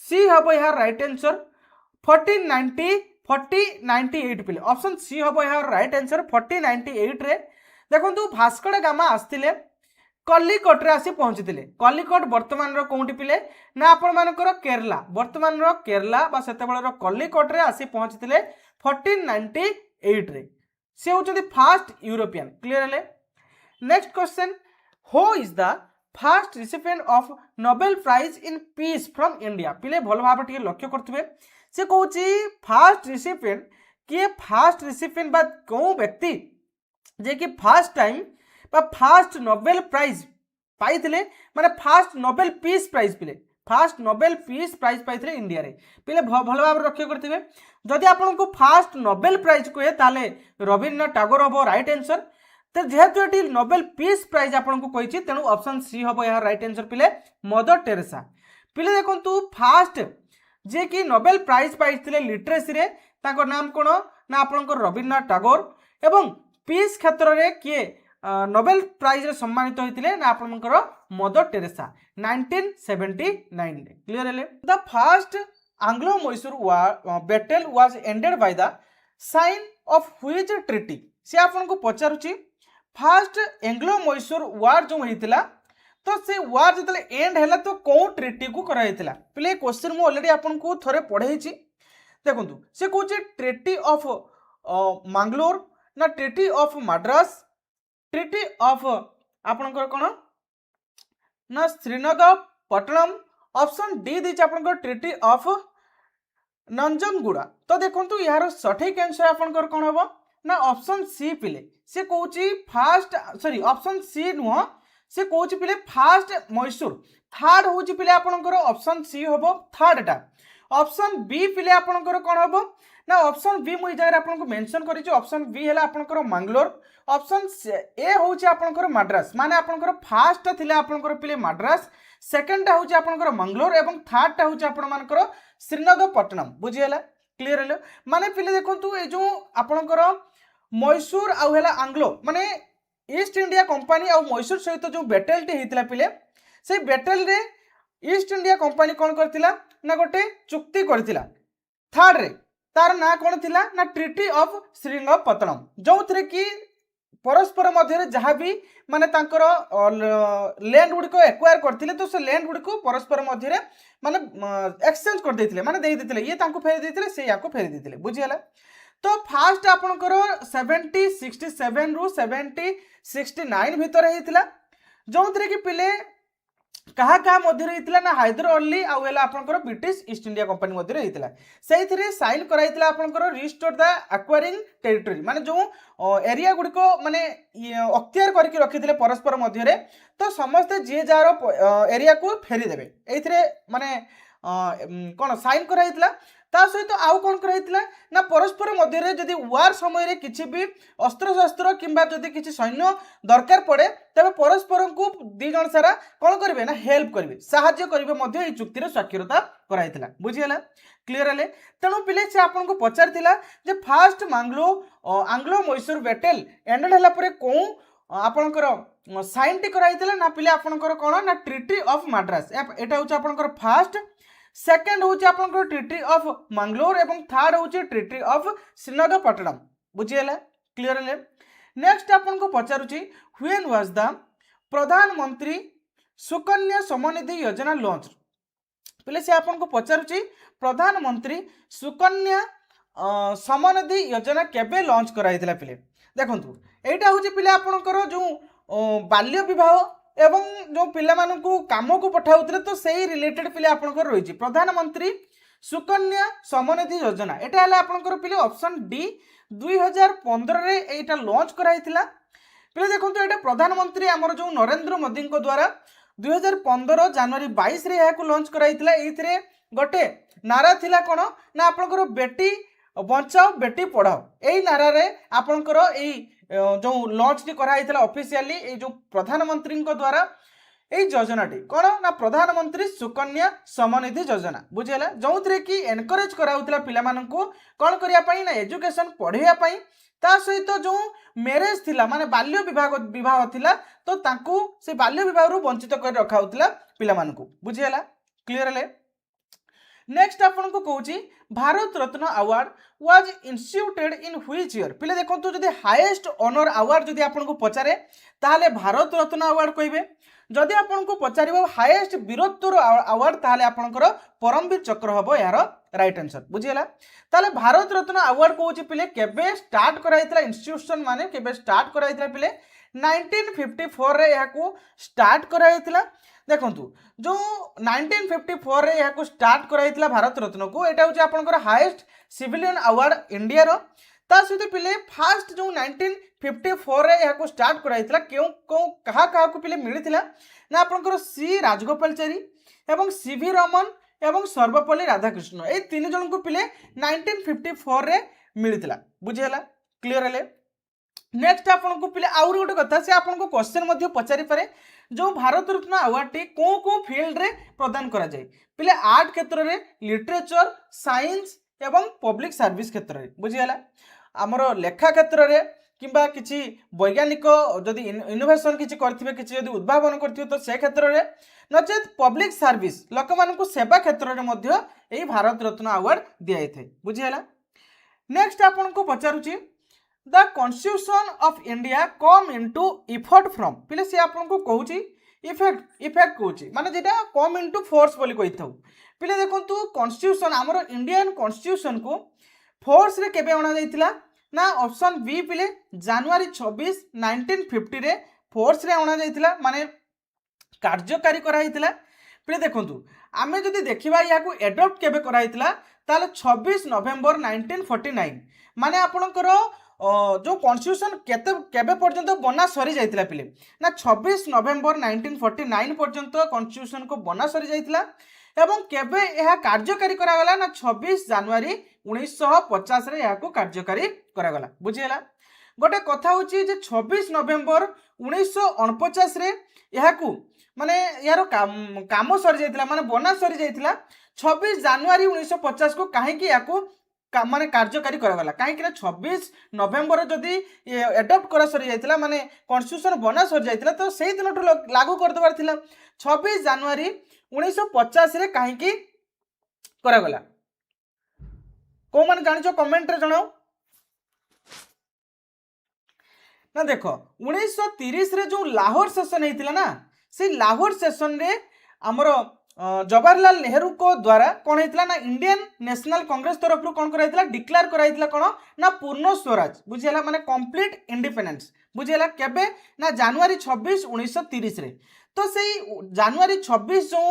Speaker 1: सी हबो यार राइट आंसर 1498 पिले ऑप्शन सी हबो यार राइट आंसर 1498 रे देखंतु भास्कर डा गामा आस्थिले कलिकट रे आसी पहुंचीथिले कलिकट वर्तमान रो कोंटी पिले ना आपण मानकर केरला वर्तमान रो केरला बा सेतेबेल रो कलिकट रे आसी पहुंचीथिले 1498 रे से होचंदी फर्स्ट यूरोपियन क्लियर हले next question who is the first recipient of Nobel prize in peace from India पिले भल भाव टिके लक्ष्य करथबे से कहूची फर्स्ट रिसिपिएंट किए फर्स्ट रिसिपिएंट बा को व्यक्ति जे कि फर्स्ट टाइम बा फर्स्ट नोबेल प्राइज पाइथिले माने फर्स्ट नोबेल पीस प्राइज पिले फर्स्ट नोबेल पीस प्राइज पाइथिले इंडिया रे पिले भल भाव लक्ष्य करथिबे जदि आपन को फर्स्ट नोबेल प्राइज कोए ताले रविन्द्रनाथ टैगोर हबो राइट आंसर तो जेहेतु एटी नोबेल पीस प्राइज आपन को कहिछि तेनु ऑप्शन सी हबो यार राइट आंसर पिले मदर टेरेसा पिले देखंतु फर्स्ट जे कि नोबेल प्राइज पाइथिले लिटरेसी रे ताको नाम कोन ना आपन को रविन्द्रनाथ टैगोर एवं पीस क्षेत्र रे किए नोबेल प्राइज रे सम्मानित होइतिले ना आपनकर मदर टेरेसा 1979 क्लियर हेले the first Anglo Mysore battle was ended by the sign of which treaty से आपन को पचारुची फर्स्ट एंग्लो मैसूर वार जो होइतिला तो से वार जतले एंड हैला तो को ट्रीटी को कराइतिला प्ले क्वेश्चन मु ऑलरेडी आपन को थोरे पढैछि देखंतु से कहूची ट्रीटी ऑफ मैंगलोर ना treaty of Madras treaty of आपनकर कोन ना श्रीनगर पटनम ऑप्शन डी दिच आपनकर ट्रीटी ऑफ नंजनगुड़ा तो देखंतु यार सठिक आंसर आपनकर कोन हबो ना ऑप्शन सी पिले से कहूची फर्स्ट सॉरी ऑप्शन सी नुह से कहूची पिले फर्स्ट मैसूर थर्ड होची पिले आपनकर ऑप्शन सी हबो थर्ड टा ऑप्शन बी पिले आपनकर कोन हबो ना ऑप्शन बी मुई जगह आपन को मेंशन करी छी ऑप्शन बी हैला आपनकर मंगलोर ऑप्शन ए होची आपनकर मद्रास माने आपनकर फर्स्ट ता थिले आपनकर पिले मद्रास सेकंड ता होची आपनकर मंगलोर एवं थर्ड ता होची आपन मानकर श्रीनगर पटनम बुझियला क्लियर हैला माने पिले देखंतु ए जो आपनकर मैसूर आ हैला आंग्लो माने ईस्ट इंडिया कंपनी आ मैसूर सहित जो बैटल टी हितला पिले से बैटल रे ईस्ट इंडिया कंपनी कोन करथिला ना गोटे चुक्ति करथिला थर्ड रे तार ना कौन थिला ना ट्रीटी ऑफ श्रीरंगपत्तनम जो थे कि परस्पर मध्य जहाँ भी माने तांकर लैंड गुड़ी को एक्वायर करथिले तो से लैंड गुड़ी को परस्पर मध्य माने एक्सचेंज कर देथिले माने दे देथिले ये तांको फेरी देथिले से याको फेरी देथिले बुझियला तो फर्स्ट आपनकर 70 67 रु 70 69 भीतर हेतिला जो थे कि पिले कहा कहा मध्य रहितला ना हैदर अली आ वेला आपनकर ब्रिटिश ईस्ट इंडिया कंपनी मध्य रहितला सेइथिरे साइन कराइतला आपनकर रिस्टोर द एक्वायरिंग टेरिटरी माने जो एरिया गुडी को माने अख्तियार करके रखिथिले परस्पर मध्य रे तो समस्त जे जार एरिया को फेरी देबे एइथिरे माने कोन साइन कराइतला ता सहित आउ कौन कराइथिला ना परस्पर मध्य रे जदि वार समय रे किछि भी अस्त्र शस्त्र किंबा जदि किछि सैन्य दरकार पड़े तबे परस्पर को दी जण सारा कौन करिवे ना हेल्प करिवे साहाय्य करिवे मध्य एई चुक्ति रे स्वाक्षरता कराइथिला बुझियला क्लियर हेले तेणु पिले से आपन को पचारथिला जे first Anglo Mysore battle ended हला परे को आपनकर साइन टी कराइथिला ना पिले आपनकर कोन ना ट्रिटी ऑफ मद्रास एटा होछ आपनकर फास्ट सेकंड होछ आपनकर ट्रिटी ऑफ मंगलोर एवं थर्ड होछ ट्रिटी ऑफ श्रीरंगपट्टनम बुझियला क्लियर हेले नेक्स्ट आपन को पचारुची व्हेन वाज द प्रधानमंत्री सुकन्या समनिधि योजना लॉन्च पिले से आपन को पचारुची प्रधानमंत्री सुकन्या समनिधि योजना केबे लॉन्च कराइथिला पिले देखंतु एटा होची पिले आपनकर जो बाल्य विवाह एवं जो पिला मानकु काम को पठाउतले तो सेही रिलेटेड पिले आपनकर रहिची प्रधानमंत्री सुकन्या समनिधि योजना एटा हला आपनकर पिले ऑप्शन डी 2015 रे एटा लॉन्च कराइथिला पिले देखंतु एटा प्रधानमंत्री हमर जो नरेंद्र मोदी को द्वारा 2015 जनवरी 22 रे याकु लॉन्च कराइथिला एथिरे गोटे नारा थिला कोन ना आपनकर बेटी बचाओ बेटी पढ़ाओ एई नारा रे आपनकर एई जो लॉन्च टी कराइथिला ऑफिशियली ए जो प्रधानमंत्री को द्वारा एई योजनाटी कोन ना प्रधानमंत्री सुकन्या समनिधि योजना बुझियला जोंतरे की एनकरेज कराउथिला पिला मानकु कोन करिया पई ना एजुकेशन पढिया पई ता सहित जो मैरेज थिला माने बाल्य विवाह थिला तो तांकु से बाल्य विवाह रु वंचित कर रखाउथिला पिला मानकु बुझियला क्लियर हेले नेक्स्ट आपन को कहूची Bharat Ratna award was instituted in which year पिले देखंतु जदी हाईएस्ट ऑनर अवार्ड जदी आपन को पचारे ताले भारत रत्न अवार्ड कहिबे जदी आपन को पचारिबो हाईएस्ट वीरत्व अवार्ड ताले आपनकर परमवीर चक्र हबो यार राइट आंसर बुझियला ताले भारत रत्न अवार्ड कहूची पिले केबे स्टार्ट कराइतला इंस्टीट्यूशन माने केबे स्टार्ट कराइतला पिले 1954 रे याकू स्टार्ट कराइतला देखंतु जो 1954 रे याकू स्टार्ट कराइतला भारत रत्न को एटा होची आपनकर हाईएस्ट सिविलियन अवार्ड इंडिया रो ता सहित पिले फास्ट जो 1954 रे याकू स्टार्ट कराइतला क्यों कहा को पिले मिलिथिला ना आपनकर सी राजगोपालचारी एवं सीवी रमन एवं सर्वपल्ली राधाकृष्ण ए तीन जन को पिले 1954 रे मिलिथिला बुझियला क्लियर हेले नेक्स्ट आपन को पिले आउर गोटे कथा से आपन को क्वेश्चन मध्ये पचारि पारे जो भारत रत्न अवार्ड टी को फील्ड रे प्रदान करा जाय पिले आर्ट क्षेत्र रे लिटरेचर साइंस एवं पब्लिक सर्विस क्षेत्र रे बुझियला हमर लेखा क्षेत्र रे किंबा किछि वैज्ञानिक जदि इनोवेशन किछि करथिबे किछि जदि उद्भावन करथिबे तो से क्षेत्र रे नचेत पब्लिक सर्विस लोक मानकु सेवा क्षेत्र रे मध्ये एई भारत रत्न अवार्ड दियाई थे बुझियला नेक्स्ट आपन को पचारुची the constitution of India come into effect from पिले से आपन को कहूची इफेक्ट कहूची माने जेटा कम इनटू फोर्स बोली कहिथौ पिले देखंतु कॉन्स्टिट्यूशन हमर इंडियन कॉन्स्टिट्यूशन को फोर्स रे केबे अणा जाइतिला ना ऑप्शन बी पिले जनवरी 26 1950 रे फोर्स रे अणा जाइतिला माने कार्यकारी करा हितिला पिले देखंतु आमे जदि देखिबा याकू एडॉप्ट केबे करा हितिला ताले 26 नवंबर 1949 माने आपनकर जो कॉन्स्टिट्यूशन केबे पर्यंत बना सरी जाइतिला पिले ना 26 नवंबर 1949 पर्यंत कॉन्स्टिट्यूशन को बना सरी जाइतिला एवं केबे यह कार्यकारी करा गला ना 26 जनवरी 1950 रे याको कार्यकारी करा गला बुझियला गोटे कथा होची जे 26 नवंबर 1949 रे याको माने यारो काम सरी जाइतिला माने बना सरी जाइतिला 26 जनवरी 1950 को काहे कि याको माने कार्यकारी करागला कहीं 26 नवंबर जदि एडप्ट करा सरी जाइतिला माने कॉन्स्टिट्यूशन बना सरी जाइतिला तो सेही दिनठु लागू कर देबार थिला 26 जनवरी 1950 रे कहीं कि करागला को माने जानिचो कमेंट रे जणाओ ना देखो 1930 रे जो लाहौर सेशन हेतिला ना से लाहौर सेशन रे हमरो जवाहरलाल नेहरू को द्वारा कौन होता ना इंडियन नेशनल कांग्रेस तरफ कौन कराइला डिक्लेयर कराइला कौन ना पूर्ण स्वराज बुझेला माने कंप्लीट इंडिपेंडेंस बुझेला केबे ना जनवरी 26 1930 रे तो सेही जनवरी 26 जो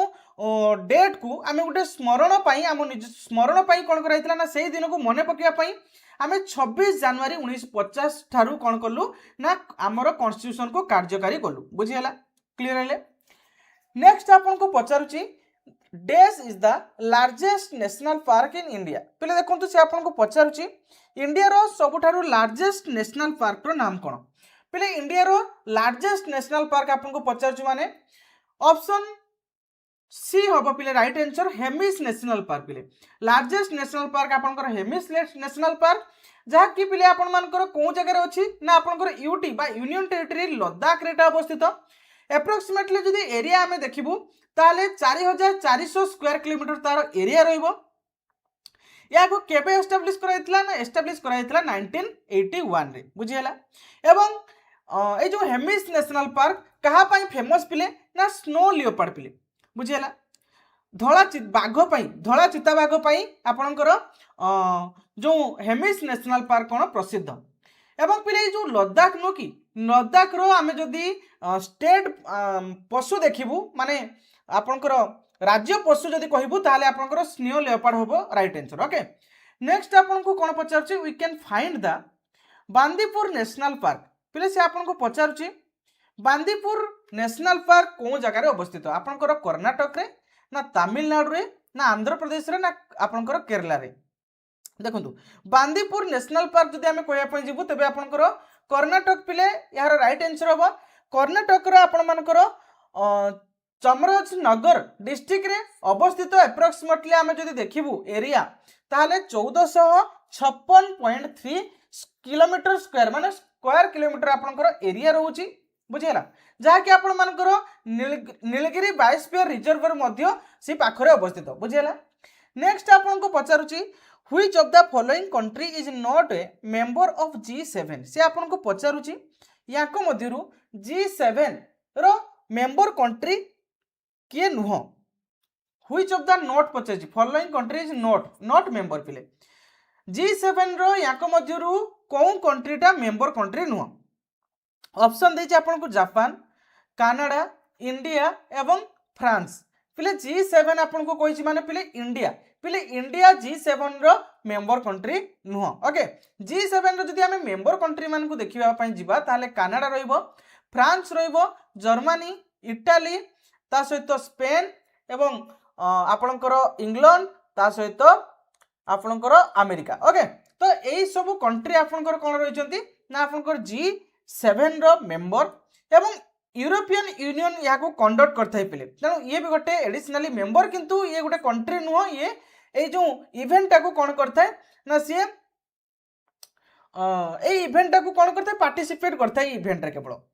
Speaker 1: डेट को आमे गोटे स्मरण पाई आम निज स्मरण पाई कौन कराइला ना सेही दिन को मने पकिया पाई आमे 26 जनवरी 1950 ठारू कौन कलु ना आमर कॉन्स्टिट्यूशन को कार्यकारी कलु बुझेला क्लियर हेले नेक्स्ट आपन को पचारुची dash is the largest national park in India पिले देखो से आपको पचारुची इंडिया रो सबुठारु लार्जेस्ट नेशनल पार्क रो नाम कौन पिले इंडिया रो लार्जेस्ट नेशनल पार्क आपको पचारुची माने ऑप्शन सी हम पिले right answer Hemis national park पिले लार्जेस्ट नेशनल पार्क आपनकर हेमिस नेशनल पार्क जहाँ कि पिले आपण मानकर कौ जगह अच्छी ना आपनकर यूटी बा यूनियन टेरिटरी लद्दाख रे अवस्थित एप्रोक्सीमेटली जदि एरिया आमे देखिबु ताले 4400 स्क्वायर किलोमीटर तार एरिया रहिबो या को केबे एस्टैब्लिश कराइतला ना एस्टैब्लिश कराइतला 1981 रे बुझियला एवं ए जो हेमिस नेशनल पार्क कहा पई फेमस पिले ना स्नो लियोपार्ड पिले बुझियला धला बाघ पाई धला चिता बाघ पाई आपणकर जो हेमिस नेशनल पार्क कौन प्रसिद्ध एवं पिले जो लद्दाख नो कि लद्दाख रो आमे जदि स्टेट पशु देखिबु माने आपणकर राज्य पशु जदि कहबू ताले आपणकर स्नो लियोपार्ड होबो राइट आंसर ओके नेक्स्ट आपनको कोन पचारछि we can find the Bandipur national park पिले से आपनको पचारछि बांदीपुर नेशनल पार्क कौ जगह रे अवस्थित आपणकर कर्नाटक रे ना तमिलनाडु रे ना आंध्र प्रदेश रे ना आपणकर केरला रे देखंतु बांदीपुर नेशनल पार्क जदि आमे कहया पय जिवु तबे आपणकर कर्नाटक पिले यार राइट आंसर होबो कर्नाटक रो आपण मानकर चमराजनगर डिस्ट्रिक्ट रे अवस्थित एप्रोक्सीमेटली आमे जदि देखिबु एरिया ताले 1456.3 किलोमीटर स्क्वायर माने स्क्वायर किलोमीटर आपणकर एरिया रहउची बुझिला जहाँकि आपण मानकर नीलगिरी बायोस्फीयर रिजर्वर मध्य से पाखरे अवस्थित बुझिला नेक्स्ट आपन को पचारुची which of the following country is not a member of G7 से आपन को पचारुची याको मध्यरु G7 रो मेंबर कंट्री किए नुह व्हिच ऑफ द नॉट पचारुची following country is not member पिले G7 रो याको मध्यरु कोन कंट्रीटा मेंबर कंट्री नुह ऑप्शन देछि आपन को जापान कनाडा इंडिया एवं फ्रांस पिले G7 आपन को कहिछि माने पिले इंडिया G7 रो मेंबर कंट्री नुह ओके G7 रो जदि हमें मेंबर कंट्री मान को देखिबा पई जिबा ताले कनाडा रहइबो फ्रांस रहइबो जर्मनी इटाली ता सहित स्पेन एवं आपनकर इंग्लैंड ता सहित आपनकर अमेरिका ओके तो एई सब कंट्री आपनकर कोन रहिचंती ना आपनकर G7 रो मेंबर एवं यूरोपियन यूनियन या को कंडक्ट करथाइ पिले तेणु ये भी गोटे एडिशनली मेंबर किंतु ये गोटे कंट्री नुह ये ए जो इवेंट को कोन करथाइ ना से ए इवेंट को कोन करथाइ पार्टिसिपेट करथाइ इवेंट रे केवल